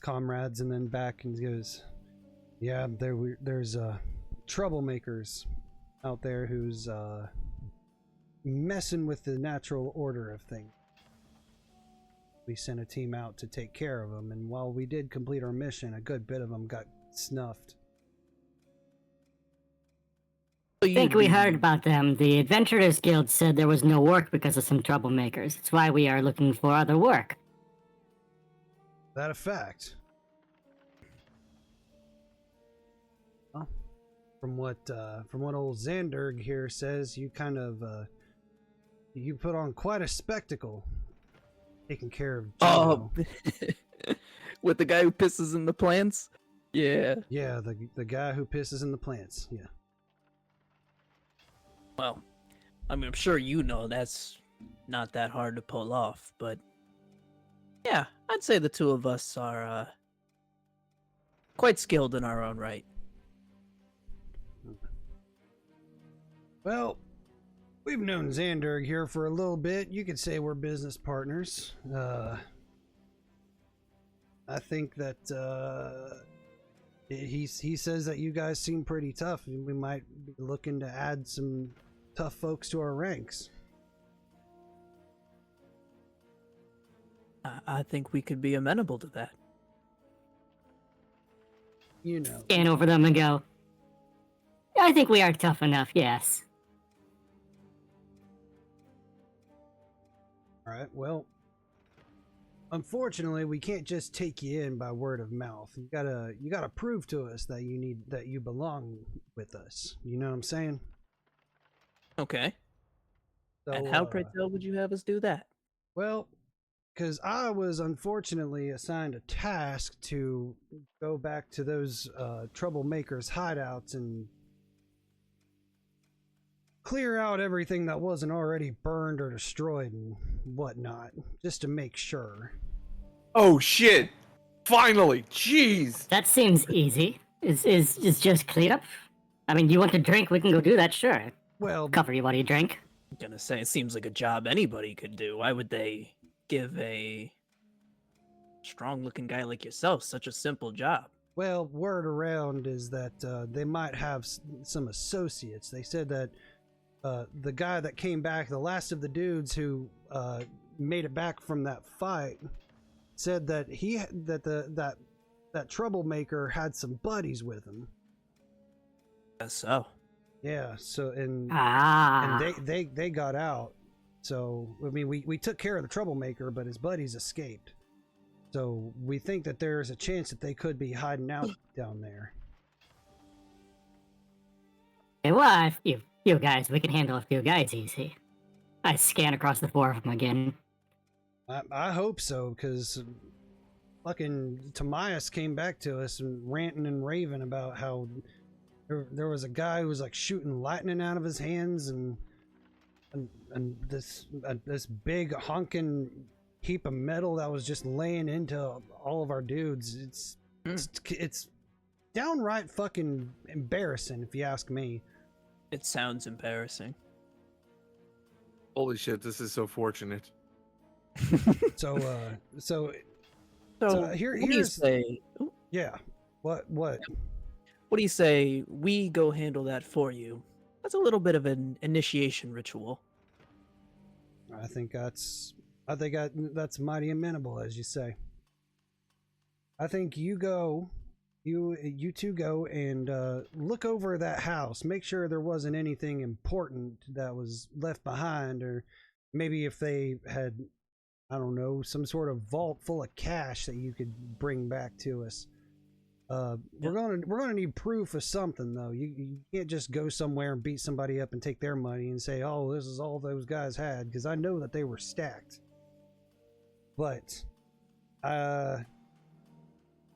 comrades and then back and goes, "Yeah, there's troublemakers out there who's messing with the natural order of things. We sent a team out to take care of them, and while we did complete our mission, a good bit of them got snuffed." I think we heard about them. The Adventurers Guild said there was no work because of some troublemakers. That's why we are looking for other work. That a fact? Well, from what old Xander here says, you kind of you put on quite a spectacle taking care of Gino. Oh, with the guy who pisses in the plants? Yeah. Yeah, the guy who pisses in the plants. Yeah. Well, I mean, I'm sure you know that's not that hard to pull off, but yeah, I'd say the 2 of us are quite skilled in our own right. Well, we've known Xander here for a little bit. You could say we're business partners. I think that he says that you guys seem pretty tough, and we might be looking to add some tough folks to our ranks. I think we could be amenable to that. Scan over them and go, "I think we are tough enough, yes." All right, well, unfortunately, we can't just take you in by word of mouth. You gotta prove to us that you belong with us. You know what I'm saying? Okay. So, and how, pray tell, would you have us do that? Well, because I was unfortunately assigned a task to go back to those troublemakers' hideouts and clear out everything that wasn't already burned or destroyed and whatnot, just to make sure. Oh shit! Finally! Jeez! That seems easy. Is just clean up? I mean, you want to drink? We can go do that, sure. Well, Cover you while you drink. I'm gonna say, it seems like a job anybody could do. Why would they give a strong-looking guy like yourself such a simple job? Well, word around is that they might have some associates. They said that the guy that came back, the last of the dudes who made it back from that fight, said that that troublemaker had some buddies with him, Guess so. Yeah. So and Ah. they got out. So I mean, we took care of the troublemaker, but his buddies escaped. So we think that there's a chance that they could be hiding out down there. Okay, well, if you guys, we can handle a few guys easy. I scan across the four of them again. I hope so, because fucking Timaeus came back to us and ranting and raving about how there was a guy who was like shooting lightning out of his hands and this big honking heap of metal that was just laying into all of our dudes. It's downright fucking embarrassing, if you ask me. It sounds embarrassing. Holy shit, this is so fortunate. So So here's what do you say? yeah. What? What do you say we go handle that for you? That's a little bit of an initiation ritual. I think that's mighty amenable, as you say. I think you two go and look over that house. Make sure there wasn't anything important that was left behind, or maybe if they had, I don't know, some sort of vault full of cash that you could bring back to us. We're gonna need proof of something, though. You can't just go somewhere and beat somebody up and take their money and say, "Oh, this is all those guys had," because I know that they were stacked. But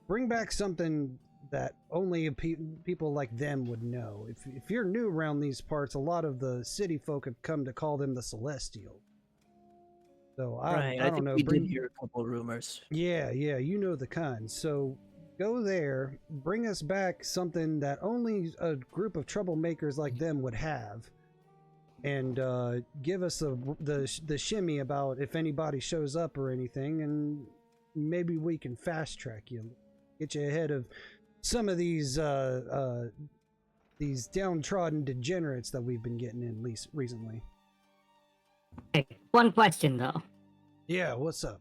bring back something that only people like them would know. If you're new around these parts, a lot of the city folk have come to call them the Celestial. So I don't think know. we did hear a couple of rumors. Yeah, you know the kind. So go there, bring us back something that only a group of troublemakers like them would have, and give us the shimmy about if anybody shows up or anything, and maybe we can fast track you, get you ahead of some of these downtrodden degenerates that we've been getting in least recently. Okay, one question though. Yeah, what's up?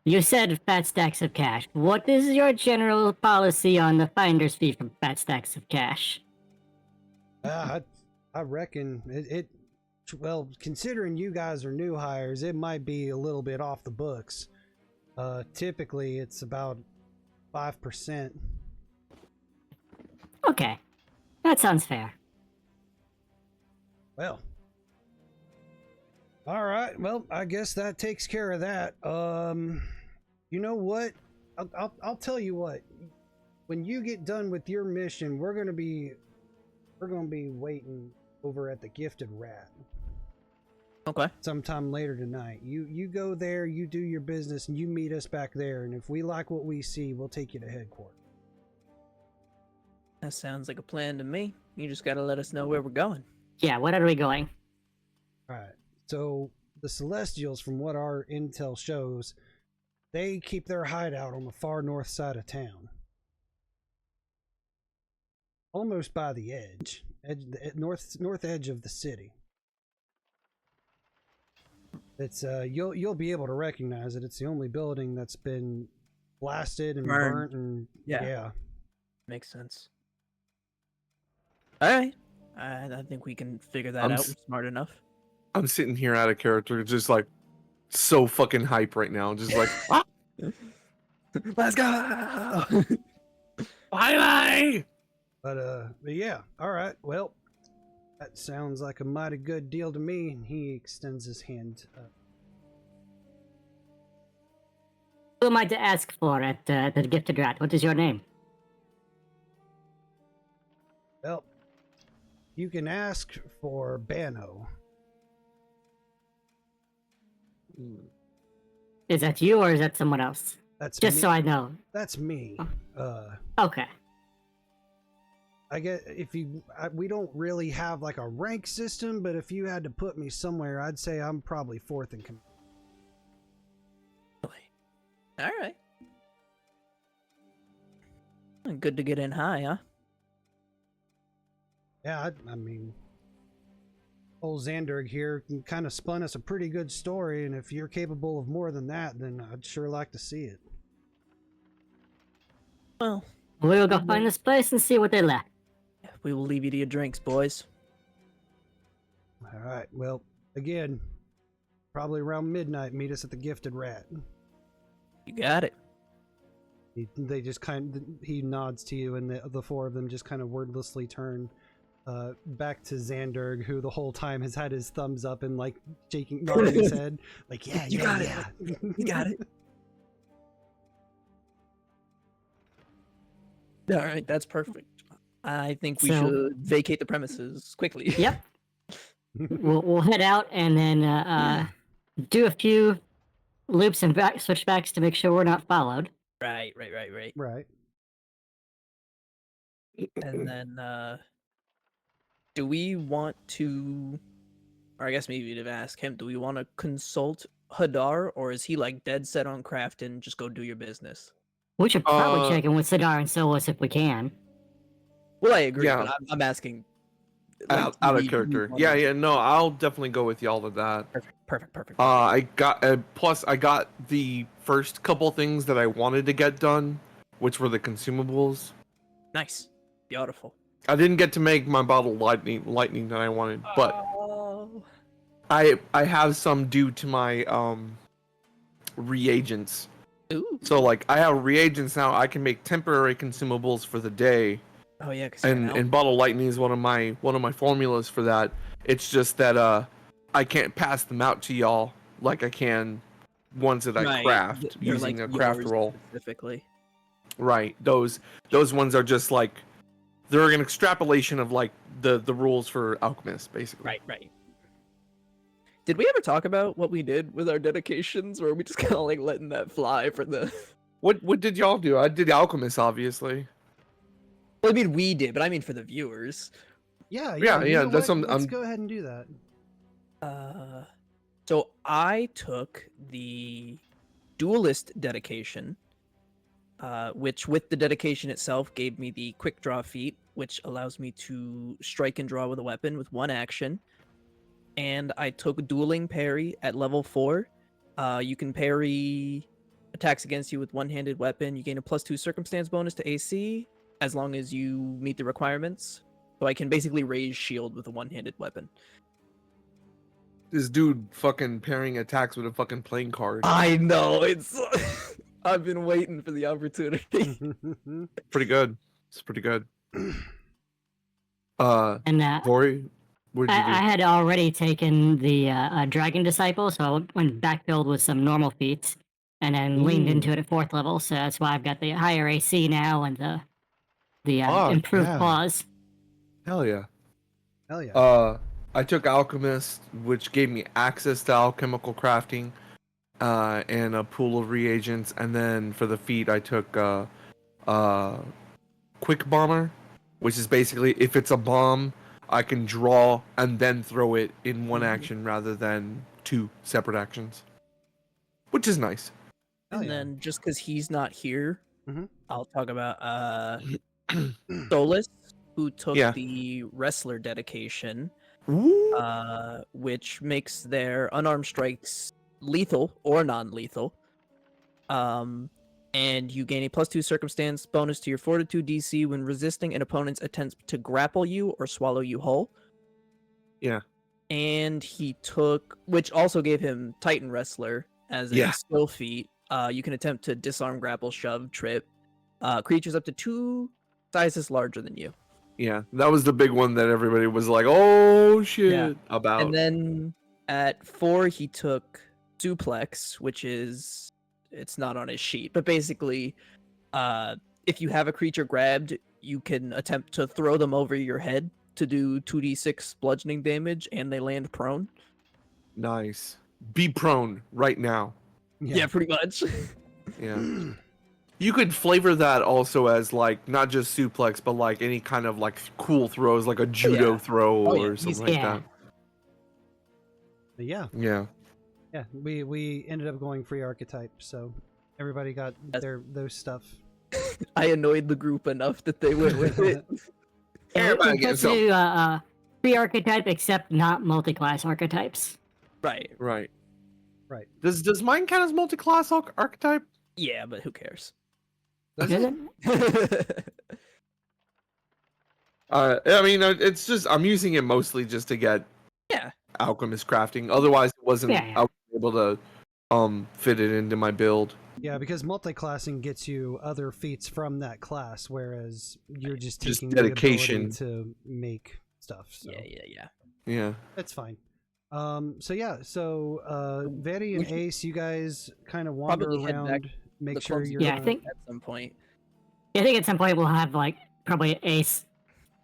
You said fat stacks of cash. What is your general policy on the finder's fee from fat stacks of cash? I reckon well, considering you guys are new hires, it might be a little bit off the books. Typically it's about 5%. Okay, that sounds fair. Well, all right. Well, I guess that takes care of that. You know what? I'll tell you what. When you get done with your mission, we're gonna be waiting over at the Gifted Rat. Okay. Sometime later tonight. You go there, you do your business, and you meet us back there. And if we like what we see, we'll take you to headquarters. That sounds like a plan to me. You just gotta let us know where we're going. Yeah, where are we going? All right. So the Celestials, from what our intel shows, they keep their hideout on the far north side of town, almost by the edge, north edge of the city. It's you'll be able to recognize it. It's the only building that's been blasted and burnt, and yeah. Makes sense. All right, I think we can figure that out. We're smart enough. I'm sitting here out of character, just like so fucking hype right now. Just like, let's go! Bye. But yeah, all right. Well, that sounds like a mighty good deal to me. And he extends his hand. Who am I to ask for at the Gifted Rat? What is your name? Well, you can ask for Bano. Is that you or is that someone else? That's just me. So I know. That's me. Okay. I get we don't really have like a rank system, but if you had to put me somewhere, I'd say I'm probably fourth in command. All right. Good to get in high, huh? Yeah, I mean, old Xanderg here kind of spun us a pretty good story, and if you're capable of more than that, then I'd sure like to see it. Well, we'll go find this place and see what they left. we will leave you to your drinks, boys. All right. Well, again, probably around midnight. Meet us at the Gifted Rat. You got it. They just he nods to you, and the four of them just kind of wordlessly turn back to Xanderg, who the whole time has had his thumbs up and like nodding his head, like You got it. You got it. All right, that's perfect. I think we should vacate the premises quickly. Yep. we'll head out and then do a few loops and switchbacks to make sure we're not followed. Right. Right. And then, do we want to, or I guess maybe we'd have asked him, do we want to consult Hadar, or is he like dead set on crafting, just go do your business? We should probably check in with Hadar and Solus if we can. Well, I agree, Yeah. but I'm asking. Out of character. Yeah, no, I'll definitely go with y'all with that. Perfect. I got plus I got the first couple things that I wanted to get done, which were the consumables. Nice. Beautiful. I didn't get to make my bottle lightning that I wanted, but I have some due to my reagents. Ooh. So like I have reagents now. I can make temporary consumables for the day. Oh yeah, And bottle lightning is one of my formulas for that. It's just that I can't pass them out to y'all like I can ones that I craft using a craft roll. Specifically. Right. Those ones are just like they're an extrapolation of like the rules for alchemists, basically. Right. Did we ever talk about what we did with our dedications, or are we just kind of like letting that fly for the? What did y'all do? I did alchemist, obviously. Well, I mean, we did, but I mean for the viewers. Yeah. Yeah. You know That's what? something. Let's go ahead and do that. So I took the duelist dedication, which with the dedication itself gave me the quick draw feat, which allows me to strike and draw with a weapon with one action. And I took dueling parry at level 4. You can parry attacks against you with one-handed weapon. You gain a +2 circumstance bonus to AC as long as you meet the requirements. So I can basically raise shield with a one-handed weapon. This dude fucking pairing attacks with a fucking playing card. I know, it's I've been waiting for the opportunity. Pretty good. It's pretty good. And Vori, what did you do? I had already taken the Dragon Disciple, so I went backfilled with some normal feats, and then leaned into it at 4th level. So that's why I've got the higher AC now and the improved claws. Hell yeah. Hell yeah. I took alchemist, which gave me access to alchemical crafting, and a pool of reagents. And then for the feat, I took quick bomber, which is basically if it's a bomb, I can draw and then throw it in one action rather than 2 separate actions, which is nice. And then just because he's not here, Mhm. I'll talk about Solus, who took Yeah. the wrestler dedication, Ooh. which makes their unarmed strikes lethal or non-lethal. And you gain a +2 circumstance bonus to your fortitude DC when resisting an opponent's attempt to grapple you or swallow you whole. Yeah. And he took, which also gave him Titan Wrestler as a Yeah. skill feat. You can attempt to disarm, grapple, shove, trip creatures up to 2 sizes larger than you. Yeah, that was the big one that everybody was like, "Oh shit!" about. And then at 4, he took Suplex, which is, it's not on his sheet, but basically, if you have a creature grabbed, you can attempt to throw them over your head to do 2d6 bludgeoning damage, and they land prone. Nice. Be prone right now. Yeah, pretty much. Yeah. You could flavor that also as like not just suplex, but like any kind of like cool throws, like a judo throw or something like that. But yeah. Yeah. Yeah. We ended up going free archetype, so everybody got those stuff. I annoyed the group enough that they went with it. Everybody gets some. Do free archetype, except not multi-class archetypes. Right. Right. Right. Does mine count as multi-class archetype? Yeah, but who cares? Is it? I mean, it's just I'm using it mostly just to get alchemist crafting. Otherwise, it wasn't I was able to fit it into my build. Yeah, because multi-classing gets you other feats from that class, whereas you're just taking dedication the ability to make stuff. So. Yeah. That's fine. So Vaeri and Ace, you guys kind of wander around, make sure you're. I think at some point. Yeah, I think at some point we'll have like probably Ace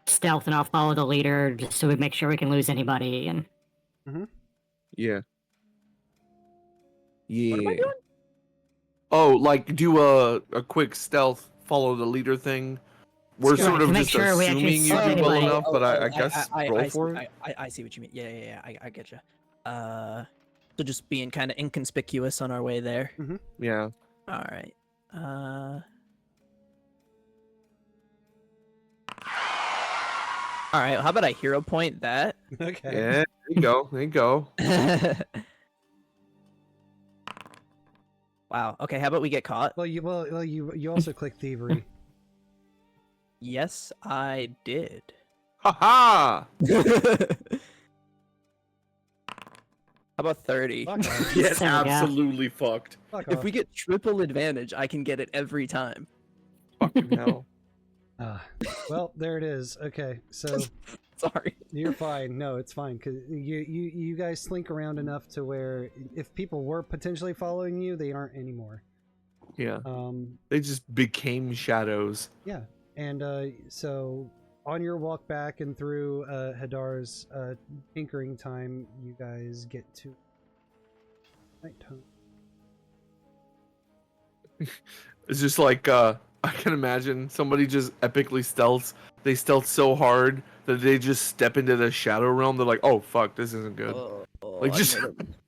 stealth, and I'll follow the leader just so we make sure we can lose anybody. And Yeah. What am I doing? Oh, like do a quick stealth, follow the leader thing. We're sort of just assuming you do well enough, but I guess roll for it. I see what you mean. Yeah. I get you. So just being kind of inconspicuous on our way there. Mm-hmm. Yeah. All right. All right. How about I hero point that? Okay. Yeah. There you go. There you go. Wow. Okay. How about we get caught? Well, you also click thievery. Yes, I did. Ha How about 30? Yes, absolutely fucked. If we get triple advantage, I can get it every time. Fucking hell. Well, there it is. Okay, so sorry. You're fine. No, it's fine because you guys slink around enough to where if people were potentially following you, they aren't anymore. Yeah. They just became shadows. Yeah, and so on your walk back and through Hadar's tinkering time, you guys get to nighttime. It's just like I can imagine somebody just epically stealths. They stealth so hard that they just step into the shadow realm. They're like, "Oh fuck, this isn't good." Like just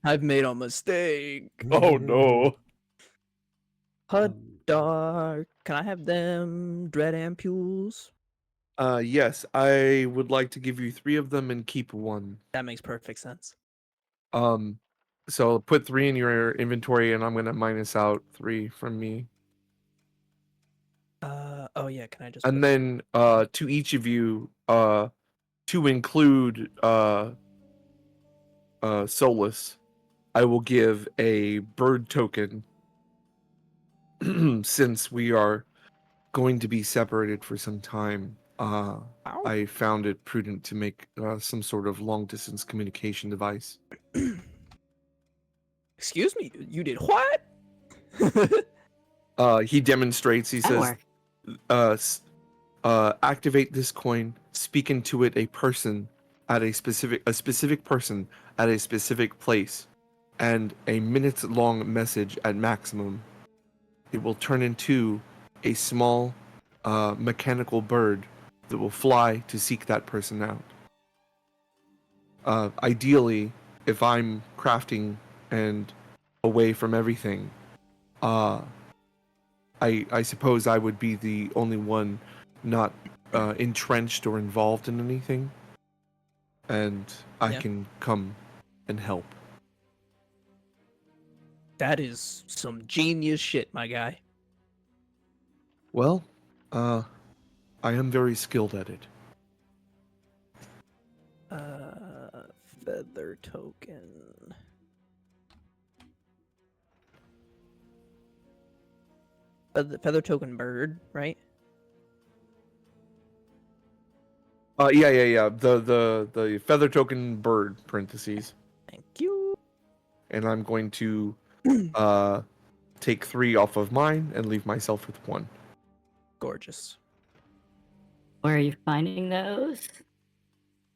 I've made a mistake. Oh no. Hadar, can I have them dread ampules? Yes, I would like to give you 3 of them and keep 1. That makes perfect sense. So put 3 in your inventory, and I'm gonna minus out 3 from me. Oh yeah, can I just? And then to each of you, to include Solus, I will give a bird token. Since we are going to be separated for some time, I found it prudent to make some sort of long distance communication device. Excuse me, you did what? He demonstrates. He says, activate this coin, speak into it a specific person at a specific place, and a minute-long message at maximum. It will turn into a small mechanical bird that will fly to seek that person out. Ideally, if I'm crafting and away from everything, I suppose I would be the only one not entrenched or involved in anything, and I can come and help. That is some genius shit, my guy. Well, I am very skilled at it. Feather token. Feather token bird, right? Yeah. The feather token bird parentheses. Thank you. And I'm going to take 3 off of mine and leave myself with 1. Gorgeous. Where are you finding those?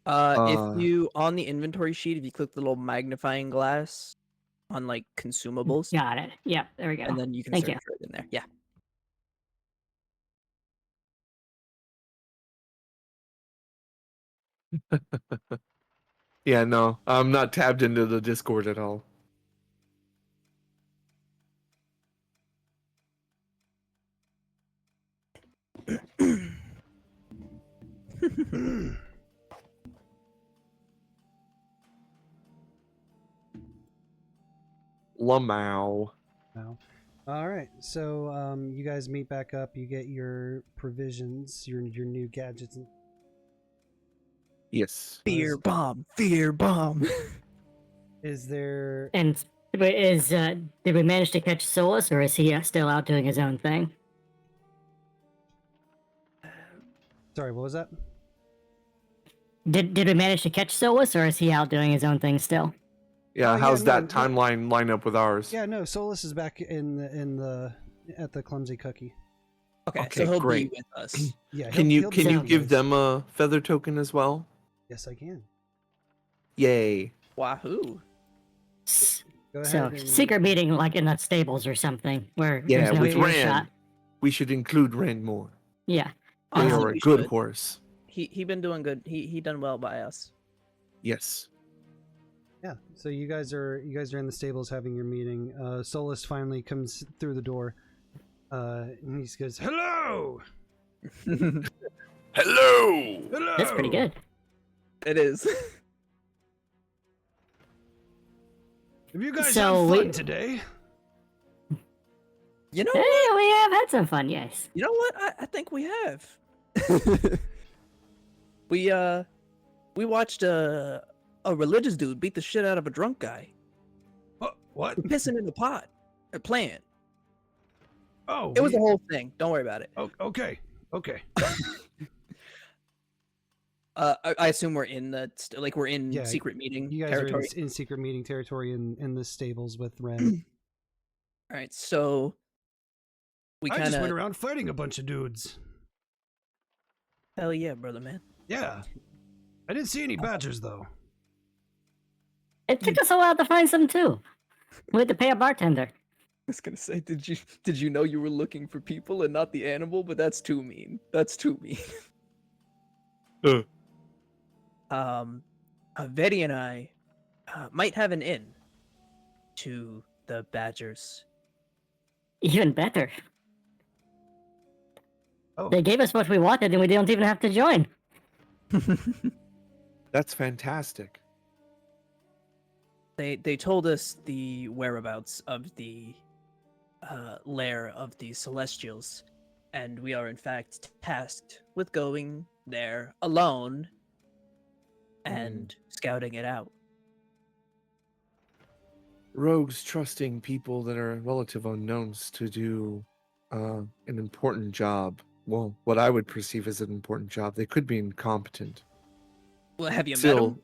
If you on the inventory sheet, if you click the little magnifying glass on like consumables. Got it. Yep, there we go. And then you can search right in there. Yeah. Yeah, no, I'm not tabbed into the Discord at all. Lamau. Wow. All right, so you guys meet back up. You get your provisions, your new gadgets. Yes. Fear bomb. Fear bomb. Is there? And did we manage to catch Solus, or is he still out doing his own thing? Sorry, what was that? Did we manage to catch Solus, or is he out doing his own thing still? Yeah. Oh, yeah, how's no, that no. timeline line up with ours? Yeah, no. Solus is back at the Clumsy Cookie. Okay, Okay, so he'll great. be with us. Yeah. Can you be you with give guys. them a feather token as well? Yes, I can. Yay. Wahoo! S- Go ahead. So and... secret meeting like in the stables or something where Yeah, there's no with earshot. Rand. We should include Rand more. Yeah. They Honestly, are a we good should. horse. He been doing good. He done well by us. Yes. Yeah. So you guys are in the stables having your meeting. Solus finally comes through the door. And he goes, "Hello, Hello. hello." That's pretty good. It is. Have you guys So had fun today? You know Hey, what? we have had some fun, yes. You know what? I think we have. We watched a religious dude beat the shit out of a drunk guy, What? pissing in the pot, playing. Oh, It was the whole thing. Don't worry about it. okay. Okay. I assume we're in we're in Yeah, secret meeting You guys territory. are in secret meeting territory in the stables with Ren. All right, so we I kind just went of around fighting a bunch of dudes. hell yeah, brother man. Yeah. I didn't see any badgers though. It took us a while to find some too. We had to pay a bartender. I was gonna say, did you know you were looking for people and not the animal? But that's too mean. That's too mean. Vaeri and I might have an in to the badgers. Even better. Oh. They gave us what we wanted and we don't even have to join. That's fantastic. They told us the whereabouts of the lair of the Celestials, and we are in fact tasked with going there alone and scouting it out. Rogues trusting people that are relative unknowns to do an important job. Well, what I would perceive as an important job. They could be incompetent. Well, have you met Still, them?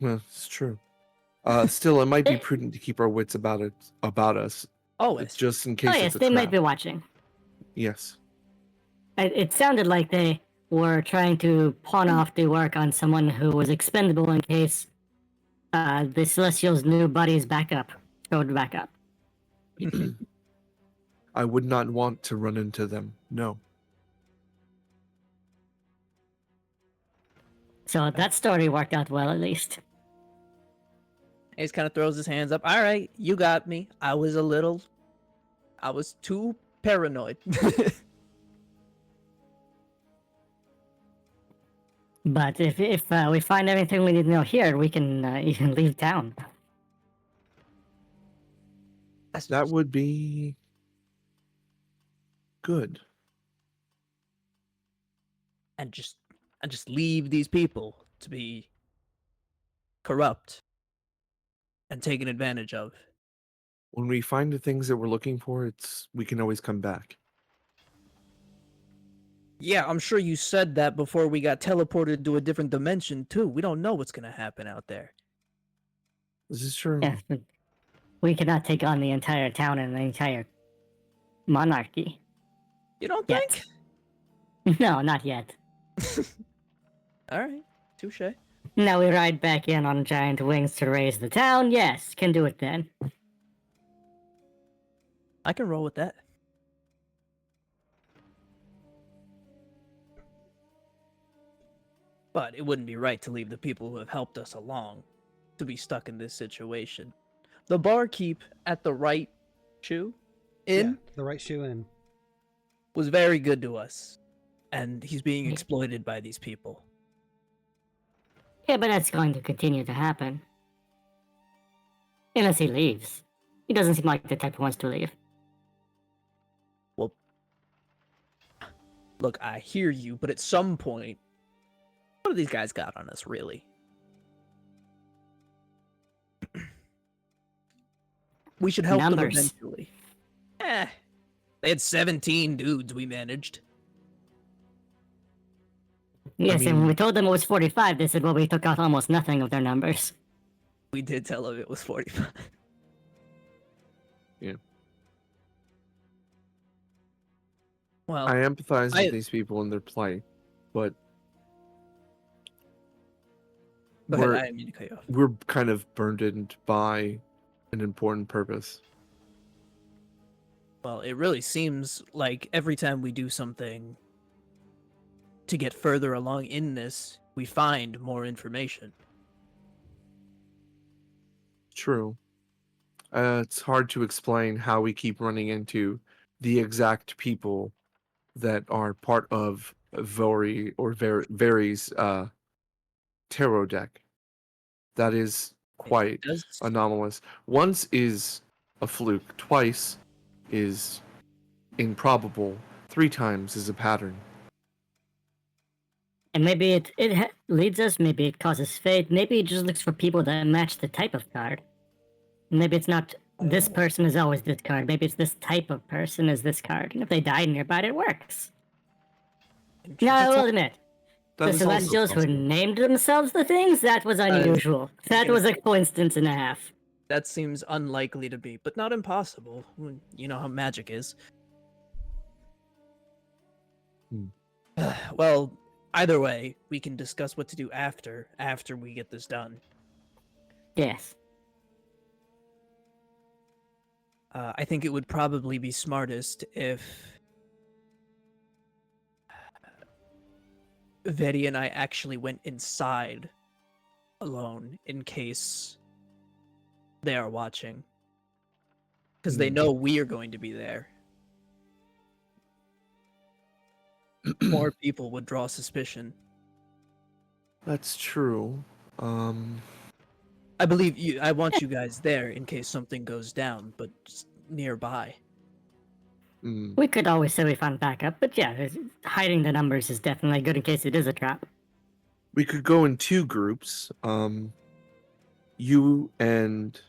well, it's true. Still, it might be prudent to keep our wits about us, Always. just in case Oh yes, it's a they trap. might be watching. Yes. It sounded like they were trying to pawn off the work on someone who was expendable in case the Celestials' new buddies showed back up. I would not want to run into them. No. So that story worked out well, at least. He just kind of throws his hands up. All right, you got me. I was too paranoid. But if we find everything we need to know here, we can even leave town. That would be good. and just leave these people to be corrupt and taken advantage of. When we find the things that we're looking for, we can always come back. Yeah, I'm sure you said that before we got teleported to a different dimension too. We don't know what's gonna happen out there. This is true. Yes, but we cannot take on the entire town and the entire monarchy. You don't Yet. think? No, not yet. All right, touche. Now we ride back in on giant wings to raise the town. Yes, can do it then. I can roll with that. But it wouldn't be right to leave the people who have helped us along to be stuck in this situation. The barkeep at the Right Shoe Inn the Right Shoe Inn was very good to us, and he's being Yeah. exploited by these people. Yeah, but that's going to continue to happen. Unless he leaves. He doesn't seem like the type who wants to leave. Well, look, I hear you, but at some point, What do these guys got on us, really? We should help them Numbers. eventually. They had 17 dudes we managed. Yes, and mean- when we told them it was 45, they said, well, we took out almost nothing of their numbers. We did tell them it was 45. Yeah. Well, I empathize I- with these people in their plight, but go ahead, we're I didn't mean to cut you off. we're kind of burdened by an important purpose. Well, it really seems like every time we do something to get further along in this, we find more information. True. It's hard to explain how we keep running into the exact people that are part of Vori or Vaeri's tarot deck. That is quite does- anomalous. Once is a fluke, twice is improbable, 3 times is a pattern. And maybe it leads us, maybe it causes fate, maybe it just looks for people that match the type of card. Maybe it's not this person is always this card, maybe it's this type of person is this card. And if they die nearby, it works. Now, I will admit, That the is also Celestials who possible. named themselves the things, that was unusual. That was a coincidence and a half. That seems unlikely to be, but not impossible. You know how magic is. Well, either way, we can discuss what to do after we get this done. Yes. I think it would probably be smartest if Vaeri and I actually went inside alone in case they are watching. Because they know we are going to be there. More people would draw suspicion. That's true. I believe you. I want you guys there in case something goes down, but just nearby. We could always say we found backup, but yeah, hiding the numbers is definitely good in case it is a trap. We could go in 2 groups. You and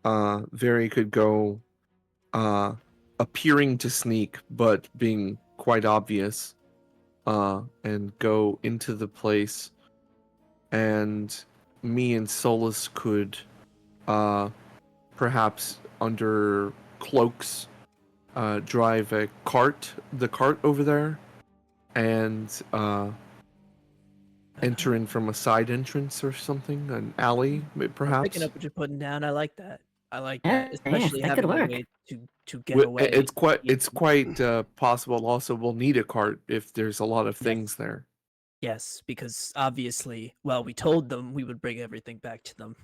Vaeri could go appearing to sneak, but being quite obvious, and go into the place, and me and Solus could perhaps under cloaks drive the cart over there, and enter in from a side entrance or something, an alley I'm perhaps. picking up what you're putting down. I like that. I like Yeah, that, especially that could having a work. way to get away. It's quite possible. Also, we'll need a cart if there's a lot of things there. Yes, because obviously, well, we told them we would bring everything back to them.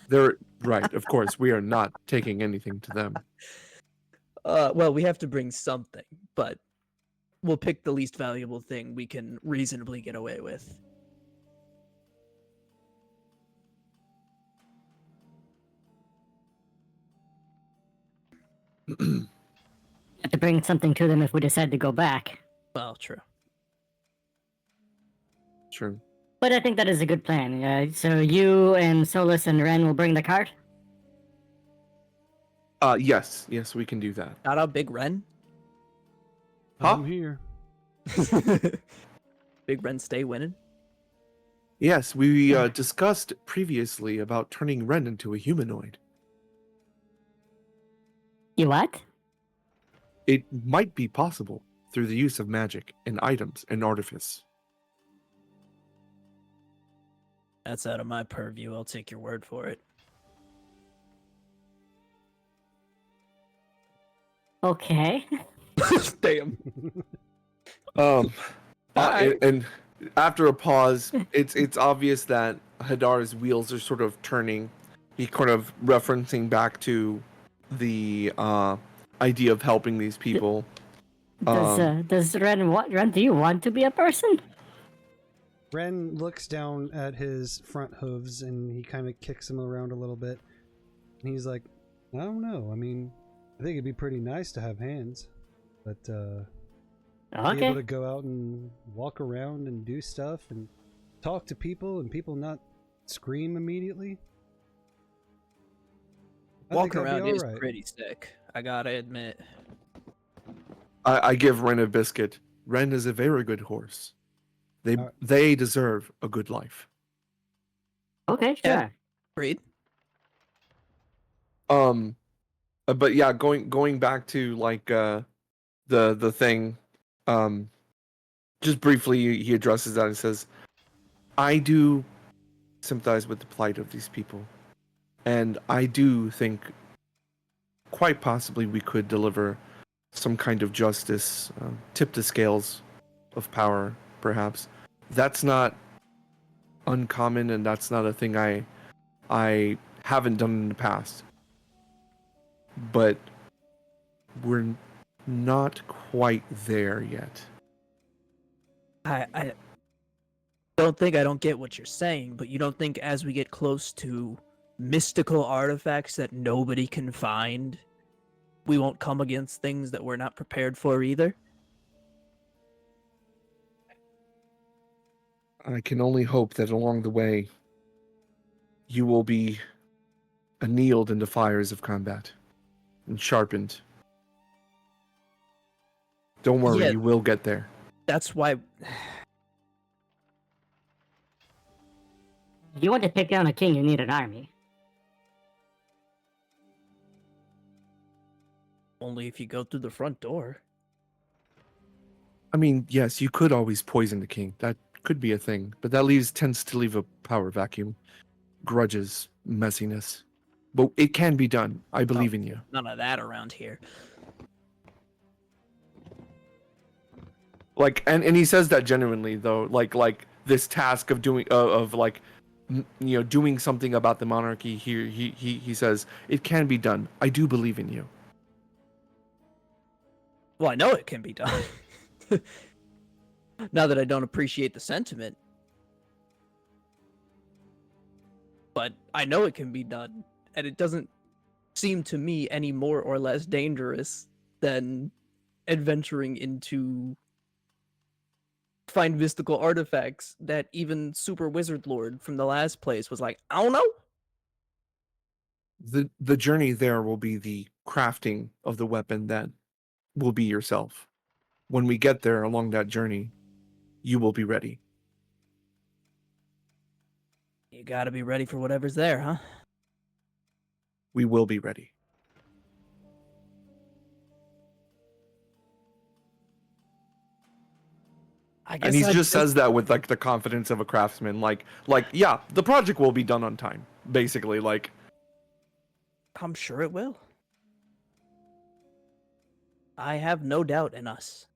They're right, of course. We are not taking anything to them. Well, we have to bring something, but we'll pick the least valuable thing we can reasonably get away with. Have to bring something to them if we decide to go back. Well, true. True. But I think that is a good plan. So you and Solus and Ren will bring the cart? Yes, we can do that. Shout out Big Ren. Huh? I'm here. Big Ren stay winning. Yes, we discussed previously about turning Ren into a humanoid. You what? It might be possible through the use of magic and items and artifice. That's out of my purview. I'll take your word for it. Okay. Damn. And after a pause, it's obvious that Hadar's wheels are sort of turning. He kind of referencing back to the idea of helping these people. Does Ren, do you want to be a person? Ren looks down at his front hooves and he kind of kicks them around a little bit. And he's like, I don't know. I mean, I think it'd be pretty nice to have hands. But, be able Okay. to go out and walk around and do stuff and talk to people and people not scream immediately? I think Walking I'll be around is alright. pretty sick, I gotta admit. I give Ren a biscuit. Ren is a very good horse. They deserve a good life. Okay, Yeah. sure. Agreed. But yeah, going back to like the thing, just briefly he addresses that and says, I do sympathize with the plight of these people, and I do think quite possibly we could deliver some kind of justice, tip the scales of power, perhaps. That's not uncommon, and that's not a thing I haven't done in the past. But we're not quite there yet. I don't think I don't get what you're saying, but you don't think as we get close to mystical artifacts that nobody can find, we won't come against things that we're not prepared for either? I can only hope that along the way, you will be annealed in the fires of combat and sharpened. Don't worry, Yeah. you will get there. That's why. If you want to take down a king, you need an army. Only if you go through the front door. I mean, yes, you could always poison the king. That could be a thing, but that tends to leave a power vacuum, grudges, messiness. But it can be done. I believe in you. None of that around here. Like, and he says that genuinely though. Like this task of doing doing something about the monarchy here. He says it can be done. I do believe in you. Well, I know it can be done. Now that I don't appreciate the sentiment. But I know it can be done. And it doesn't seem to me any more or less dangerous than adventuring into find mystical artifacts that even Super Wizard Lord from the last place was like, I don't know. The journey there will be the crafting of the weapon that will be yourself. When we get there along that journey, you will be ready. You gotta be ready for whatever's there, huh? We will be ready. I guess And he just says that with like the confidence of a craftsman. Like yeah, the project will be done on time. Basically, like I'm sure it will. I have no doubt in us.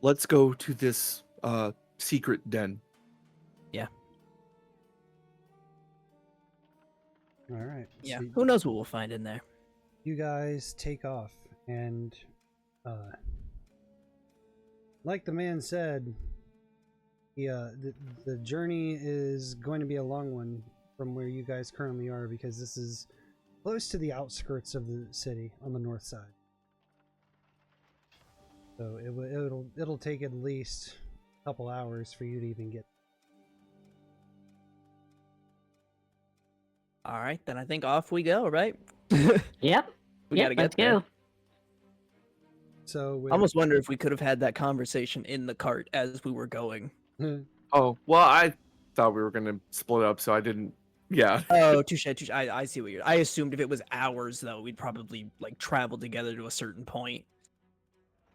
let's go to this secret den. Yeah. All right. Yeah. So Who knows what we'll find in there? you guys take off, and like the man said, the journey is going to be a long one from where you guys currently are, because this is close to the outskirts of the city on the north side. So it'll take at least a couple hours for you to even get. All right, then I think off we go, right? Yep. We Yep, gotta get let's there. go. So with, I almost wonder if we could have had that conversation in the cart as we were going. Oh, well, I thought we were gonna split up, so I didn't. Yeah. Oh, touche. I see what you're. I assumed if it was hours though, we'd probably like travel together to a certain point.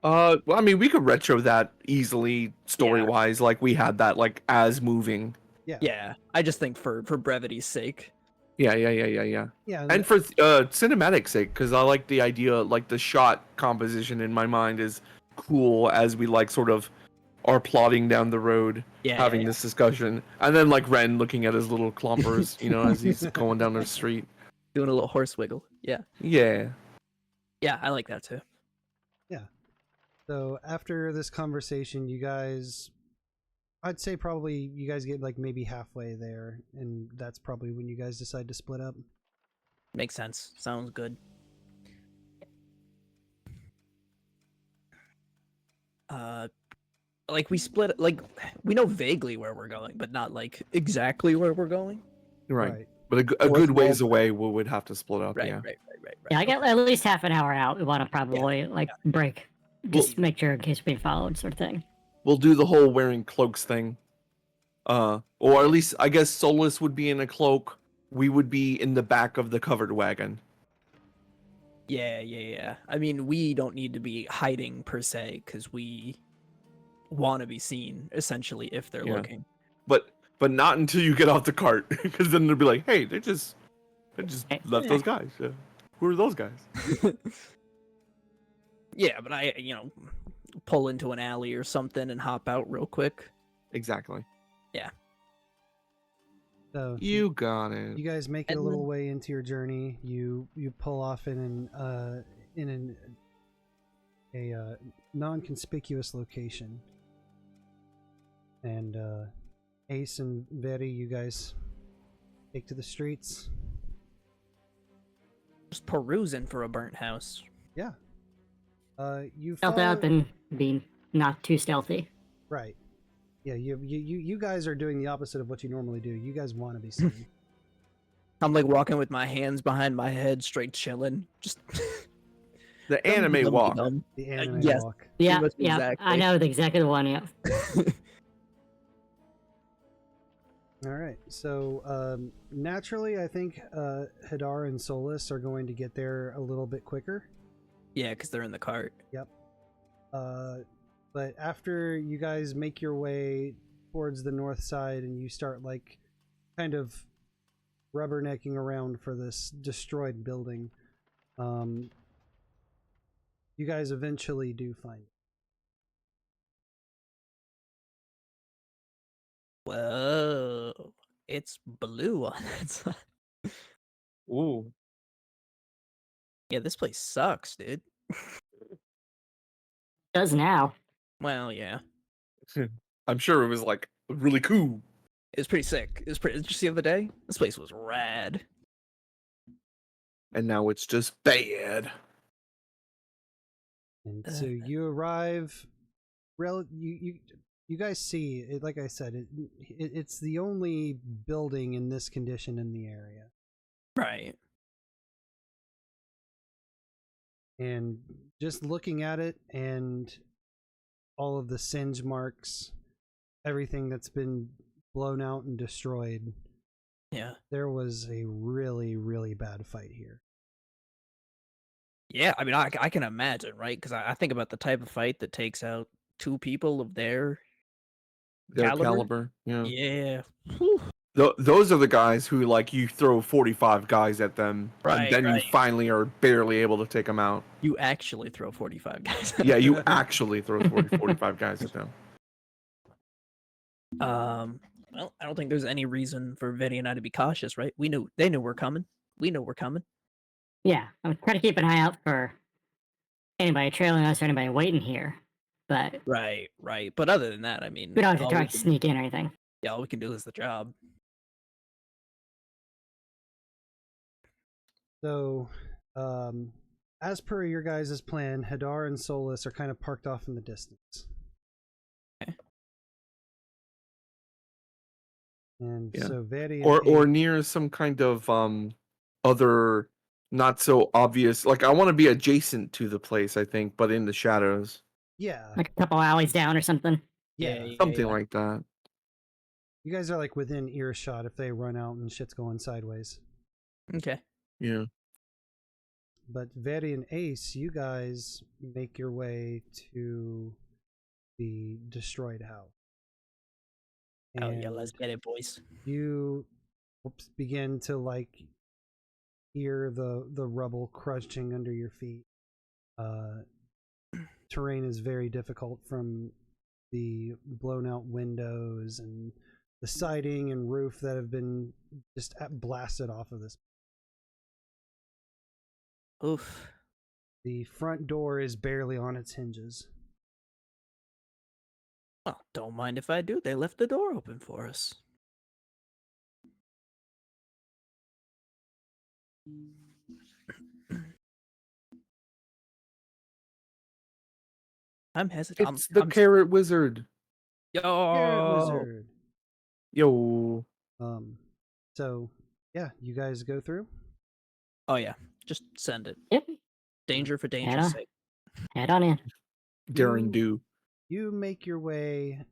Well, I mean, we could retro that easily story-wise, like we had that like as moving. Yeah, I just think for brevity's sake. Yeah. yeah, And for cinematic sake, because I like the idea, like the shot composition in my mind is cool as we like sort of are plodding down the road, having this discussion, and then like Ren looking at his little clompers, you know, as he's going down the street, Doing a little horse wiggle. Yeah, Yeah. I like that too. So after this conversation, you guys, I'd say probably you guys get like maybe halfway there, and that's probably when you guys decide to split up. Makes sense. Sounds good. like we split. Like we know vaguely where we're going, but not like exactly where we're going. Right. But a Or good small ways group. away, we would have to split up. Right, Yeah. right. Yeah, I got at least half an hour out. We want to probably like break, just Well- make sure in case we're being followed, sort of thing. We'll do the whole wearing cloaks thing. Or at least I guess Solus would be in a cloak. We would be in the back of the covered wagon. Yeah. I mean, we don't need to be hiding per se because we want to be seen essentially if they're Yeah. looking. But not until you get off the cart, because then they'll be like, "Hey, they just left those guys. Yeah. Who are those guys?" Yeah, but I pull into an alley or something and hop out real quick. Exactly. So You got it. you guys make it a little way into your journey. You pull off in a non-conspicuous location, and Ace and Veri, you guys take to the streets. Just perusing for a burnt house. Yeah. You Stealth out and be not too stealthy. Right. Yeah, you guys are doing the opposite of what you normally do. You guys want to be seen. I'm like walking with my hands behind my head, straight chilling. Just The anime walk. The anime yes. walk. Yeah, much yeah, exactly. I know exactly the one. Yeah. All right. So naturally, I think Hadar and Solus are going to get there a little bit quicker. Yeah, because they're in the cart. Yep. But after you guys make your way towards the north side and you start like kind of rubbernecking around for this destroyed building, you guys eventually do find it. Whoa, it's blue on that side. Ooh. Yeah, this place sucks, dude. Does now. Well, yeah. I'm sure it was like really cool. It was pretty sick. It was pretty. Did you see the other day? This place was rad. And now it's just bad. And so you arrive. You guys see it. Like I said, it's the only building in this condition in the area. Right. And just looking at it and all of the singe marks, everything that's been blown out and destroyed, Yeah. there was a really, really bad fight here. Yeah, I mean, I can imagine, right? Because I think about the type of fight that takes out 2 people of their Caliber. Yeah. Yeah. Whew. Those are the guys who like you throw 45 guys at them, Right, and then right. you finally are barely able to take them out. You actually throw 45 guys. Yeah, you actually throw 45 guys at them. Well, I don't think there's any reason for Vaeri and I to be cautious, right? They knew we're coming. We know we're coming. Yeah, I'm trying to keep an eye out for anybody trailing us or anybody waiting here. But Right. But other than that, I mean, we don't have to all try we to can- sneak in or anything. Yeah, all we can do is the job. So, as per your guys' plan, Hadar and Solus are kind of parked off in the distance. Okay. And Yeah. so Vaeri Or near some kind of other not so obvious, like I want to be adjacent to the place, I think, but in the shadows. yeah, Like a couple alleys down or something. yeah. Something like that. You guys are like within earshot if they run out and shit's going sideways. Okay. Yeah. But Vaeri and Ace, you guys make your way to the destroyed house. Oh yeah, let's get it, boys. You begin to like hear the rubble crunching under your feet. Terrain is very difficult from the blown out windows and the siding and roof that have been just blasted off of this. Oof. The front door is barely on its hinges. Well, don't mind if I do. They left the door open for us. I'm hesitant. It's the carrot wizard. Yo. Wizard. Yo. So yeah, you guys go through. Oh yeah, just send it. Yep. Danger for danger's on. sake. Head on in. Darren do. You make your way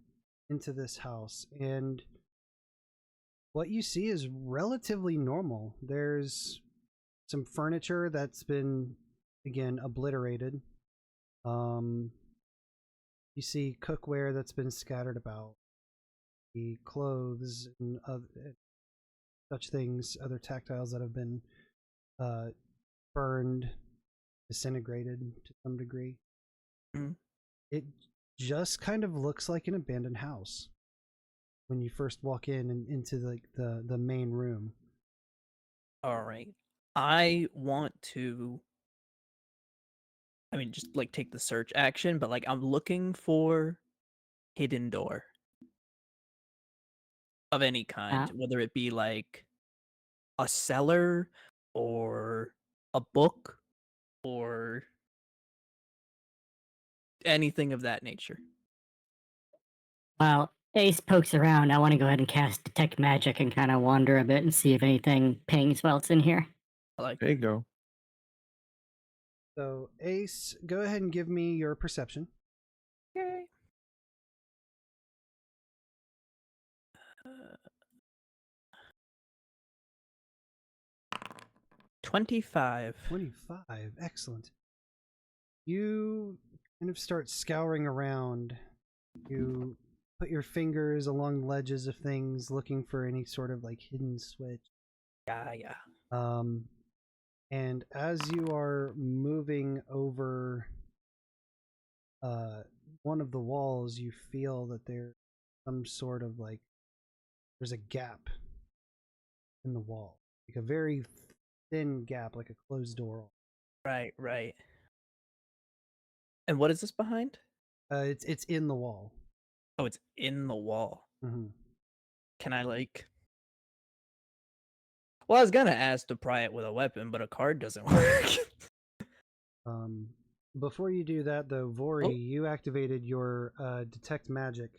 into this house, and what you see is relatively normal. There's some furniture that's been, again, obliterated. You see cookware that's been scattered about. The clothes and such things, other tactiles that have been burned, disintegrated to some degree. Mhm. It just kind of looks like an abandoned house when you first walk in and into the main room. All right. I want to just like take the search action, but like I'm looking for hidden door of any kind, whether it be like a cellar or a book or anything of that nature. While Ace pokes around, I want to go ahead and cast Detect Magic and kind of wander a bit and see if anything pings while it's in here. Like, There you go. So Ace, go ahead and give me your perception. okay. 25. 25. Excellent. You kind of start scouring around. You put your fingers along ledges of things, looking for any sort of like hidden switch. Yeah. And as you are moving over one of the walls, you feel that there's some sort of like there's a gap in the wall, like a very thin gap, like a closed door. Right. And what is this behind? It's in the wall. Oh, it's in the wall. Mm-hmm. Can I like? Well, I was gonna ask to pry it with a weapon, but a card doesn't work. Before you do that, though, Vori, you activated your detect magic,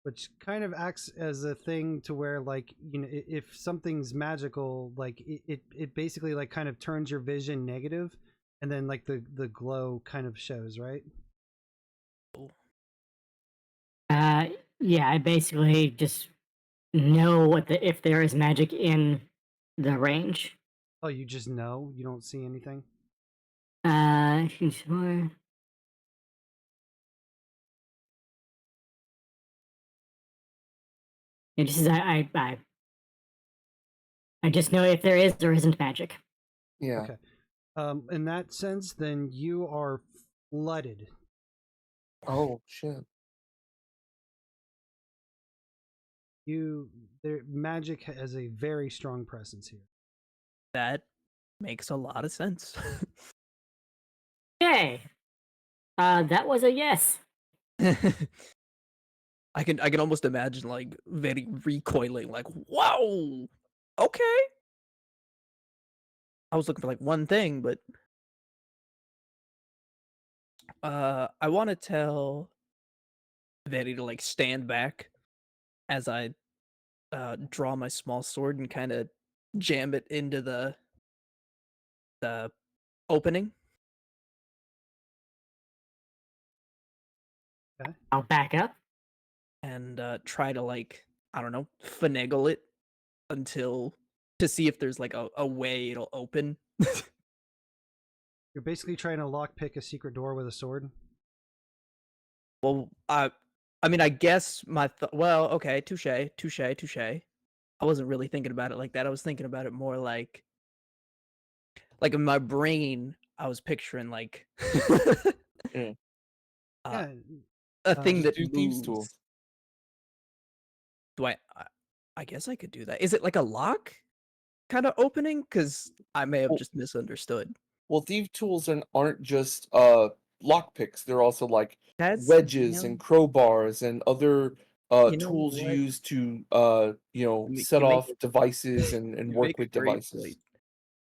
which kind of acts as a thing to where, like, you know, if something's magical, like it basically like kind of turns your vision negative, and then like the glow kind of shows, right? Yeah, I basically just know if there is magic in the range. Oh, you just know? You don't see anything? Sure. It just I just know if there is or isn't magic. Yeah. Okay. In that sense, then you are flooded. Oh shit. Magic has a very strong presence here. That makes a lot of sense. Yay! That was a yes. I can almost imagine like very recoiling, like, wow, okay. I was looking for like one thing, but I want to tell Vaeri to like stand back as I draw my small sword and kind of jam it into the opening. Okay. I'll back up. And try to like, I don't know, finagle it until to see if there's like a way it'll open. You're basically trying to lockpick a secret door with a sword. Well, I mean, I guess well, okay, touche. I wasn't really thinking about it like that. I was thinking about it more like in my brain, I was picturing like Yeah. a thing that do thieves' tool. moves. Do I guess I could do that. Is it like a lock kind of opening? Because I may have just misunderstood. Well, thief tools aren't just lockpicks. They're also like That's wedges and crowbars and other tools what? used to set You make off devices and you work make a with great devices. point.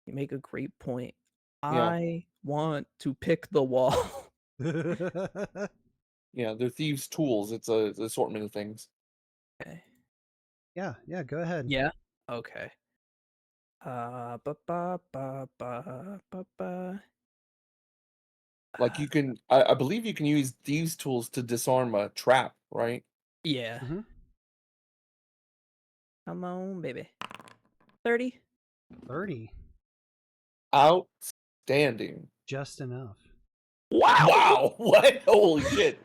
You make a great point. Yeah. I want to pick the wall. they're thieves' tools. It's a assortment of things. Okay. Yeah, go ahead. Yeah. Okay. Ba ba ba ba ba ba. Like you can, I believe you can use thieves' tools to disarm a trap, right? Yeah. Mm-hmm. Come on, baby. 30. 30, Outstanding. just enough. Wow. Wow! What? Holy shit!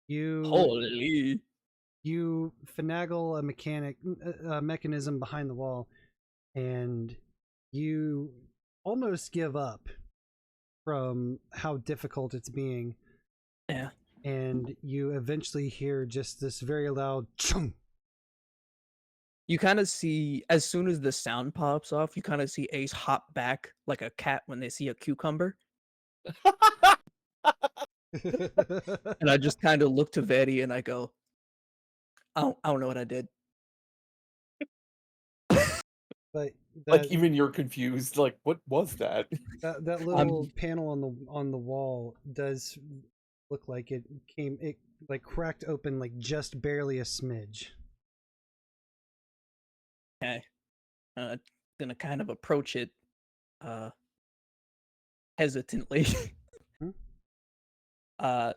You Holy. you finagle a mechanism behind the wall, and you almost give up from how difficult it's being. Yeah. And you eventually hear just this very loud chung. You kind of see, as soon as the sound pops off, you kind of see Ace hop back like a cat when they see a cucumber. And I just kind of look to Vaeri and I go, I don't know what I did. But Like even you're confused. Like, what was that? that little panel on the wall does look like it like cracked open like just barely a smidge. Okay. Gonna kind of approach it hesitantly. Hmm?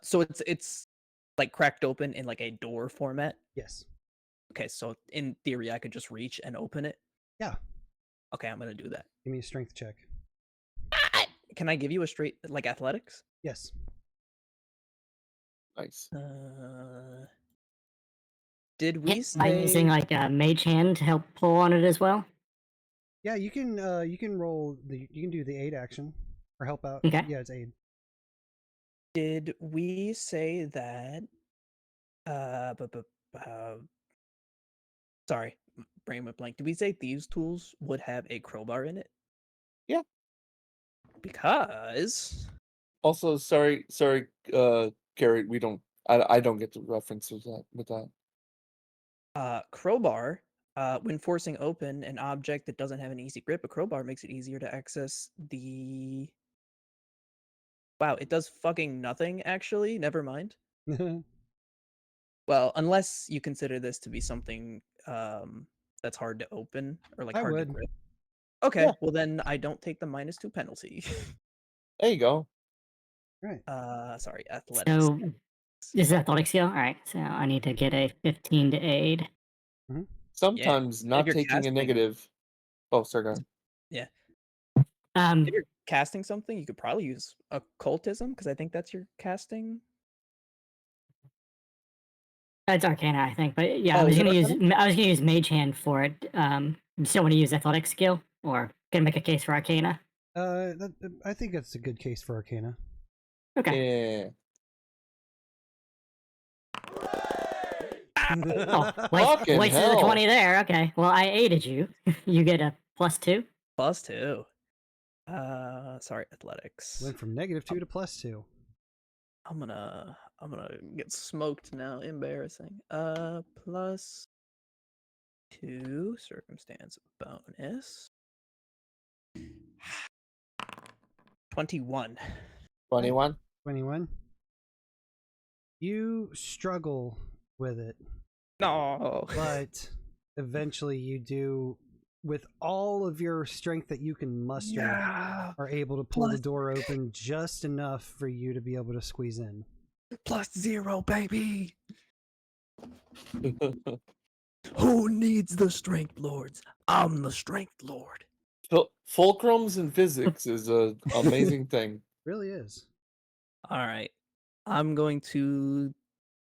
So it's like cracked open in like a door format. Yes. Okay, so in theory I could just reach and open it. Yeah. Okay, I'm gonna do that. Give me a strength check. Can I give you a straight like athletics? Yes. Nice. Did we By using say like a mage hand to help pull on it as well? Yeah, you can roll you can do the aid action or help out. Okay. Yeah, it's aid. did we say that sorry, brain went blank. Did we say thieves' tools would have a crowbar in it? Yeah. Because Also, sorry, Carrie, we don't. I don't get the reference with that. crowbar, when forcing open an object that doesn't have an easy grip, a crowbar makes it easier to access the. Wow, it does fucking nothing, actually. Never mind. Well, unless you consider this to be something that's hard to open or like I hard to would. grip. Okay, Yeah. well then I don't take the -2 penalty. There you go. Right. Sorry, athletics. So this is athletic skill. All right. So I need to get a 15 to aid. Sometimes not you're taking a casting- negative. Oh, sorry, go ahead. Yeah. Um, If you're casting something, you could probably use occultism because I think that's your casting. it's Arcana, I think. But yeah, Oh, I was is it gonna use Arcana? I was gonna use mage hand for it. You still want to use athletic skill, or gonna make a case for Arcana? I think that's a good case for Arcana. Okay. Yeah. Oh, Fucking wasted the hell. 20 there. Okay. Well, I aided you. You get a +2. +2. Sorry, athletics. Went from -2 to +2. I'm gonna get smoked now. Embarrassing. +2 circumstance bonus. 21. 21. 21. You struggle with it, No. but eventually you do, with all of your strength that you can muster, Yeah. are able to pull the door open just enough for you to be able to squeeze in. +0, baby. Who needs the strength lords? I'm the strength lord. Fulcrums in physics is a amazing thing. Really is. All right. I'm going to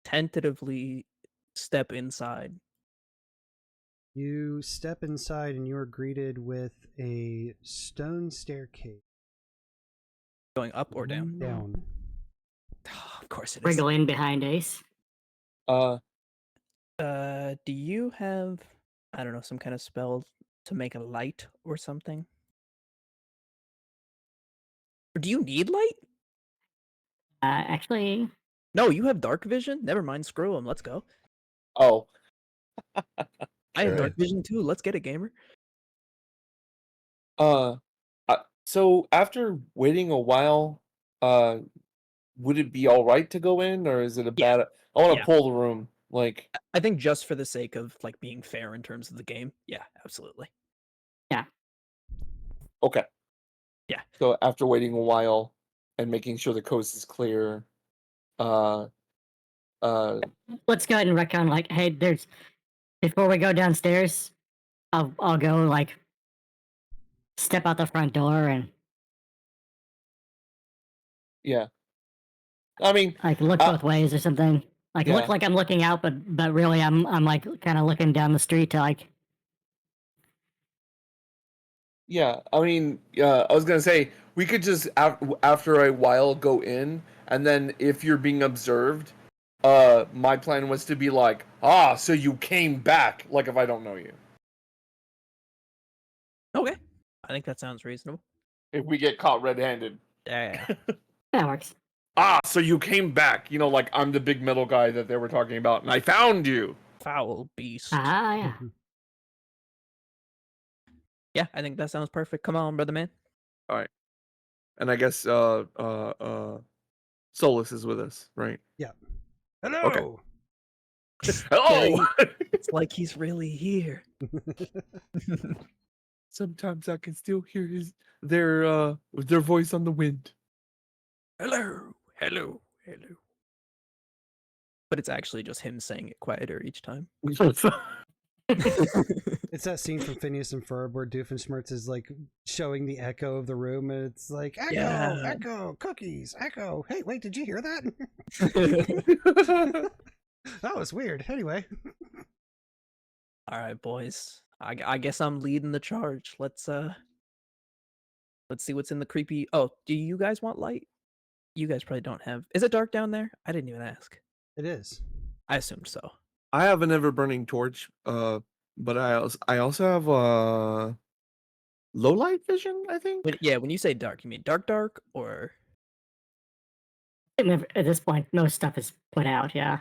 tentatively step inside. You step inside and you are greeted with a stone staircase Going up or down? down. Of course it is. Wriggle in behind Ace. Do you have, I don't know, some kind of spell to make a light or something? Or do you need light? Actually, No, you have dark vision? Never mind, screw him. Let's go. Oh. I have Sure. dark vision too. Let's get it, gamer. So after waiting a while, would it be all right to go in, or is it a Yeah. bad? I want to Yeah. pull the room. Like, I think just for the sake of like being fair in terms of the game, yeah, absolutely. okay. Yeah. So after waiting a while and making sure the coast is clear, uh, Let's go ahead and retcon. Like, hey, there's before we go downstairs, I'll go like step out the front door and yeah. I mean, like look both ways or something. Like yeah. look like I'm looking out, but really I'm like kind of looking down the street to like. Yeah, I mean, I was gonna say we could just after a while go in, and then if you're being observed, my plan was to be like, so you came back, like if I don't know you. Okay. I think that sounds reasonable. If we get caught red-handed. Yeah. That works. So you came back, like I'm the big metal guy that they were talking about, and I found you. Foul beast. Ah, yeah. Yeah, I think that sounds perfect. Come on, brother man. All right, and I guess Solus is with us, right? Yeah. Hello. Okay. Oh, It's like he's really here. sometimes I can still hear their voice on the wind. Hello. But it's actually just him saying it quieter each time. It's that scene from Phineas and Ferb where Doofenshmirtz is like showing the echo of the room, and it's like, echo, Yeah. echo, cookies, echo. Hey, wait, did you hear that? That was weird. Anyway. All right, boys. I guess I'm leading the charge. Let's see what's in the creepy. Oh, do you guys want light? You guys probably don't have. Is it dark down there? I didn't even ask. It is. I assumed so. I have an ever burning torch, but I also have low light vision, I think. When you say dark, you mean dark or? At this point, most stuff is put out. Yeah.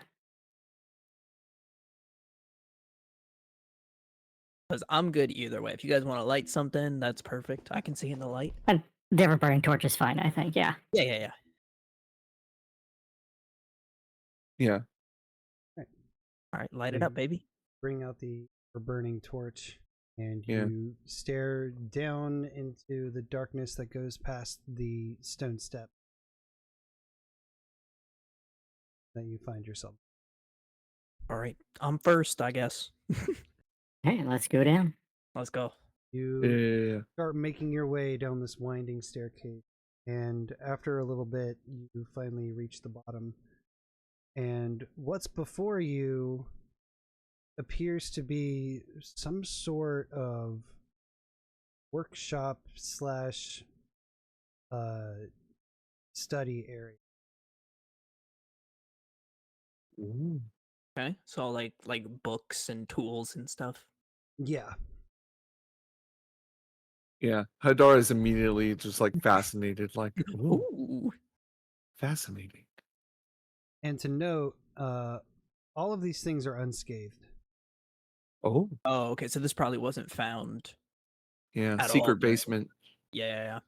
Because I'm good either way. If you guys want to light something, that's perfect. I can see in the light. And the ever burning torch is fine. I think. Yeah. Yeah. Yeah. All right, light it up, baby. Bring out the burning torch, and you stare down into the darkness that goes past the stone step that you find yourself. All right, I'm first, I guess. Hey, let's go down. Let's go. You start making your way down this winding staircase, and after a little bit, you finally reach the bottom. And what's before you appears to be some sort of workshop / study area. Ooh. Okay, so like books and tools and stuff. Yeah. Yeah. Hadar is immediately just like fascinated, like, ooh, Ooh. fascinating. And to note, all of these things are unscathed. Oh. Oh, okay. So this probably wasn't found. Yeah. At Secret all. basement. Yeah.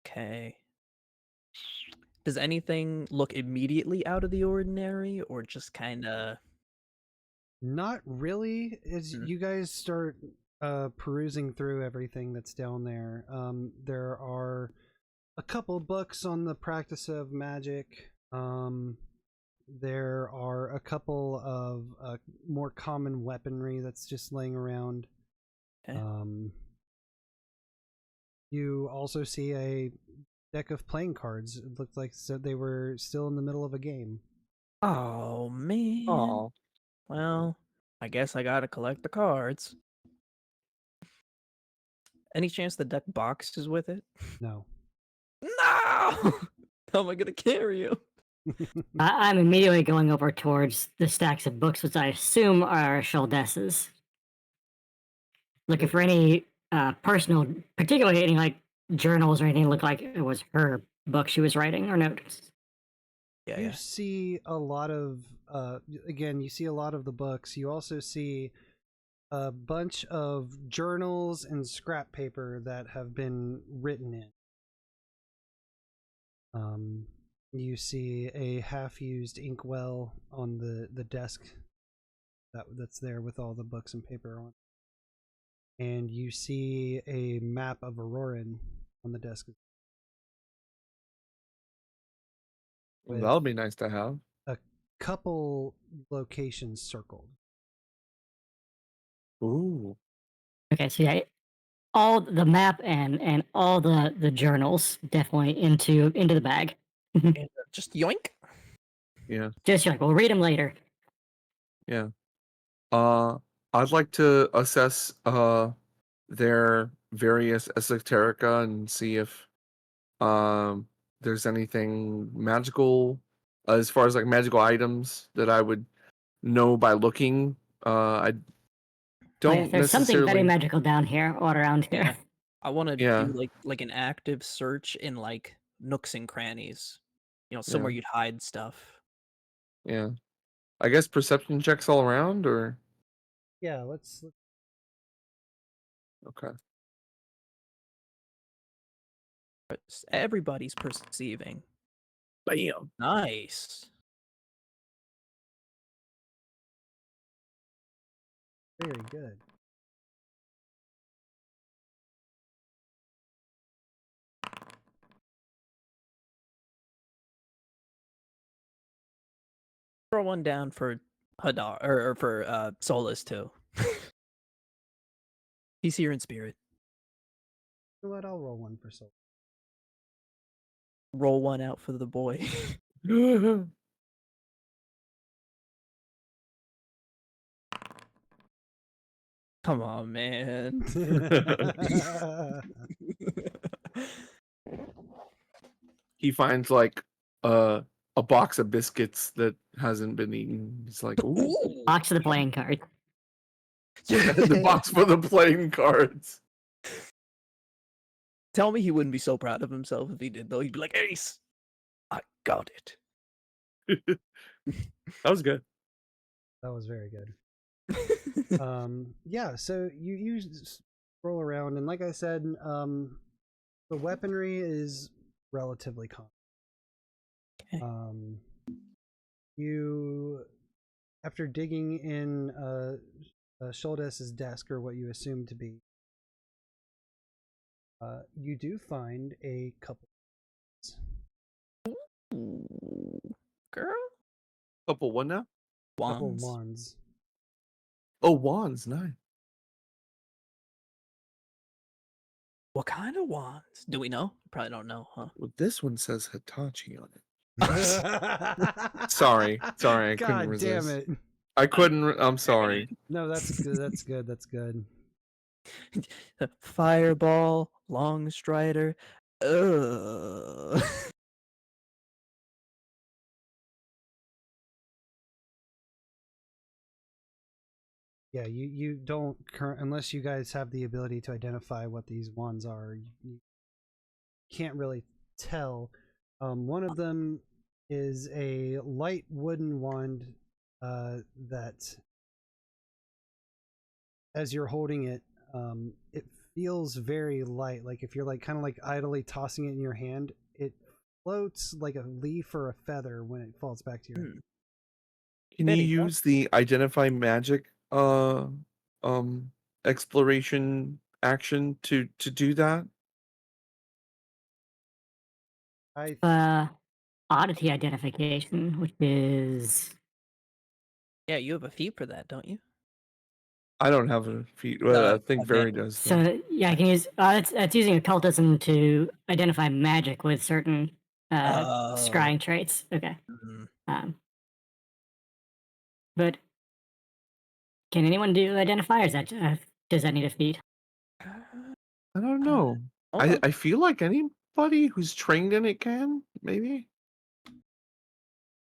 Okay. Does anything look immediately out of the ordinary, or just kind of? Not really. As you guys start perusing through everything that's down there, there are a couple books on the practice of magic. There are a couple of more common weaponry that's just laying around. Okay. You also see a deck of playing cards. It looked like they were still in the middle of a game. Oh man. Oh. Well, I guess I gotta collect the cards. Any chance the deck box is with it? No. No! How am I gonna carry you? I'm immediately going over towards the stacks of books, which I assume are Sheldess's. Looking for any personal, particularly any like journals or anything look like it was her book she was writing or notes. You see a lot of again, you see a lot of the books. You also see a bunch of journals and scrap paper that have been written in. You see a half-used inkwell on the desk that's there with all the books and paper on. And you see a map of Arorynn on the desk. Well, that'll be nice to have. A couple locations circled. Ooh. Okay, so yeah, all the map and all the journals definitely into the bag. And just yoink. Yeah. Just like we'll read them later. Yeah. I'd like to assess their various esoterica and see if there's anything magical as far as like magical items that I would know by looking. I don't There's something very necessarily. magical down here or around here. Yeah. I want to Yeah. do like an active search in like nooks and crannies. You know, somewhere Yeah. you'd hide stuff. Yeah. I guess perception checks all around, or Yeah, let's okay. But everybody's perceiving. Bam. Nice. very good. Throw one down for Hadar or for Solus too. He's here in spirit. You know what? I'll roll one for soul. Roll one out for the boy. Come on, man. He finds like a box of biscuits that hasn't been eaten. He's like, ooh, Box of the playing card. the box for the playing cards. Tell me he wouldn't be so proud of himself if he did, though. He'd be like, Ace, I got it. That was good. That was very good. Yeah, so you roll around, and like I said, the weaponry is relatively common. Okay. You, after digging in Sholdes's desk, or what you assume to be, you do find a couple. Ooh, girl? Couple what now? Couple Wands. wands. Oh, wands, nice. What kind of wands? Do we know? Probably don't know, huh? Well, this one says Hitachi on it. Sorry, I couldn't God resist. damn it! I couldn't. I'm sorry. No, that's good. That's good. That's good. Fireball, long strider. Ugh. Yeah, you don't unless you guys have the ability to identify what these wands are. You can't really tell. One of them is a light wooden wand that, as you're holding it, it feels very light. Like if you're like kind of like idly tossing it in your hand, it floats like a leaf or a feather when it falls back to your hand. Can There you you go. use the identify magic exploration action to do that? Oddity identification, which is Yeah, you have a feat for that, don't you? I don't have a feat. Well, I think Vaeri does. though. so yeah, I can use that's using occultism to identify magic with certain scrying traits. Okay. Mhm. But can anyone do identify, or is that does that need a feat? I don't know. Hold on. I feel like anybody who's trained in it can, maybe.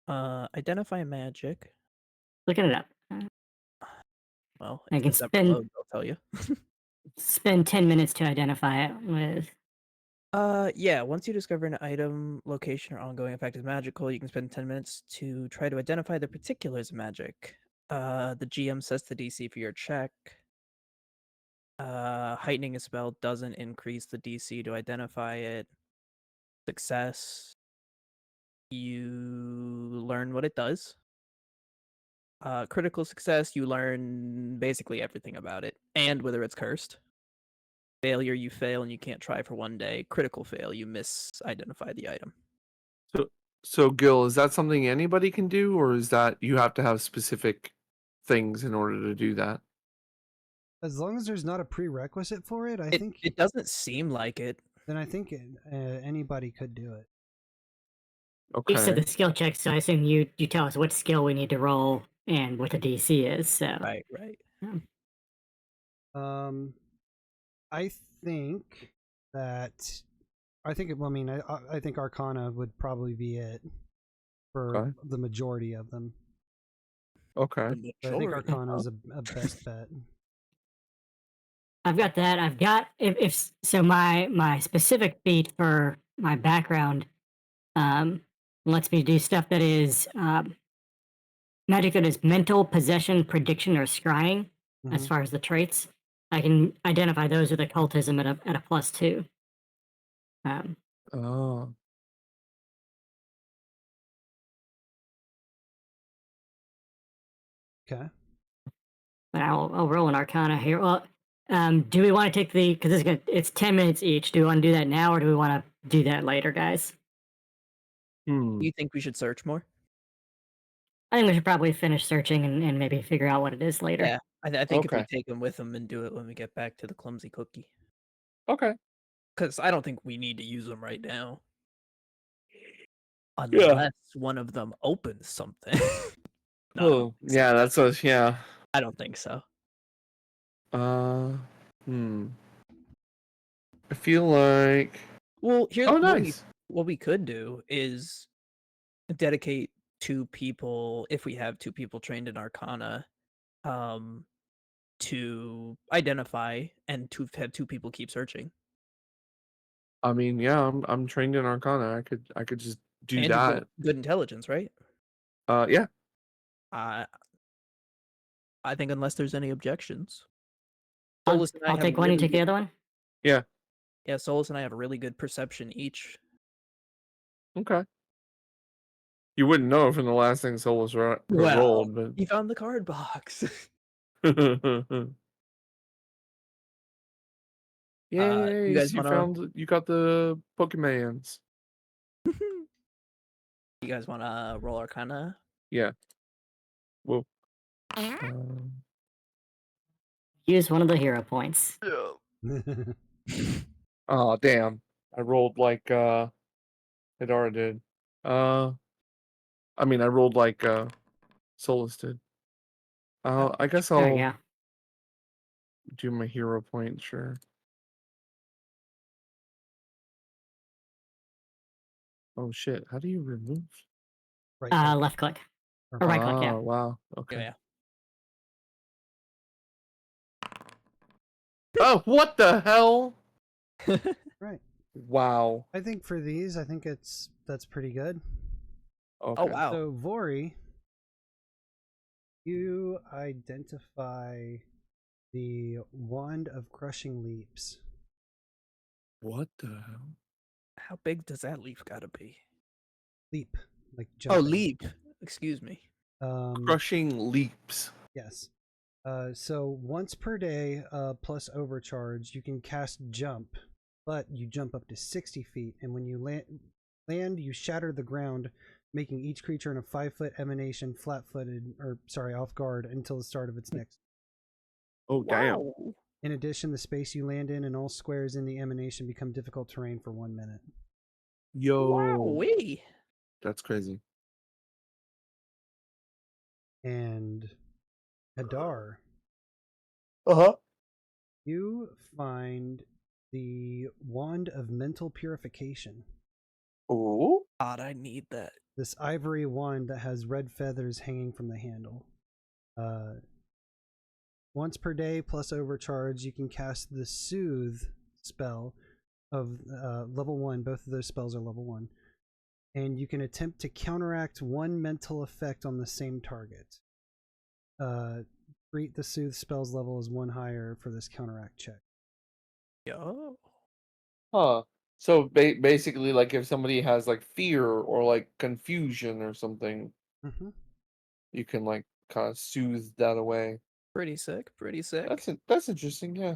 Identify magic. Looking it up. Well, I if can it's ever spend- loaded, I'll tell you. Spend 10 minutes to identify it with. Yeah, once you discover an item, location, or ongoing effect is magical, you can spend 10 minutes to try to identify the particulars of magic. The GM sets the DC for your check. Heightening a spell doesn't increase the DC to identify it. Success. you learn what it does. Critical success, you learn basically everything about it, and whether it's cursed. Failure, you fail and you can't try for 1 day. Critical fail, you misidentify the item. So Gil, is that something anybody can do, or is that you have to have specific things in order to do that? As long as there's not a prerequisite for it, I It, think it doesn't seem like it. then I think anybody could do it. You said Okay. the skill check, so I assume you tell us what skill we need to roll and what the DC is. So Right. I think that I think well, I mean I think Arcana would probably be it for Okay. the majority of them. Okay. But I think Arcana is a best bet. I've got that. I've got if so my specific feat for my background lets me do stuff that is magic that is mental, possession, prediction, or scrying. As far as the traits, I can identify those with occultism at a +2. Oh. Okay. But I'll roll an Arcana here. Well, do we want to take because it's 10 minutes each? Do we want to do that now, or do we want to do that later, guys? Hmm. Do you think we should search more? I think we should probably finish searching and maybe figure out what it is later. Yeah, I think if we Okay. take them with them and do it when we get back to the clumsy cookie. Okay. Because I don't think we need to use them right now. Yeah. Unless one of them opens something. No, Oh, yeah, that's a yeah. I don't think so. Hmm. I feel like. Well, here's Oh, nice. what we could do is dedicate 2 people, if we have 2 people trained in Arcana, to identify and to have 2 people keep searching. I mean, yeah, I'm trained in Arcana. I could just do And you've that. got good intelligence, right? Yeah. I think unless there's any objections. I'll Solus and I have take one. You really take the good- other one. Yeah. Yeah, Solus and I have a really good perception each. Okay. You wouldn't know from the last thing Solus rolled, but. He found the card box. Yay! you guys You got the Pokemans. You guys want to roll Arcana? Yeah. Well. Use one of the hero points. Oh damn! I rolled like Hadar did. I mean, I rolled like Solus did. I guess There you I'll go. do my hero point. Sure. Oh shit! How do you remove? Right click. Left click or right click. Yeah. Oh wow. Okay. Yeah. Oh, what the hell? Right. Wow. I think for these, I think that's pretty good. Okay. Oh wow. So Vori, you identify the Wand of Crushing Leaps. What the hell? How big does that leaf gotta be? Leap, like Oh, jumping. leap. Excuse me. Crushing leaps. Yes. So once per day, plus overcharge, you can cast Jump, but you jump up to 60 feet, and when you land, you shatter the ground, making each creature in a 5-foot emanation flat-footed, off guard until the start of its next. Oh damn. Wow. In addition, the space you land in and all squares in the emanation become difficult terrain for 1 minute. Yo. Wowee. That's crazy. And Hadar, you find the Wand of Mental Purification. Oh. God, I need that. This ivory wand that has red feathers hanging from the handle. Once per day plus overcharge, you can cast the Soothe spell of level 1. Both of those spells are level 1. And you can attempt to counteract one mental effect on the same target. Treat the Soothe spell's level as 1 higher for this counteract check. Yo. Huh. So basically, like if somebody has like fear or like confusion or something, Mm-hmm. you can like kind of soothe that away. Pretty sick. Pretty sick. That's interesting. Yeah.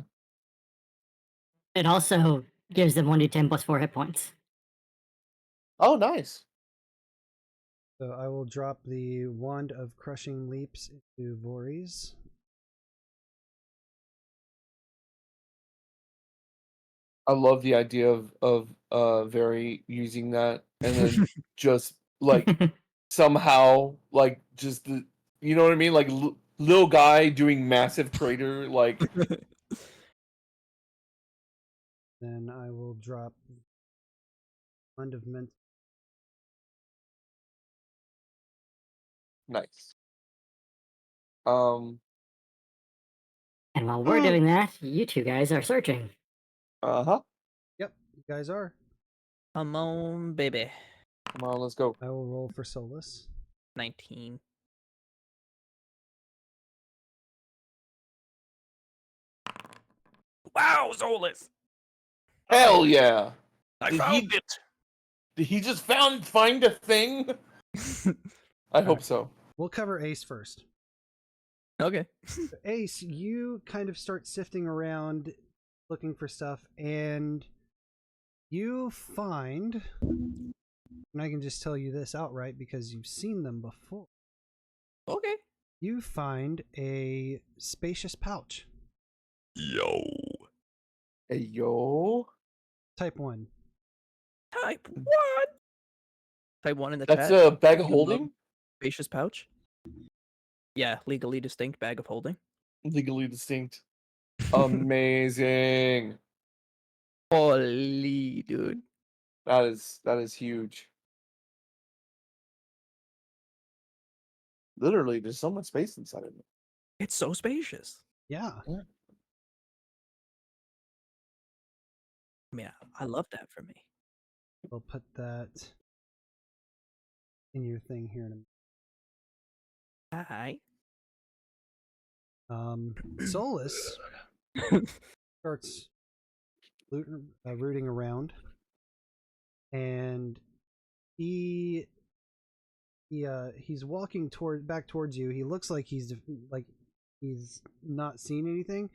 It also gives them 1d10 plus 4 hit points. Oh, nice. So I will drop the Wand of Crushing Leaps into Vori's. I love the idea of Vaeri using that and then just like somehow like just the you know what I mean, like little guy doing massive crater like Then I will drop Wand of Mental. nice. And while we're doing that, you two guys are searching. Uh-huh. Yep, you guys are. Come on, baby. Come on, let's go. I will roll for Solus. 19. Wow, Solus! Hell yeah. I Did found Did he just find a thing? it! I hope so. We'll cover Ace first. Okay. Ace, you kind of start sifting around looking for stuff, and you find, and I can just tell you this outright because you've seen them before. Okay. You find a spacious pouch. Yo. Hey yo. Type 1. Type 1. Type 1 in the That's chat. a bag of You love holding? Spacious pouch. Yeah, legally distinct bag of holding. Legally distinct. Amazing. Holy, dude. That is huge. Literally, there's so much space inside of it. It's so spacious. Yeah. Yeah, I love that for me. We'll put that in your thing here in a minute. Hi. Solus starts rooting around, and he's walking back towards you. He looks like he's not seen anything,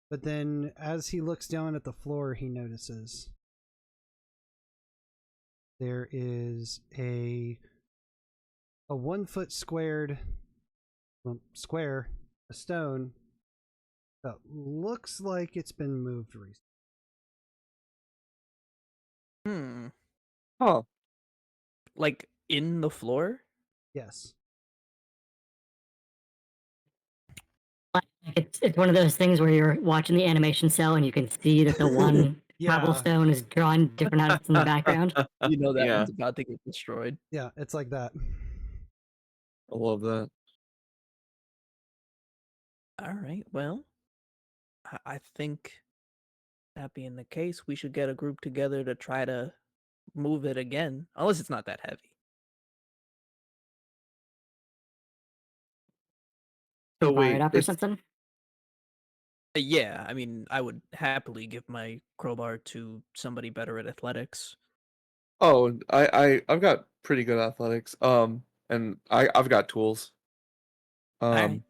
but then as he looks down at the floor, he notices there is a 1 foot square, a stone that looks like it's been moved recently. Huh. Like in the floor? Yes. It's one of those things where you're watching the animation cell and you can see that the one Yeah. cobblestone is drawing different outlines in the background. You know that Yeah. one's about to get destroyed. Yeah, it's like that. I love that. All right, well, I think that being the case, we should get a group together to try to move it again, unless it's not that heavy. So Bar it wait, up or it's something. Yeah, I mean, I would happily give my crowbar to somebody better at athletics. oh, I've got pretty good athletics. And I've got tools. Alright.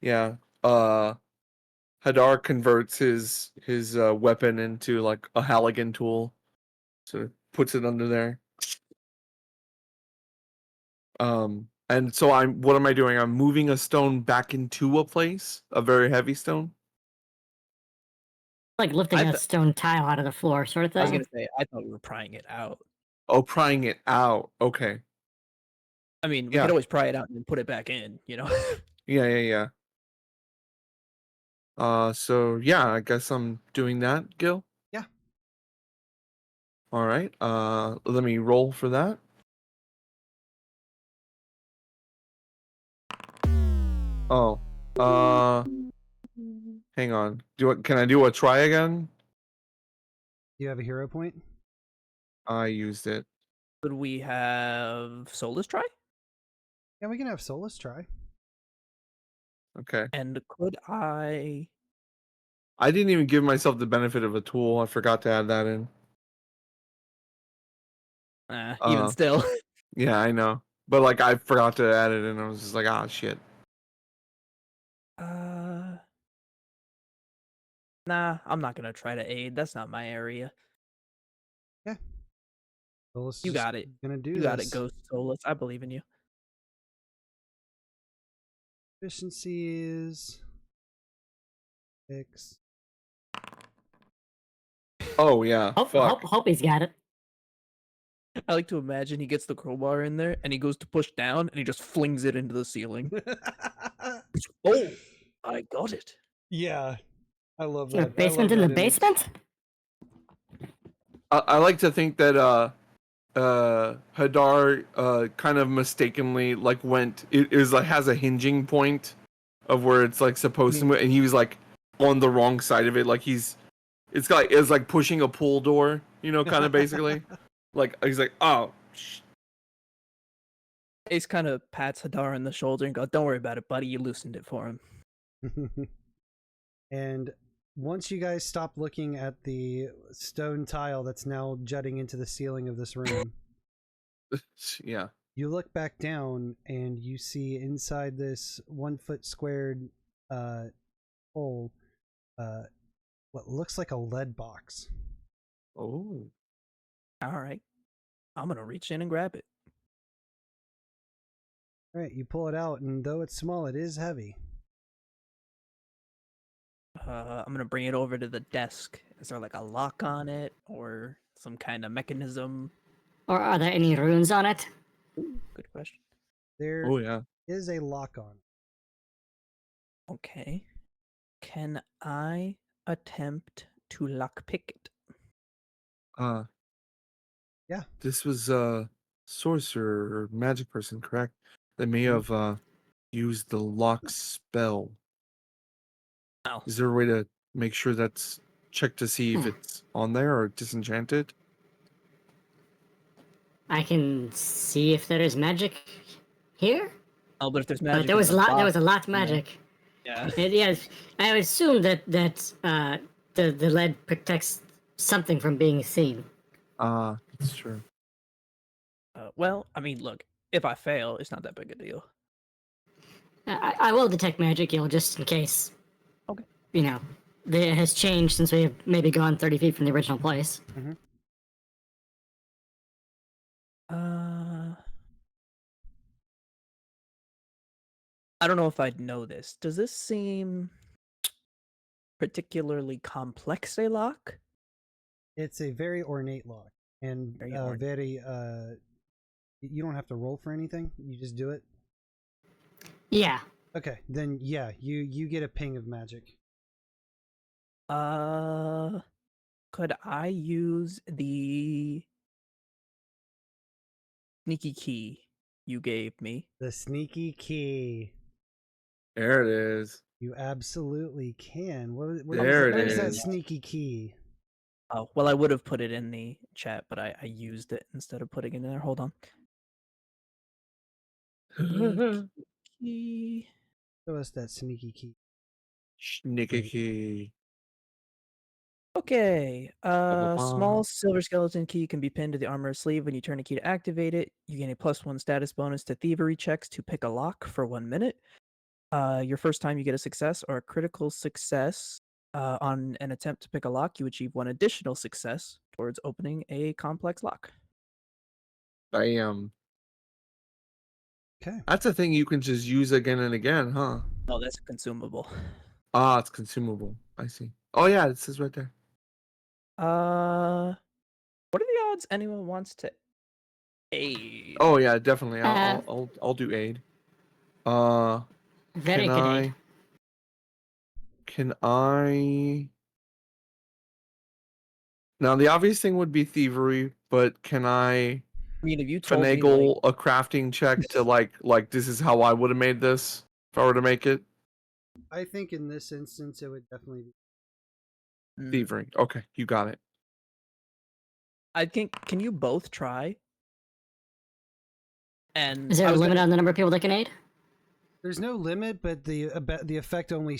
Yeah. Hadar converts his weapon into like a Halligan tool. So puts it under there. And so what am I doing? I'm moving a stone back into a place, a very heavy stone. Like lifting I a th- stone tile out of the floor, sort of I was thing. gonna say, I thought we were prying it out. Oh, prying it out. Okay. I mean, we Yeah. could always pry it out and then put it back in, you know? Yeah. So yeah, I guess I'm doing that, Gil. Yeah. All right. Let me roll for that. Oh. Hang on. Can I do a try again? Do you have a hero point? I used it. Could we have Solus try? Yeah, we can have Solus try. Okay. And could I... I didn't even give myself the benefit of a tool. I forgot to add that in. Even still. Yeah, I know. But like I forgot to add it and I was just like, ah shit. Nah, I'm not gonna try to aid. That's not my area. Yeah. Solus You is got it. Gonna do You this. got it, Ghost Solus. I believe in you. Efficiencies. 6. Oh yeah. Fuck. Hope he's got it. I like to imagine he gets the crowbar in there and he goes to push down and he just flings it into the ceiling. Oh, I got it. Yeah, I love Your that. basement in the basement? I like to think that Hadar kind of mistakenly like it is like has a hinging point of where it's like supposed to, and he was like on the wrong side of it. Like it's like pushing a pool door, you know, kind of basically. Like he's like, oh. Ace kind of pats Hadar on the shoulder and goes, "Don't worry about it, buddy. You loosened it for him." And once you guys stop looking at the stone tile that's now jutting into the ceiling of this room, Yeah, you look back down and you see inside this 1 foot squared hole what looks like a lead box. Oh. All right. I'm going to reach in and grab it. All right, you pull it out, and though it's small, it is heavy. I'm going to bring it over to the desk. Is there like a lock on it or some kind of mechanism? Or are there any runes on it? Ooh, good question. There Oh yeah. is a lock on it. Okay. Can I attempt to lockpick it? Yeah. This was sorcerer or magic person, correct? They may have used the lock spell. Oh. Is there a way to make sure that's check to see if it's on there or disenchanted? I can see if there is magic here. Oh, but if there's magic, But there was a lot magic. Yeah. Yes, I would assume that the lead protects something from being seen. That's true. Well, I mean, look, if I fail, it's not that big a deal. I will detect magic, just in case. Okay. It has changed since we've maybe gone 30 feet from the original place. Mm-hmm. I don't know if I'd know this. Does this seem particularly complex a lock? It's a very ornate lock, and very you don't have to roll for anything. You just do it. Yeah. Okay, then yeah, you get a ping of magic. Could I use the sneaky key you gave me? The sneaky key. There it is. You absolutely can. What There it is that is. sneaky key? Oh, well, I would have put it in the chat, but I used it instead of putting it in there. Hold on. Sneaky key. Show us that sneaky key. Sneaky key. Okay. Ba-ba-ba. Small silver skeleton key can be pinned to the armorer's sleeve. When you turn a key to activate it, you gain a +1 status bonus to thievery checks to pick a lock for 1 minute. Your first time you get a success or a critical success on an attempt to pick a lock, you achieve 1 additional success towards opening a complex lock. Bam. Okay. That's a thing you can just use again and again, huh? Oh, that's a consumable. Ah, it's consumable. I see. Oh yeah, it says right there. What are the odds anyone wants to aid? Oh yeah, definitely. I'll do aid. Very good aid. Can I? Now the obvious thing would be thievery, but can I mean, if you told me, finagle a crafting check to like this is how I would have made this if I were to make it? I think in this instance it would definitely be Thievery. Okay, you got it. I think. Can you both try? And is there a limit on the number of people that can aid? There's no limit, but the effect only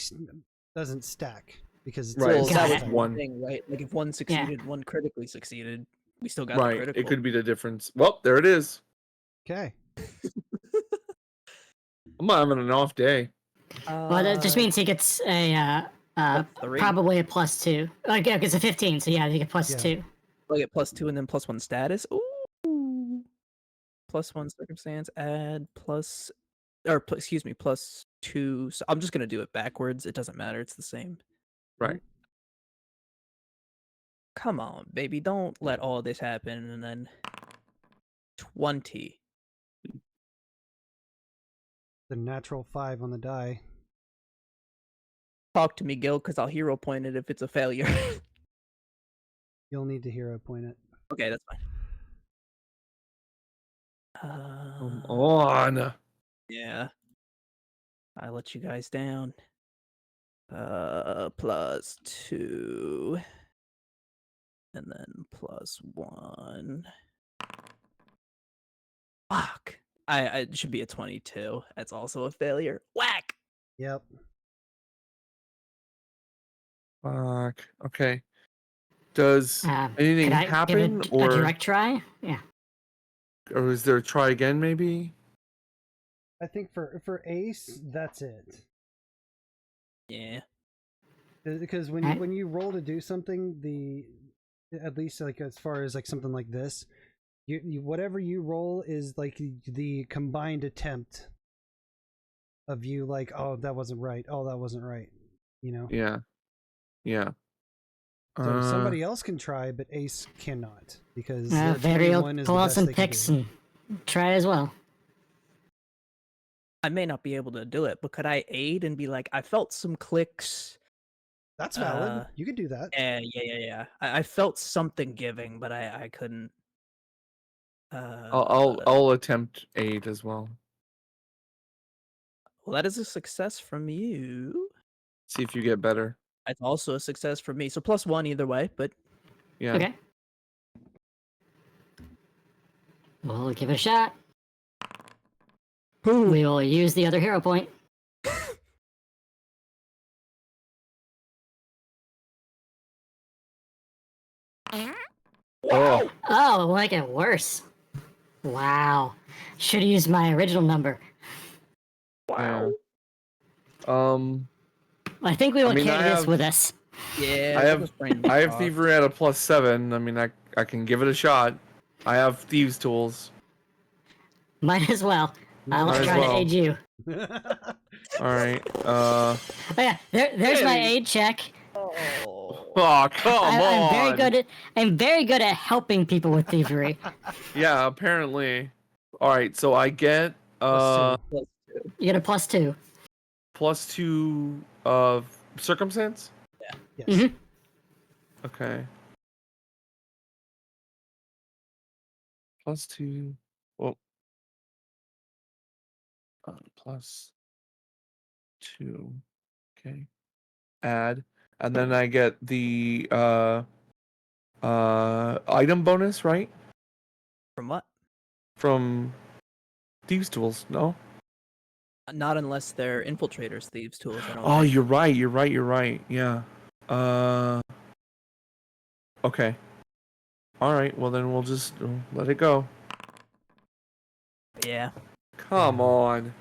doesn't stack because it's Right, Well, it's that just was one. thing, right? Like if one succeeded, one critically succeeded. We still got the Right. critical. It could be the difference. Well, there it is. Okay. I'm having an off day. Well, that just means he gets a +3. probably a +2. Like, yeah, it's a 15, so yeah, he get +2. I'll get +2 and then +1 status. Ooh. +1 circumstance. Add excuse me, +2. So I'm just gonna do it backwards. It doesn't matter. It's the same. Right. Come on, baby. Don't let all this happen. And then 20. The natural 5 on the die. Talk to me, Gil, because I'll hero point it if it's a failure. You'll need to hero point it. Okay, that's fine. Come on. Yeah. I let you guys down. +2. And then +1. Fuck. It should be a 22. That's also a failure. Whack! Yep. Fuck. Okay. Does anything Could I happen, give a direct try? Yeah. or is there a try again? Maybe. I think for Ace, that's it. Yeah. Because when you roll to do something, at least like as far as like something like this, you whatever you roll is like the combined attempt of you, like, oh, that wasn't right, oh, that wasn't right, you know. Yeah. Yeah. So somebody else can try, but Ace cannot because Vaeri will 21 is pull the out best some they can picks do. and try as well. I may not be able to do it, but could I aid and be like, I felt some clicks. That's valid. You could do that. Yeah. I felt something giving, but I couldn't. I'll attempt aid as well. Well, that is a success from you. See if you get better. It's also a success for me. So +1 either way, but Yeah. Okay. We'll give it a shot. We will use the other hero point. Oh. Oh, it'll make it worse. Wow. Should have used my original number. Wow. I think we will I carry this have- with us. yeah. I have thievery at a +7. I mean, I can give it a shot. I have thieves tools. Might as well. Let's Might as try well. to aid you. All right. Oh yeah, there's my aid check. Oh, come on. I'm very good at helping people with thievery. Yeah, apparently. All right, so I get +2. You get a +2. +2 circumstance. Yes. Mhm. Okay. +2. Well. +2. Okay. Add, and then I get the item bonus, right? From what? From thieves tools. No. Not unless they're infiltrators, thieves, tools. I don't Oh, think. you're right. Yeah. Okay. All right. Well, then we'll just let it go. Yeah. Come on.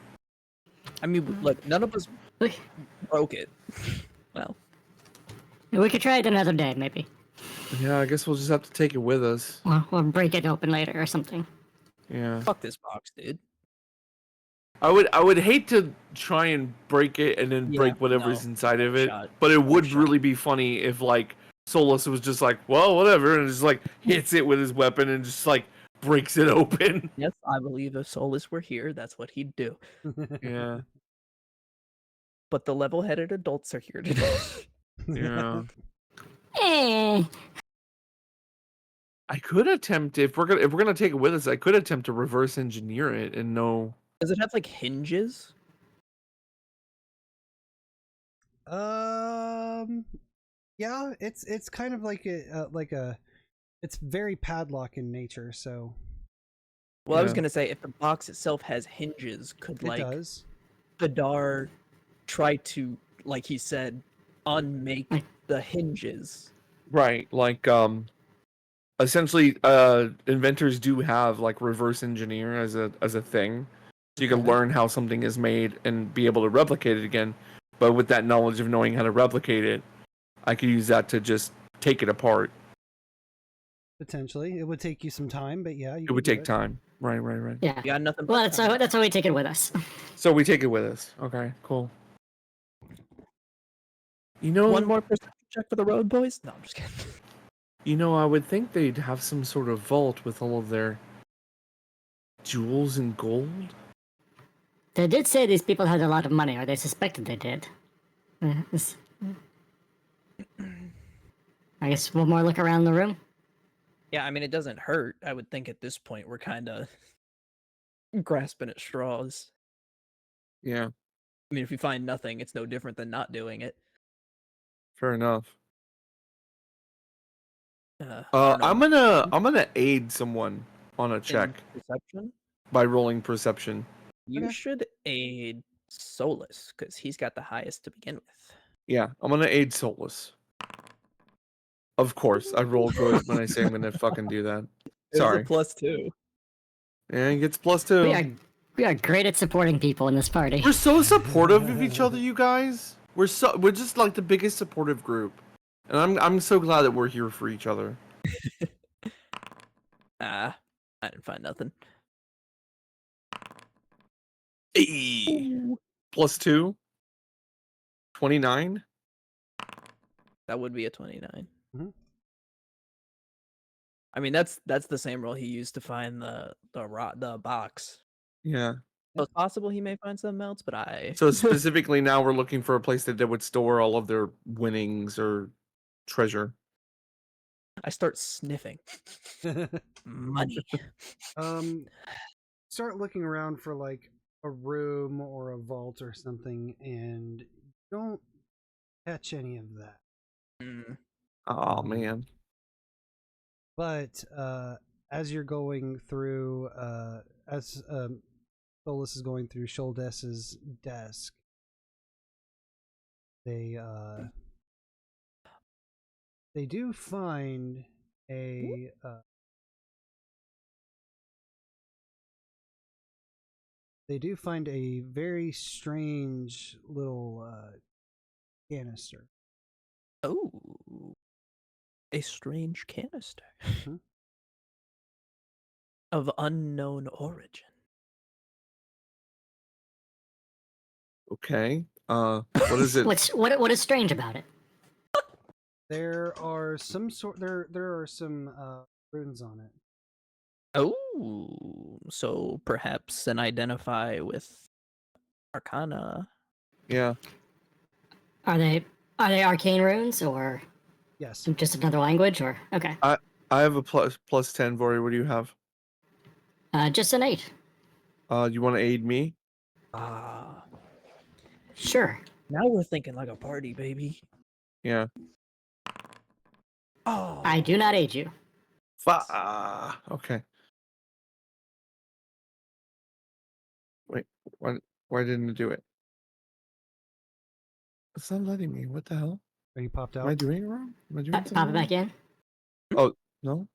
I mean, look, none of us broke it. Well, We could try it another day, maybe. Yeah, I guess we'll just have to take it with us. We'll break it open later or something. Yeah. fuck this box, dude. I would hate to try and break it and then Yeah, break whatever's no. inside of it. Shot. But it would Shot. really be funny if like Solus was just like, well, whatever, and just like hits it with his weapon and just like breaks it open. Yes, I believe if Solus were here, that's what he'd do. Yeah. But the level-headed adults are here today. Yeah. Eh. I could attempt if we're gonna take it with us. I could attempt to reverse engineer it and know. Does it have like hinges? Yeah, it's kind of like a it's very padlock in nature, so Well, I was Yeah. gonna say if the box itself has hinges, could it like does. Hadar try to, like he said, unmake the hinges? Right, like essentially, inventors do have like reverse engineer as a thing, so you can Okay. learn how something is made and be able to replicate it again. But with that knowledge of knowing how to replicate it, I could use that to just take it apart. Potentially, it would take you some time, but yeah, you It would could do take time. Right. Yeah. You got nothing. Well, but that's time. that's why we take it with us. So we take it with us. Okay, cool. You know, One more perception check for the road, boys. No, I'm just kidding. You know, I would think they'd have some sort of vault with all of their jewels and gold. They did say these people had a lot of money, or they suspected they did. I guess one more look around the room. Yeah, I mean, it doesn't hurt. I would think at this point we're kind of grasping at straws. Yeah, I mean, if we find nothing, it's no different than not doing it. fair enough. I don't know. I'm gonna aid someone on a check In perception. by rolling perception. You Okay. should aid Solus because he's got the highest to begin with. Yeah, I'm gonna aid Solus. Of course, I roll good when I say I'm gonna fucking do that. Sorry. It's a +2. And he gets +2. We are great at supporting people in this party. We're so supportive of each other, you guys. We're just like the biggest supportive group, and I'm so glad that we're here for each other. I didn't find nothing. Hey. +2. 29. That would be a 29. Mhm. I mean, that's the same roll he used to find the box. Yeah. So it's possible he may find something else, but I. So specifically now we're looking for a place that they would store all of their winnings or treasure. I start sniffing money. Start looking around for like a room or a vault or something, and don't catch any of that. Mm. Oh man. But as you're going through, as Solus is going through Sholdess's desk, they do find a very strange little canister. Oh, a strange canister Mhm. of unknown origin. Okay. What is it? What is strange about it? There are some runes on it. Oh, so perhaps an identify with Arcana. Yeah. Are they arcane runes or Yes. just another language? Or okay, I have a plus 10, Vori. What do you have? just an 8. You want to aid me? Ah, Sure. now we're thinking like a party, baby. Yeah. Oh, I do not aid you. Okay. Wait. Why didn't it do it? It's not letting me. What the hell? Are you popped Am I out? doing it wrong? Am I doing Pop something it back in. wrong? Oh no.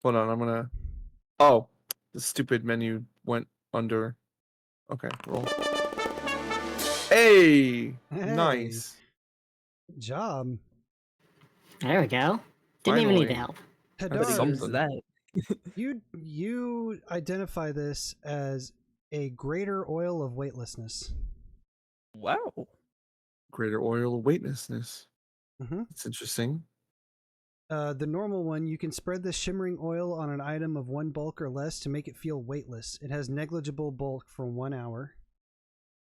Hold on. I'm gonna. Oh, the stupid menu went under. Okay, roll. Hey, nice. Good job. There we go. Didn't even need the Finally. help. everybody Hadar, uses that. you identify this as a greater oil of weightlessness. Wow. Greater oil of weightlessness. Mm-hmm. That's interesting. The normal one, you can spread this shimmering oil on an item of 1 bulk or less to make it feel weightless. It has negligible bulk for 1 hour.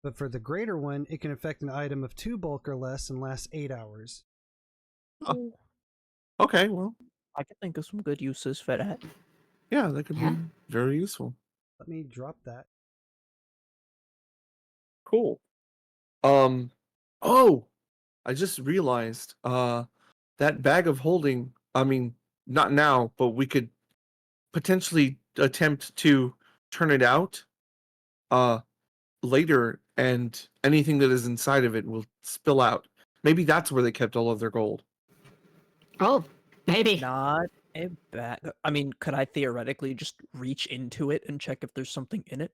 But for the greater one, it can affect an item of 2 bulk or less and lasts 8 hours. Oh. Okay, well, I can think of some good uses for that. yeah, that could Yeah. be very useful. Let me drop that. Cool. Oh, I just realized, that bag of holding, I mean, not now, but we could potentially attempt to turn it out, later, and anything that is inside of it will spill out. Maybe that's where they kept all of their gold. Oh, maybe. Not a bad. I mean, could I theoretically just reach into it and check if there's something in it?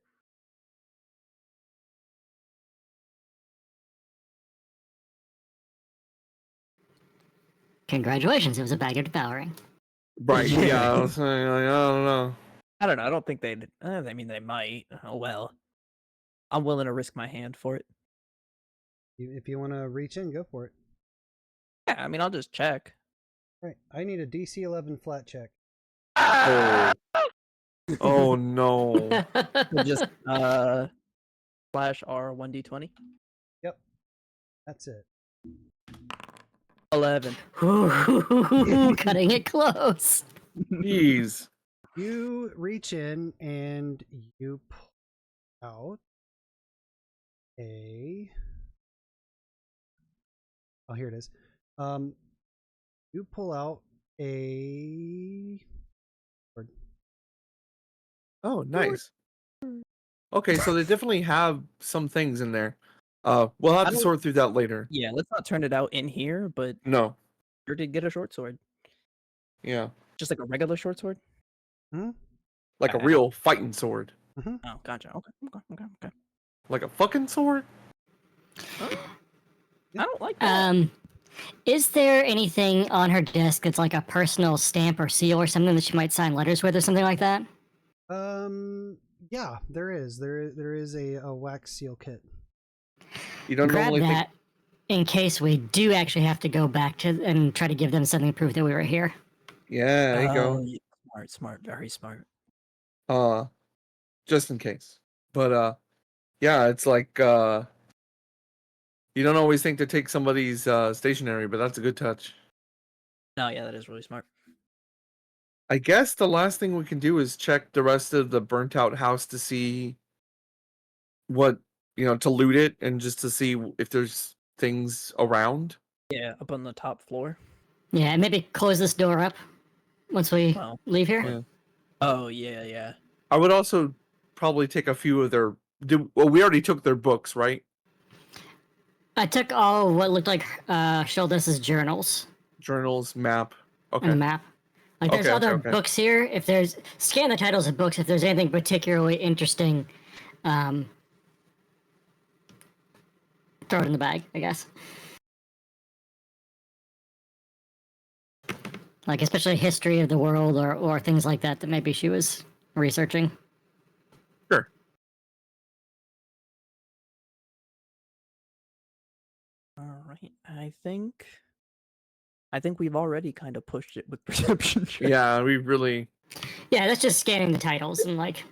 Congratulations, it was a bag of devouring. Right? Yeah. I was saying, like, I don't know. I don't know. I don't think they'd. I mean, they might. Oh well. I'm willing to risk my hand for it. If you want to reach in, go for it. Yeah, I mean, I'll just check. Right. I need a DC 11 flat check. Oh. Oh no. We'll just slash R 1d20. Yep. That's it. 11. Ooh, cutting it close. Jeez. You reach in and you pull out a. Oh, here it is. You pull out a. Oh, nice. Okay, so they definitely have some things in there. We'll have to sort through that later. Yeah, let's not turn it out in here, but No. sure did get a short sword. Yeah. Just like a regular short sword? Hmm? Like a real fighting sword. Oh, gotcha. Okay. Like a fucking sword? I don't like that. Is there anything on her desk that's like a personal stamp or seal or something that she might sign letters with or something like that? Yeah, there is. There is a wax seal kit. You don't Grab normally that in case we do actually have to go back to and try to give them something to prove that we were here. Yeah, there you go. Yeah, smart, very smart. Just in case. But yeah, it's like you don't always think to take somebody's stationery, but that's a good touch. No, yeah, that is really smart. I guess the last thing we can do is check the rest of the burnt out house to see what, to loot it and just to see if there's things around. Yeah, up on the top floor. Yeah, and maybe close this door up once we leave here. Yeah. Oh, yeah. I would also probably take a few of their. Well, we already took their books, right? I took all what looked like Sheldus's journals Journals, map. Okay. and the map. Like, there's Okay, other okay. books here. If there's scan the titles of books. If there's anything particularly interesting, throw it in the bag, I guess. Like, especially history of the world or things like that maybe she was researching. Sure. All right. I think we've already kind of pushed it with perception check. Yeah, we really. Yeah, that's just scanning the titles and like.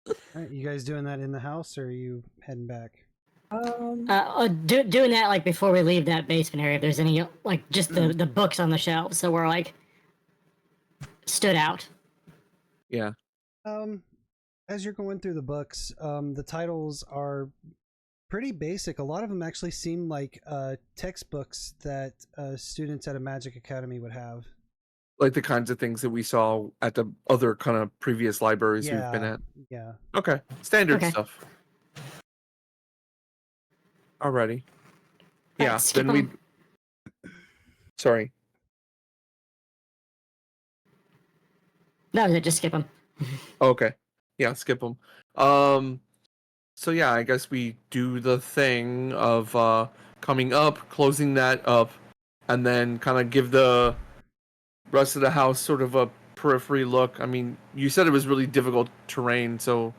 All right, you guys doing that in the house, or are you heading back? Doing that like before we leave that basement area. If there's any like just the books on the shelves, so we're like stood out. Yeah. As you're going through the books, the titles are pretty basic. A lot of them actually seem like textbooks that students at a magic academy would have. Like the kinds of things that we saw at the other kind of previous libraries we've been at. Yeah. Okay. Standard Okay. stuff. Alrighty. Right, Yeah, skip then we. 'em. Sorry. That was it. Just skip them. Okay. Yeah, skip them. So yeah, I guess we do the thing of coming up, closing that up, and then kind of give the rest of the house sort of a periphery look. I mean, you said it was really difficult terrain, so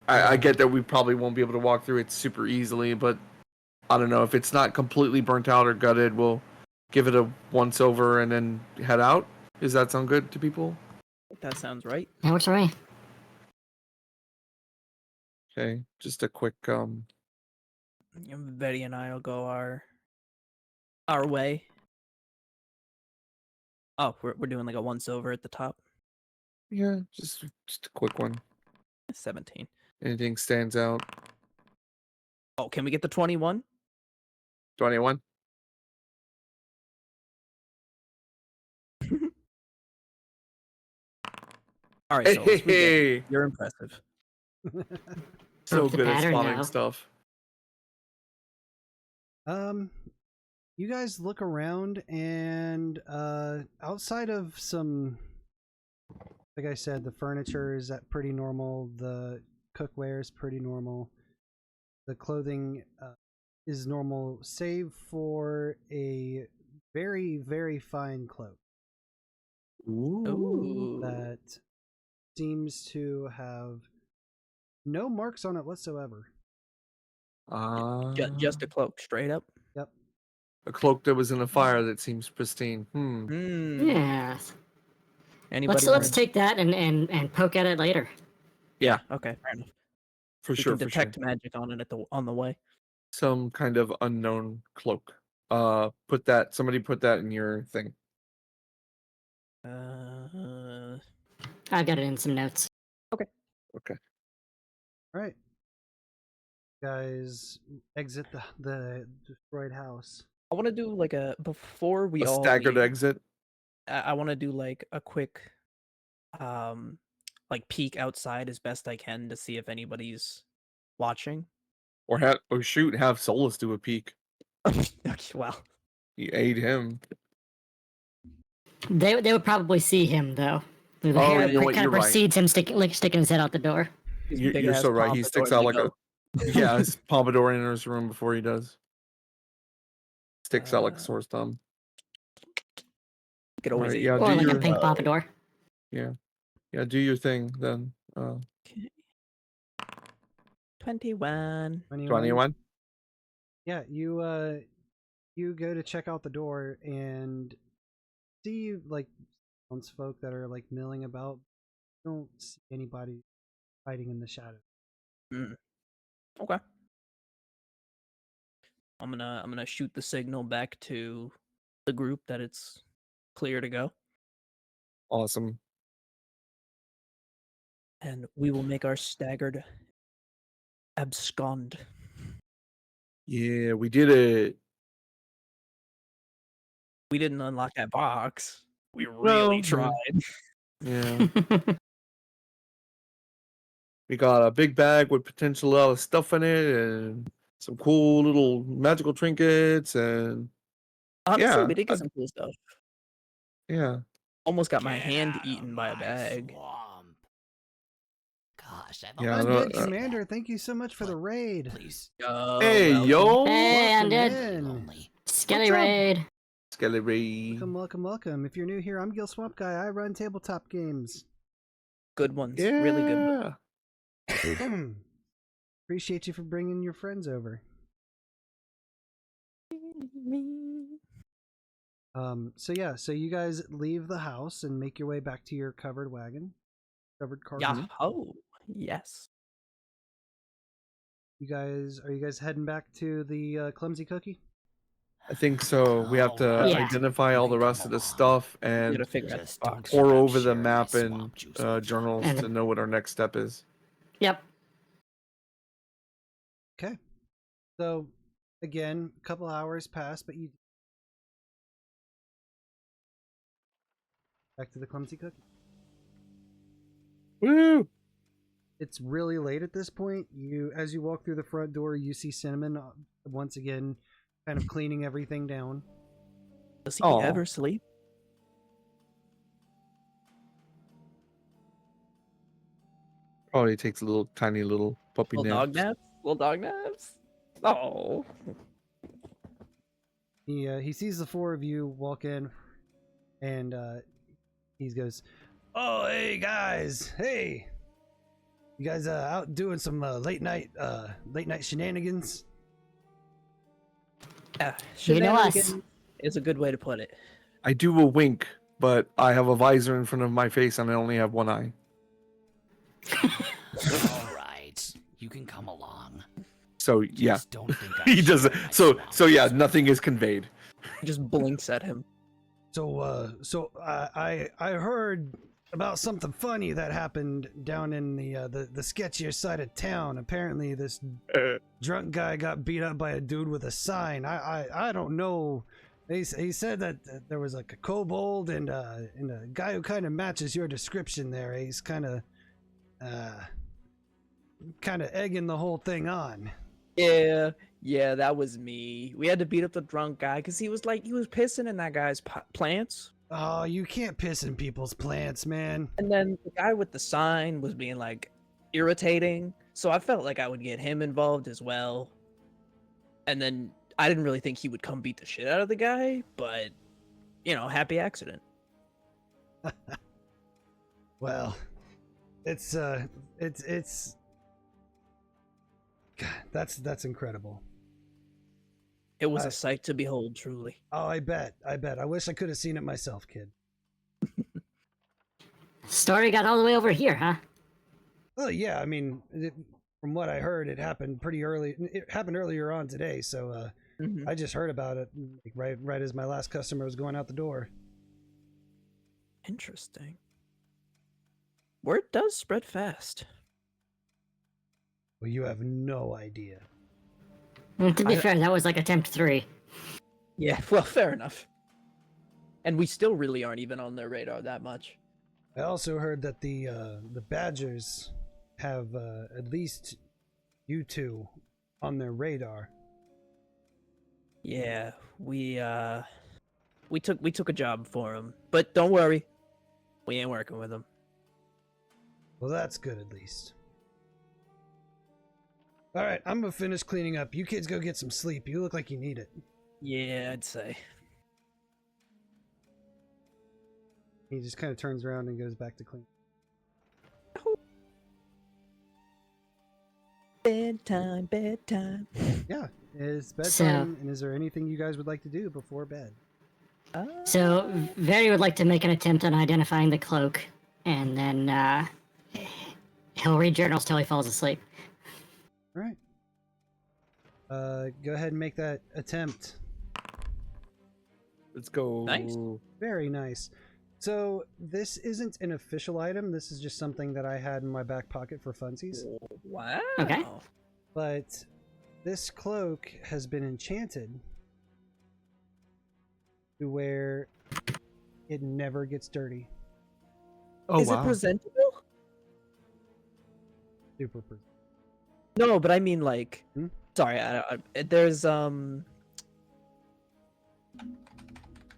I get that we probably won't be able to walk through it super easily, but I don't know, if it's not completely burnt out or gutted, we'll give it a once over and then head out. Does that sound good to people? That sounds right. That works for me. Okay, just a quick Betty and I will go our way. Oh, we're doing like a once over at the top. yeah, just a quick one. 17. Anything stands out? Oh, can we get the 21? 21? All right, Solus, Hey, you're impressive. so Prove the good at pattern spotting now. stuff. you guys look around, and outside of some, like I said, the furniture is at pretty normal. The cookware is pretty normal. The clothing is normal, save for a very, very fine cloak Ooh. that seems to have no marks on it whatsoever. Just a cloak, straight up. Yep. A cloak that was in a fire that seems pristine. Yes. Anybody? Let's take that and poke at it later. Yeah, Okay, fair enough. for We sure. can For sure. detect magic on it on the way. Some kind of unknown cloak. Somebody put that in your thing. I've got it in some notes. Okay. All right. Guys, exit the destroyed house. I want to do like before we A all staggered leave, exit. I want to do like a quick, like peek outside as best I can to see if anybody's watching. Or have Solus do a peek. Okay, well, You aid him. They would probably see him though. The Oh, hair you know what, kind of you're right. precedes him sticking his head out the door. his You're big-ass so right. He pompadour sticks to out like go. yeah, his pompadour enters the room before he does. Sticks out like a sore thumb. You could always Right, eat yeah, Or do like a your pink pompadour. yeah, do your thing then. 21. 21. Yeah, you go to check out the door and see like townsfolk that are like milling about. You don't see anybody hiding in the shadow. Okay. I'm gonna shoot the signal back to the group that it's clear to go, Awesome. and we will make our staggered abscond. Yeah, we did it. We didn't unlock that box. We Well, really tried. Yeah. We got a big bag with potential lot of stuff in it and some cool little magical trinkets and Honestly, yeah, we did get some cool stuff. yeah. Almost got my Get hand out of eaten by a my bag. swamp. Gosh, I've Yeah, always I know, wanted Undead to say Commander, that. thank you so much for the But raid. Please. Hey, Welcome. yo. Hey, Welcome Undead. Really in. lonely. Skelly What's up? raid. Skelly. Welcome. If you're new here, I'm Gil Swamp Guy. I run tabletop games. Good ones. Yeah. Really good ones. Appreciate you for bringing your friends over. So you guys leave the house and make your way back to your covered wagon, covered cart. Yahoo! Yes. Are you guys heading back to the Clumsy Cookie? I think so. We have to Yeah. identify all the rest of the stuff We and gotta figure out Just the don't box. pour stop over the sharing my map and swamp juice with journals And- to know what our next step is. Yep. Okay. So again, a couple hours pass, but you back to the Clumsy Cookie. Woo! It's really late at this point. As you walk through the front door, you see Cinnamon once again kind of cleaning everything down. Does he Aw. ever sleep? Probably takes a tiny little puppy Little nap. dog naps? Little dog naps? Oh. He sees the four of you walk in, and he goes, "Oh, hey guys, hey, you guys out doing some late night shenanigans?" You know us. Shenanigans is a good way to put it. I do a wink, but I have a visor in front of my face and I only have one eye. All right, you can come along. So yeah, Just don't think he I'm doesn't. sharing my So swamp yeah, juice. nothing is conveyed. He just blinks at him. So I heard about something funny that happened down in the sketchier side of town. Apparently, this drunk guy got beat up by a dude with a sign. I don't know. He said that there was like a kobold and a guy who kind of matches your description there. He's kind of egging the whole thing on. Yeah, that was me. We had to beat up the drunk guy because he was pissing in that guy's plants. Oh, you can't piss in people's plants, man. And then the guy with the sign was being like irritating. So I felt like I would get him involved as well. And then I didn't really think he would come beat the shit out of the guy, but happy accident. Well, it's God, that's incredible. It was a sight to behold, truly. Oh, I bet. I wish I could have seen it myself, kid. Story got all the way over here, huh? Oh yeah, I mean, from what I heard, it happened pretty early. It happened earlier on today, so I just heard about it right as my last customer was going out the door. Interesting. Word does spread fast. Well, you have no idea. To be fair, that was like attempt 3. Yeah, well, fair enough. And we still really aren't even on their radar that much. I also heard that the Badgers have at least you two on their radar. Yeah, we took a job for him, but don't worry, we ain't working with him. Well, that's good at least. All right, I'm gonna finish cleaning up. You kids go get some sleep. You look like you need it. Yeah, I'd say. He just kind of turns around and goes back to clean. Bedtime. Yeah, it's bedtime. And is there anything you guys would like to do before bed? So, Vaeri would like to make an attempt on identifying the cloak, and then he'll read journals till he falls asleep. All right. Go ahead and make that attempt. Let's go. Nice. Very nice. So this isn't an official item. This is just something that I had in my back pocket for funsies. Wow. Okay. But this cloak has been enchanted to where it never gets dirty. Oh, Is wow. it presentable? Super presentable. No, but I mean like. Hmm? Sorry, there's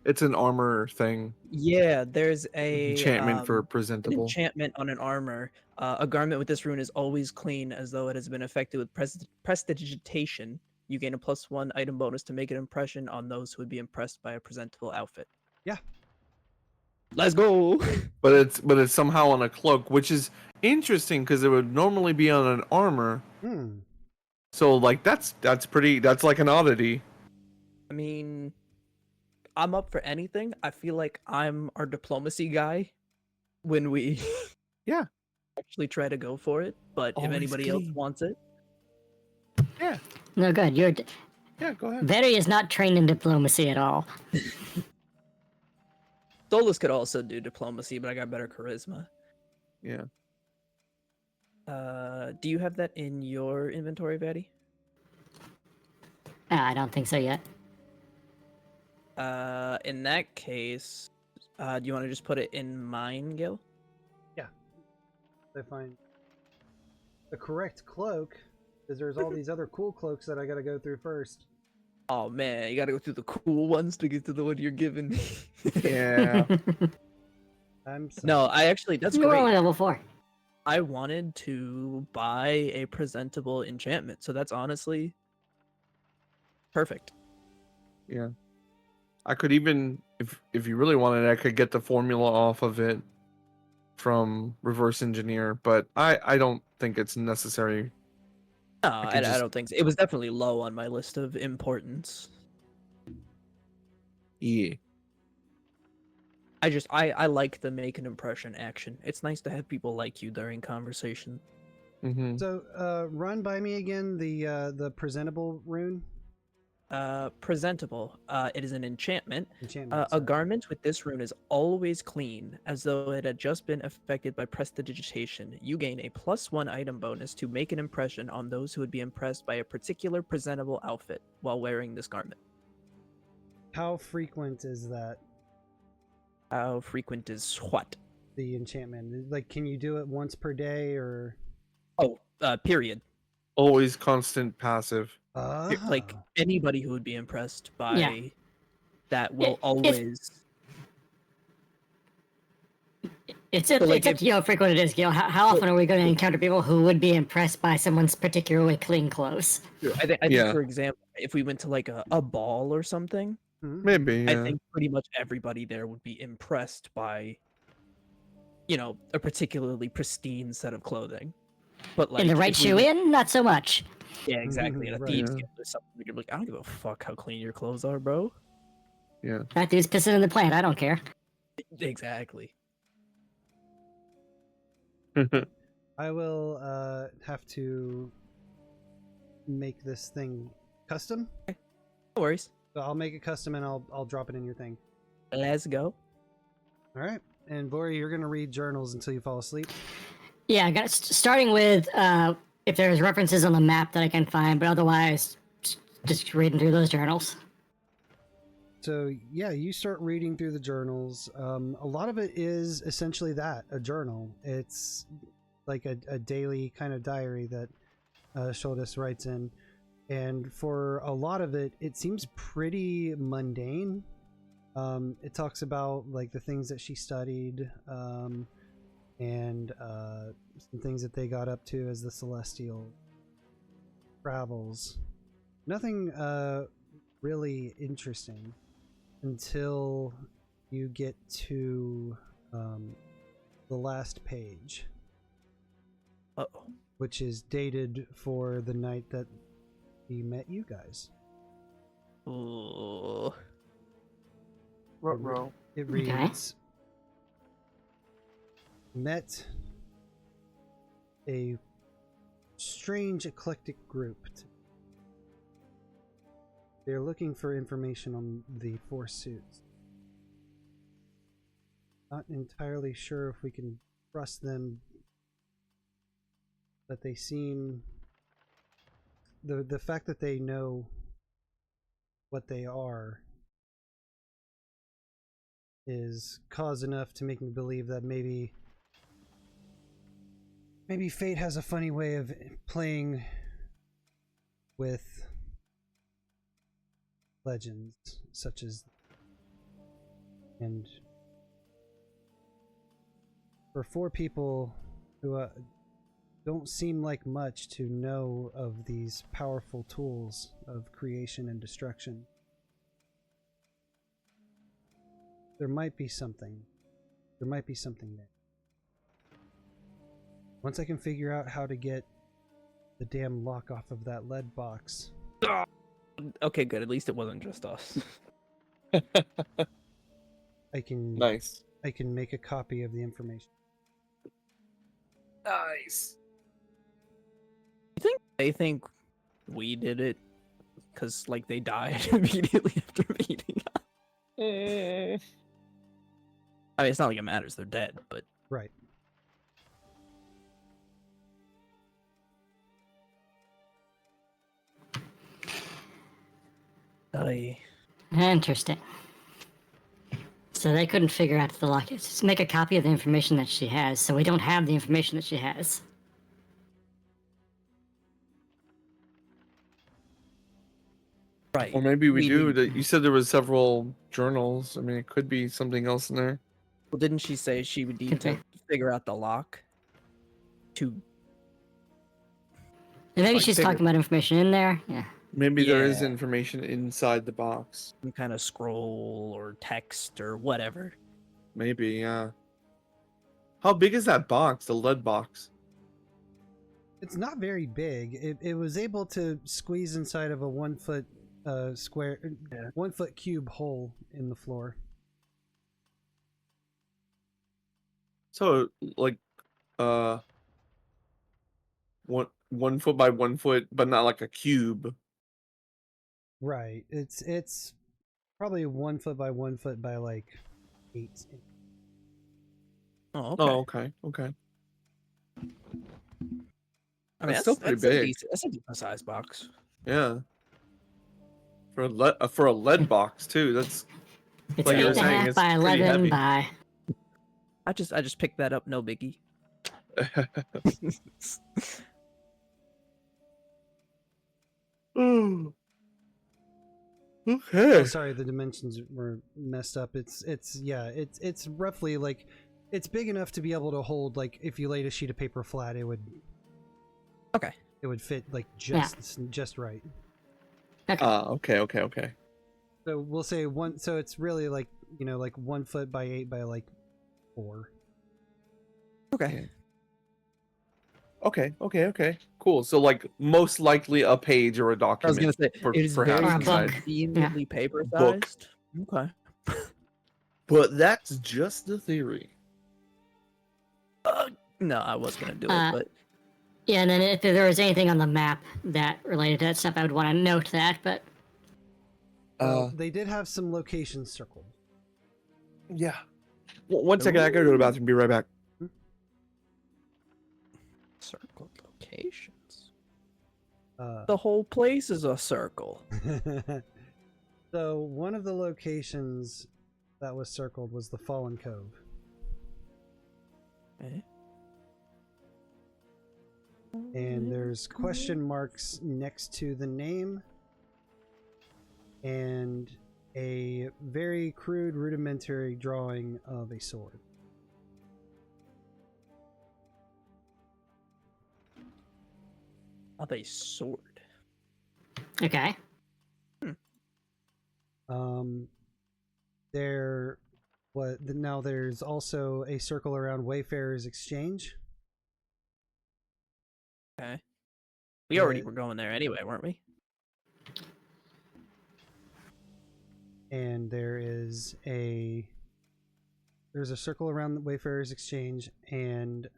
It's an armor thing. Yeah, there's a Enchantment for an presentable. enchantment on an armor. A garment with this rune is always clean, as though it has been affected with prestidigitation. You gain a +1 item bonus to make an impression on those who would be impressed by a presentable outfit. Yeah. Let's go. But it's somehow on a cloak, which is interesting because it would normally be on an armor. Hmm. So like that's like an oddity. I mean, I'm up for anything. I feel like I'm our diplomacy guy when we Yeah. actually try to go for it. But if Always anybody else clean. wants it, Yeah. No, good. Yeah, go ahead. Vaeri is not trained in diplomacy at all. Solus could also do diplomacy, but I got better charisma. Yeah. Do you have that in your inventory, Vaeri? I don't think so yet. In that case, do you want to just put it in mine, Gil? I find the correct cloak, because there's all these other cool cloaks that I gotta go through first. Oh man, you gotta go through the cool ones to get to the one you're given me. Yeah. I'm sorry. No, that's You're only great. level 4. I wanted to buy a presentable enchantment, so that's honestly perfect. Yeah. I could even, if you really wanted, I could get the formula off of it from reverse engineer, but I don't think it's necessary. No, I I could just- don't think so. It was definitely low on my list of importance. Yeah. I like the make an impression action. It's nice to have people like you during conversation. Mm-hmm. So, run by me again the presentable rune. Presentable. It is an enchantment. Enchantment. A garment with this rune is always clean, as though it had just been affected by prestidigitation. You gain a +1 item bonus to make an impression on those who would be impressed by a particular presentable outfit while wearing this garment. How frequent is that? How frequent is what? The enchantment. Like, can you do it once per day or? Oh, period. always constant passive. Like anybody who would be impressed by Yeah. that will If- always. It's So, like, up to you how frequent it is, Gil. How often are we going to encounter people who would be impressed by someone's particularly clean clothes? I think, Yeah. for example, if we went to like a ball or something, Maybe. Yeah. I think pretty much everybody there would be impressed by, a particularly pristine set of clothing. But like In the right if we shoe went- in, not so much. Yeah, exactly. At a Right. thieves Yeah. guild or something, you're like, I don't give a fuck how clean your clothes are, bro. Yeah. That dude's pissing in the plant. I don't care. Exactly. I will have to make this thing custom. No worries. So I'll make it custom and I'll drop it in your thing. Let's go. All right. And Vori, you're gonna read journals until you fall asleep. Yeah, I got starting with if there's references on the map that I can find, but otherwise, just reading through those journals. So yeah, you start reading through the journals. A lot of it is essentially a journal. It's like a daily kind of diary that Solus writes in. And for a lot of it, it seems pretty mundane. It talks about like the things that she studied and some things that they got up to as the Celestial travels. Nothing really interesting until you get to the last page, which is dated for the night that we met you guys. Ooh. Ruh-roh. It reads, met a strange eclectic group. They're looking for information on the 4 suits. Not entirely sure if we can trust them, but they seem... The fact that they know what they are is cause enough to make me believe that maybe fate has a funny way of playing with legends such as, and for 4 people who don't seem like much to know of these powerful tools of creation and destruction, there might be something there. Once I can figure out how to get the damn lock off of that lead box. Okay, good. At least it wasn't just us. I can Nice. make a copy of the information. Nice. They think we did it because, like, they died immediately after meeting us. I mean, it's not like it matters. They're dead, but... Right. Interesting. So they couldn't figure out the lock. Just make a copy of the information that she has, so we don't have the information that she has. Right. Or maybe we do. need- You said there was several journals. I mean, it could be something else in there. Well, didn't she say she would need Could to be. figure out the lock? To... And maybe Like, she's figure- talking about information in there. Yeah. Maybe there is Yeah. information inside the box. some kind of scroll or text or whatever. Maybe, yeah. How big is that box? The lead box? It's not very big. It was able to squeeze inside of a 1 foot square, 1 foot cube hole in the floor. So, like, 1 foot by 1 foot, but not like a cube. Right. It's probably 1 foot by 1 foot by like 8. Oh, okay. Oh, okay, okay. I mean, That's still pretty big. That's a decent size box. Yeah. For a lead box too. That's It's Like you were 8.5 saying, it's by pretty 11 heavy. by. I just picked that up, no biggie. Mm. Oh, Okay. sorry, the dimensions were messed up. It's roughly like it's big enough to be able to hold, like, if you laid a sheet of paper flat, it would fit like just right. Okay. So we'll say one. So it's really like, like 1 foot by 8 by like 4. Okay. Okay. Cool. So like most likely a page or a I was document. gonna say it is very having inside. conveniently paper Book. sized. Okay. But that's just the theory. No, I was gonna do it, but Yeah, and then if there was anything on the map that related to that stuff, I would want to note that. But Well, they did have some locations circled. Yeah. One second, I gotta go to the bathroom. Be right back. circled locations. Uh, The whole place is a circle. So one of the locations that was circled was the Fallen Cove. Okay. And there's question marks next to the name and a very crude rudimentary drawing of a sword. Of a sword. okay, Now there's also a circle around Wayfarer's Exchange. Okay. We already were going there anyway, weren't we? And there's a circle around the Wayfarer's Exchange, and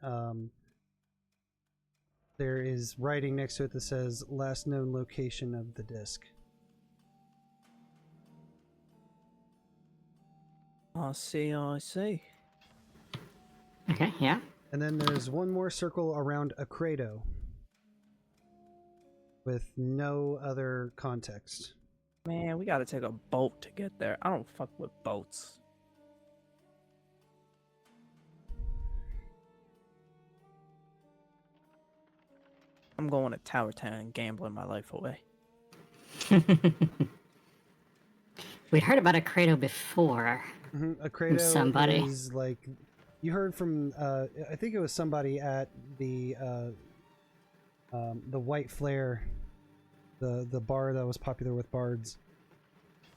there is writing next to it that says last known location of the disc. I see. okay, yeah. And then there's one more circle around a Credo with no other context. Man, we gotta take a boat to get there. I don't fuck with boats. I'm going to Tower Town and gambling my life away. We'd heard about a Credo before. A Credo somebody. is like, you heard from I think it was somebody at the White Flare, the bar that was popular with bards.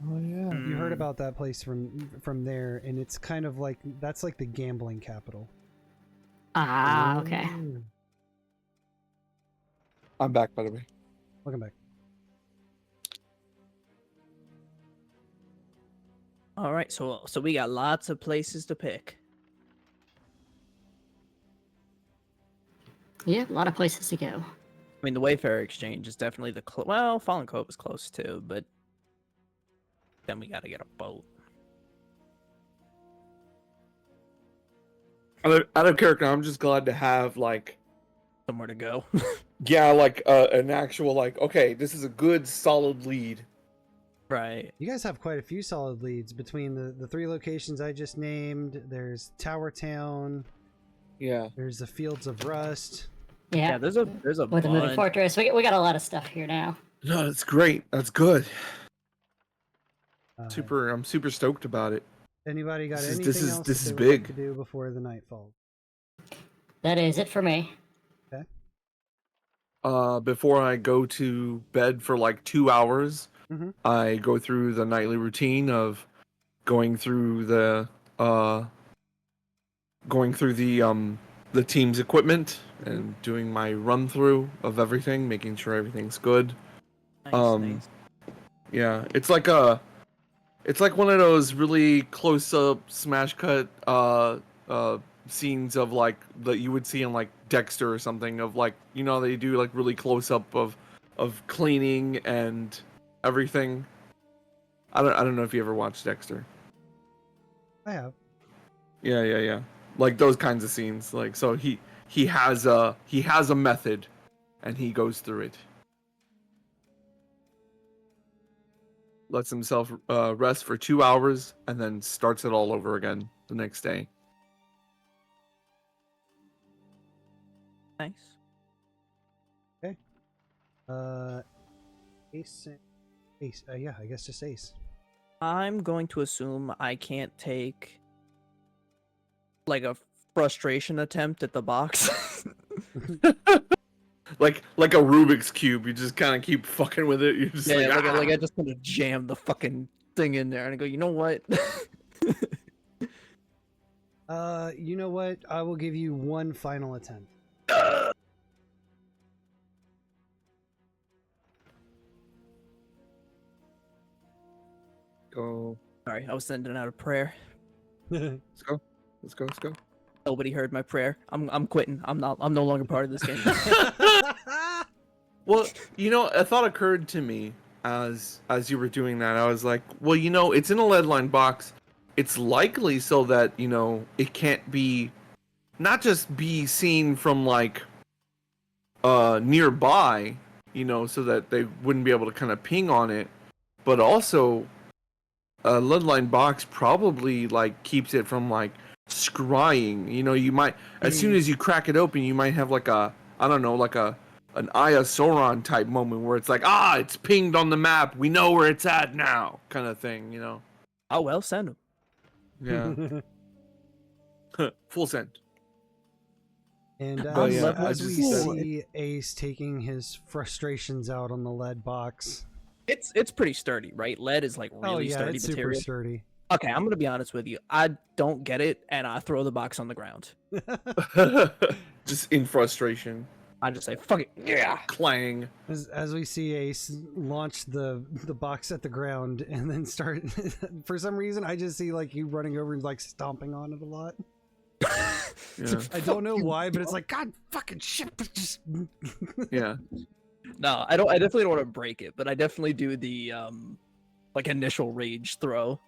Oh yeah. You heard about that place from there, and it's kind of like, that's like the gambling capital. Ah, okay. I'm back, by the way. Welcome back. All right, so we got lots of places to pick. Yeah, a lot of places to go. I mean, the Wayfarer Exchange is definitely the well, Fallen Cove is close too, but then we got to get a boat. Out of character, I'm just glad to have like Somewhere to go. yeah, like an actual like, okay, this is a good solid lead. Right. You guys have quite a few solid leads between the 3 locations I just named. There's Tower Town. Yeah. There's the Fields of Rust. Yeah, There's a with the Moving bunch. Fortress. We got a lot of stuff here now. No, that's great. That's good. Uh, I'm super stoked about it. Anybody got This is- anything this is- else this that is they would like big. to do before the night falls? That is it for me. Before I go to bed for like 2 hours, Mhm. I go through the nightly routine of going through the team's equipment and doing my run through of everything, making sure everything's good. Nice, nice. Yeah, it's like one of those really close up smash cut scenes of like that you would see in like Dexter or something, of like, they do like really close up of cleaning and everything. I don't know if you ever watched Dexter. I have. Yeah. Like those kinds of scenes. Like, so he has a method and he goes through it. Lets himself rest for 2 hours and then starts it all over again the next day. Nice. Okay. Ace. Ace. Yeah, I guess just Ace. I'm going to assume I can't take like a frustration attempt at the box. like a Rubik's cube. You just kind of keep fucking with it. You're just Yeah, like, like I just want to jam the fucking thing in there and I go, you know what? You know what? I will give you one final attempt. Go. Sorry, I was sending out a prayer. Let's go. Let's go. Let's go. Nobody heard my prayer. I'm quitting. I'm no longer part of this game. Well, you know, a thought occurred to me as you were doing that. I was like, well, you know, it's in a lead line box. It's likely so that, you know, it can't be, not just be seen from like nearby, you know, so that they wouldn't be able to kind of ping on it, but also a lead line box probably like keeps it from like scrying. You know, you might, as soon as you crack it open, you might have like a, I don't know, like an Aya Sauron type moment where it's like, it's pinged on the map, we know where it's at now, kind of thing, you know. Oh well, send him. Yeah. Full send. And Oh, yeah, as I we just- see Ace taking his frustrations out on the lead box. It's pretty sturdy, right? Lead is like really sturdy it's material. super sturdy. Okay, I'm gonna be honest with you. I don't get it, and I throw the box on the ground. Just in frustration. I just say, "Fuck it, yeah." Clang. As we see Ace launch the box at the ground and then start, for some reason I just see like you running over and like stomping on it a lot. Yeah. I don't know why, but it's like, God fucking shit, but just Yeah. No, I don't. I definitely don't want to break it, but I definitely do the like initial rage throw,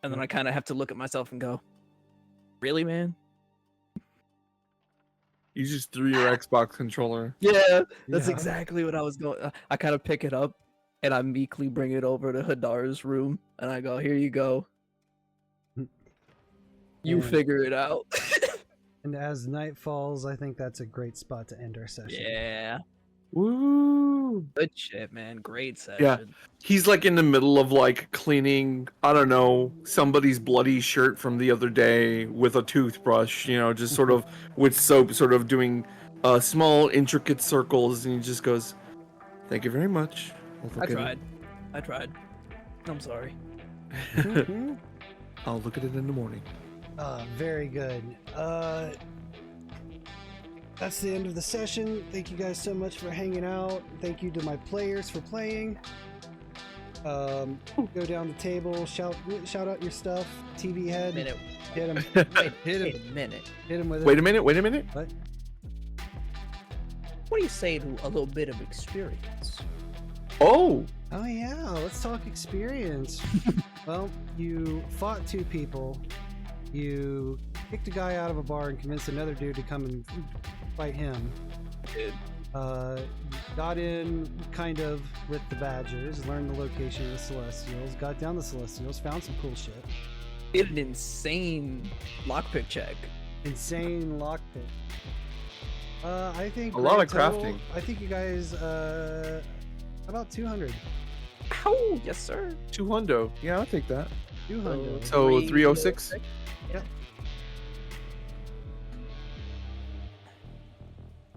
and then I kind of have to look at myself and go, "Really, man?" You just threw your Xbox controller. Yeah, that's Yeah. exactly what I was going. I kind of pick it up, and I meekly bring it over to Hadar's room, and I go, "Here you go. You And- figure it out." And as night falls, I think that's a great spot to end our session. Yeah, Woo! good shit, man. Great session. Yeah. He's like in the middle of like cleaning, I don't know, somebody's bloody shirt from the other day with a toothbrush, you know, just sort of with soap, sort of doing small intricate circles, and he just goes, "Thank you very much. I'll look I at it." tried. I tried. I'm sorry. Mhm. I'll look at it in the morning. Very good. That's the end of the session. Thank you guys so much for hanging out. Thank you to my players for playing. Go down the table, shout out your stuff. TV head, Minute. hit him, Wait, hit wait him, a minute. hit him with it. Wait a minute, wait a minute. What? What do you say to a little bit of experience? Oh! Oh yeah, let's talk experience. Well, you fought two people. You kicked a guy out of a bar and convinced another dude to come and fight him. Dude. Got in kind of with the Badgers, learned the location of the Celestials, got down the Celestials, found some cool shit. Did an insane lockpick check. Insane lockpick. I think A lot of grand total, crafting. I think you guys about 200. Ow! Yes, sir. 200. Yeah, I'll take that. 200. So 306?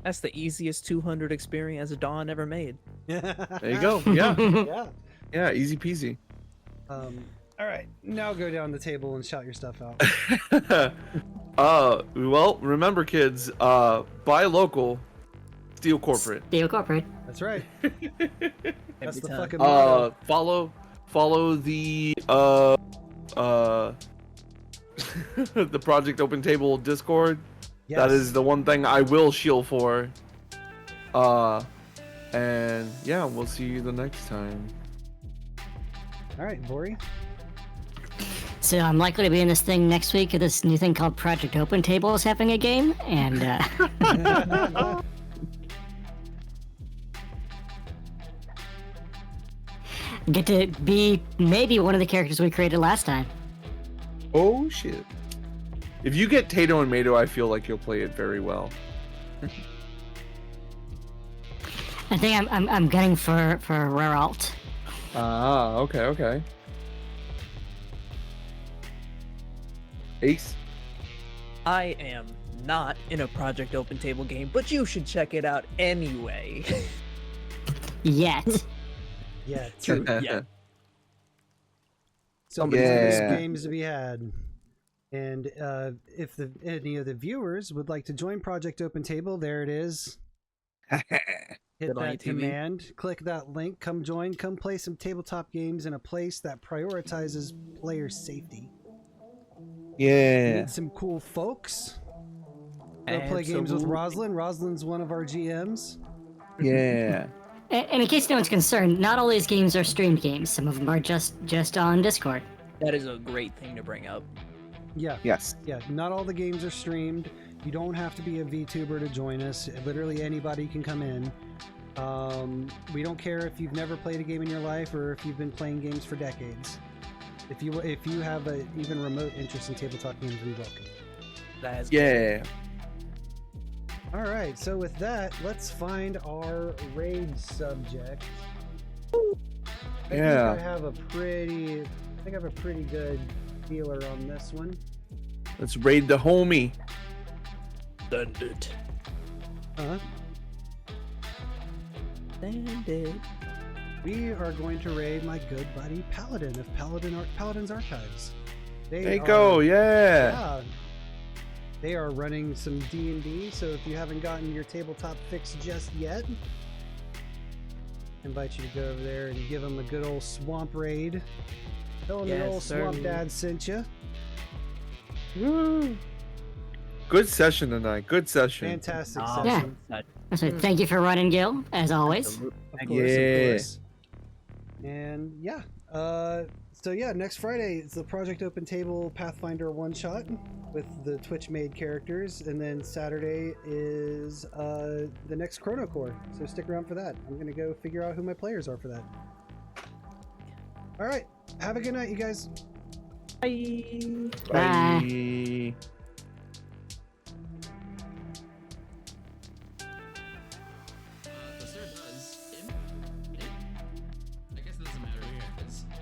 That's the easiest 200 experience a Dawn ever made. There you go. Yeah. Yeah. Yeah, easy peasy. All right, now go down the table and shout your stuff out. Well, remember kids, buy local, steal corporate. Deal corporate. That's right. That's Every the time. fucking motto. Follow the the Project Open Table Discord. Yes. That is the one thing I will shield for. And yeah, we'll see you the next time. All right, Vori. So I'm likely to be in this thing next week. This new thing called Project Open Table is having a game, and get to be maybe one of the characters we created last time. Oh shit. If you get Tato and Mato, I feel like you'll play it very well. I think I'm gunning for rare alt. Ah, okay. Ace? I am not in a Project Open Table game, but you should check it out anyway. Yet. Yeah. True. Yeah. So there's games to be had. And if any of the viewers would like to join Project Open Table, there it is. Hit that command, click that link, come join, come play some tabletop games in a place that prioritizes player safety. Yeah. Meet some cool folks. Go play games with Roslyn. Roslyn's one of our GMs. Yeah. And in case no one's concerned, not all these games are streamed games. Some of them are just on Discord. That is a great thing to bring up. Yeah. Yes. Yeah, not all the games are streamed. You don't have to be a VTuber to join us. Literally anybody can come in. We don't care if you've never played a game in your life or if you've been playing games for decades. If you have a even remote interest in tabletop games, we welcome. That is Yeah. All right, so with that, let's find our raid subject. I think I have a pretty good feeler on this one. Let's raid the homie. Send it. Huh? Send it. We are going to raid my good buddy Paladin of Paladin's Archives. There you go, yeah. They are running some D&D, so if you haven't gotten your tabletop fix just yet, I invite you to go over there and give them a good old swamp raid. Tell them the old swamp dad sent you. Woo. Good session tonight. Good session. Fantastic Yeah. session. So thank you for running, Gil, as always. Of course. And yeah, so yeah, next Friday it's the Project Open Table Pathfinder one-shot with the Twitch-made characters, and then Saturday is the next Chrono Core, so stick around for that. I'm gonna go figure out who my players are for that. Alright, have a good night, you guys. Bye. Bye.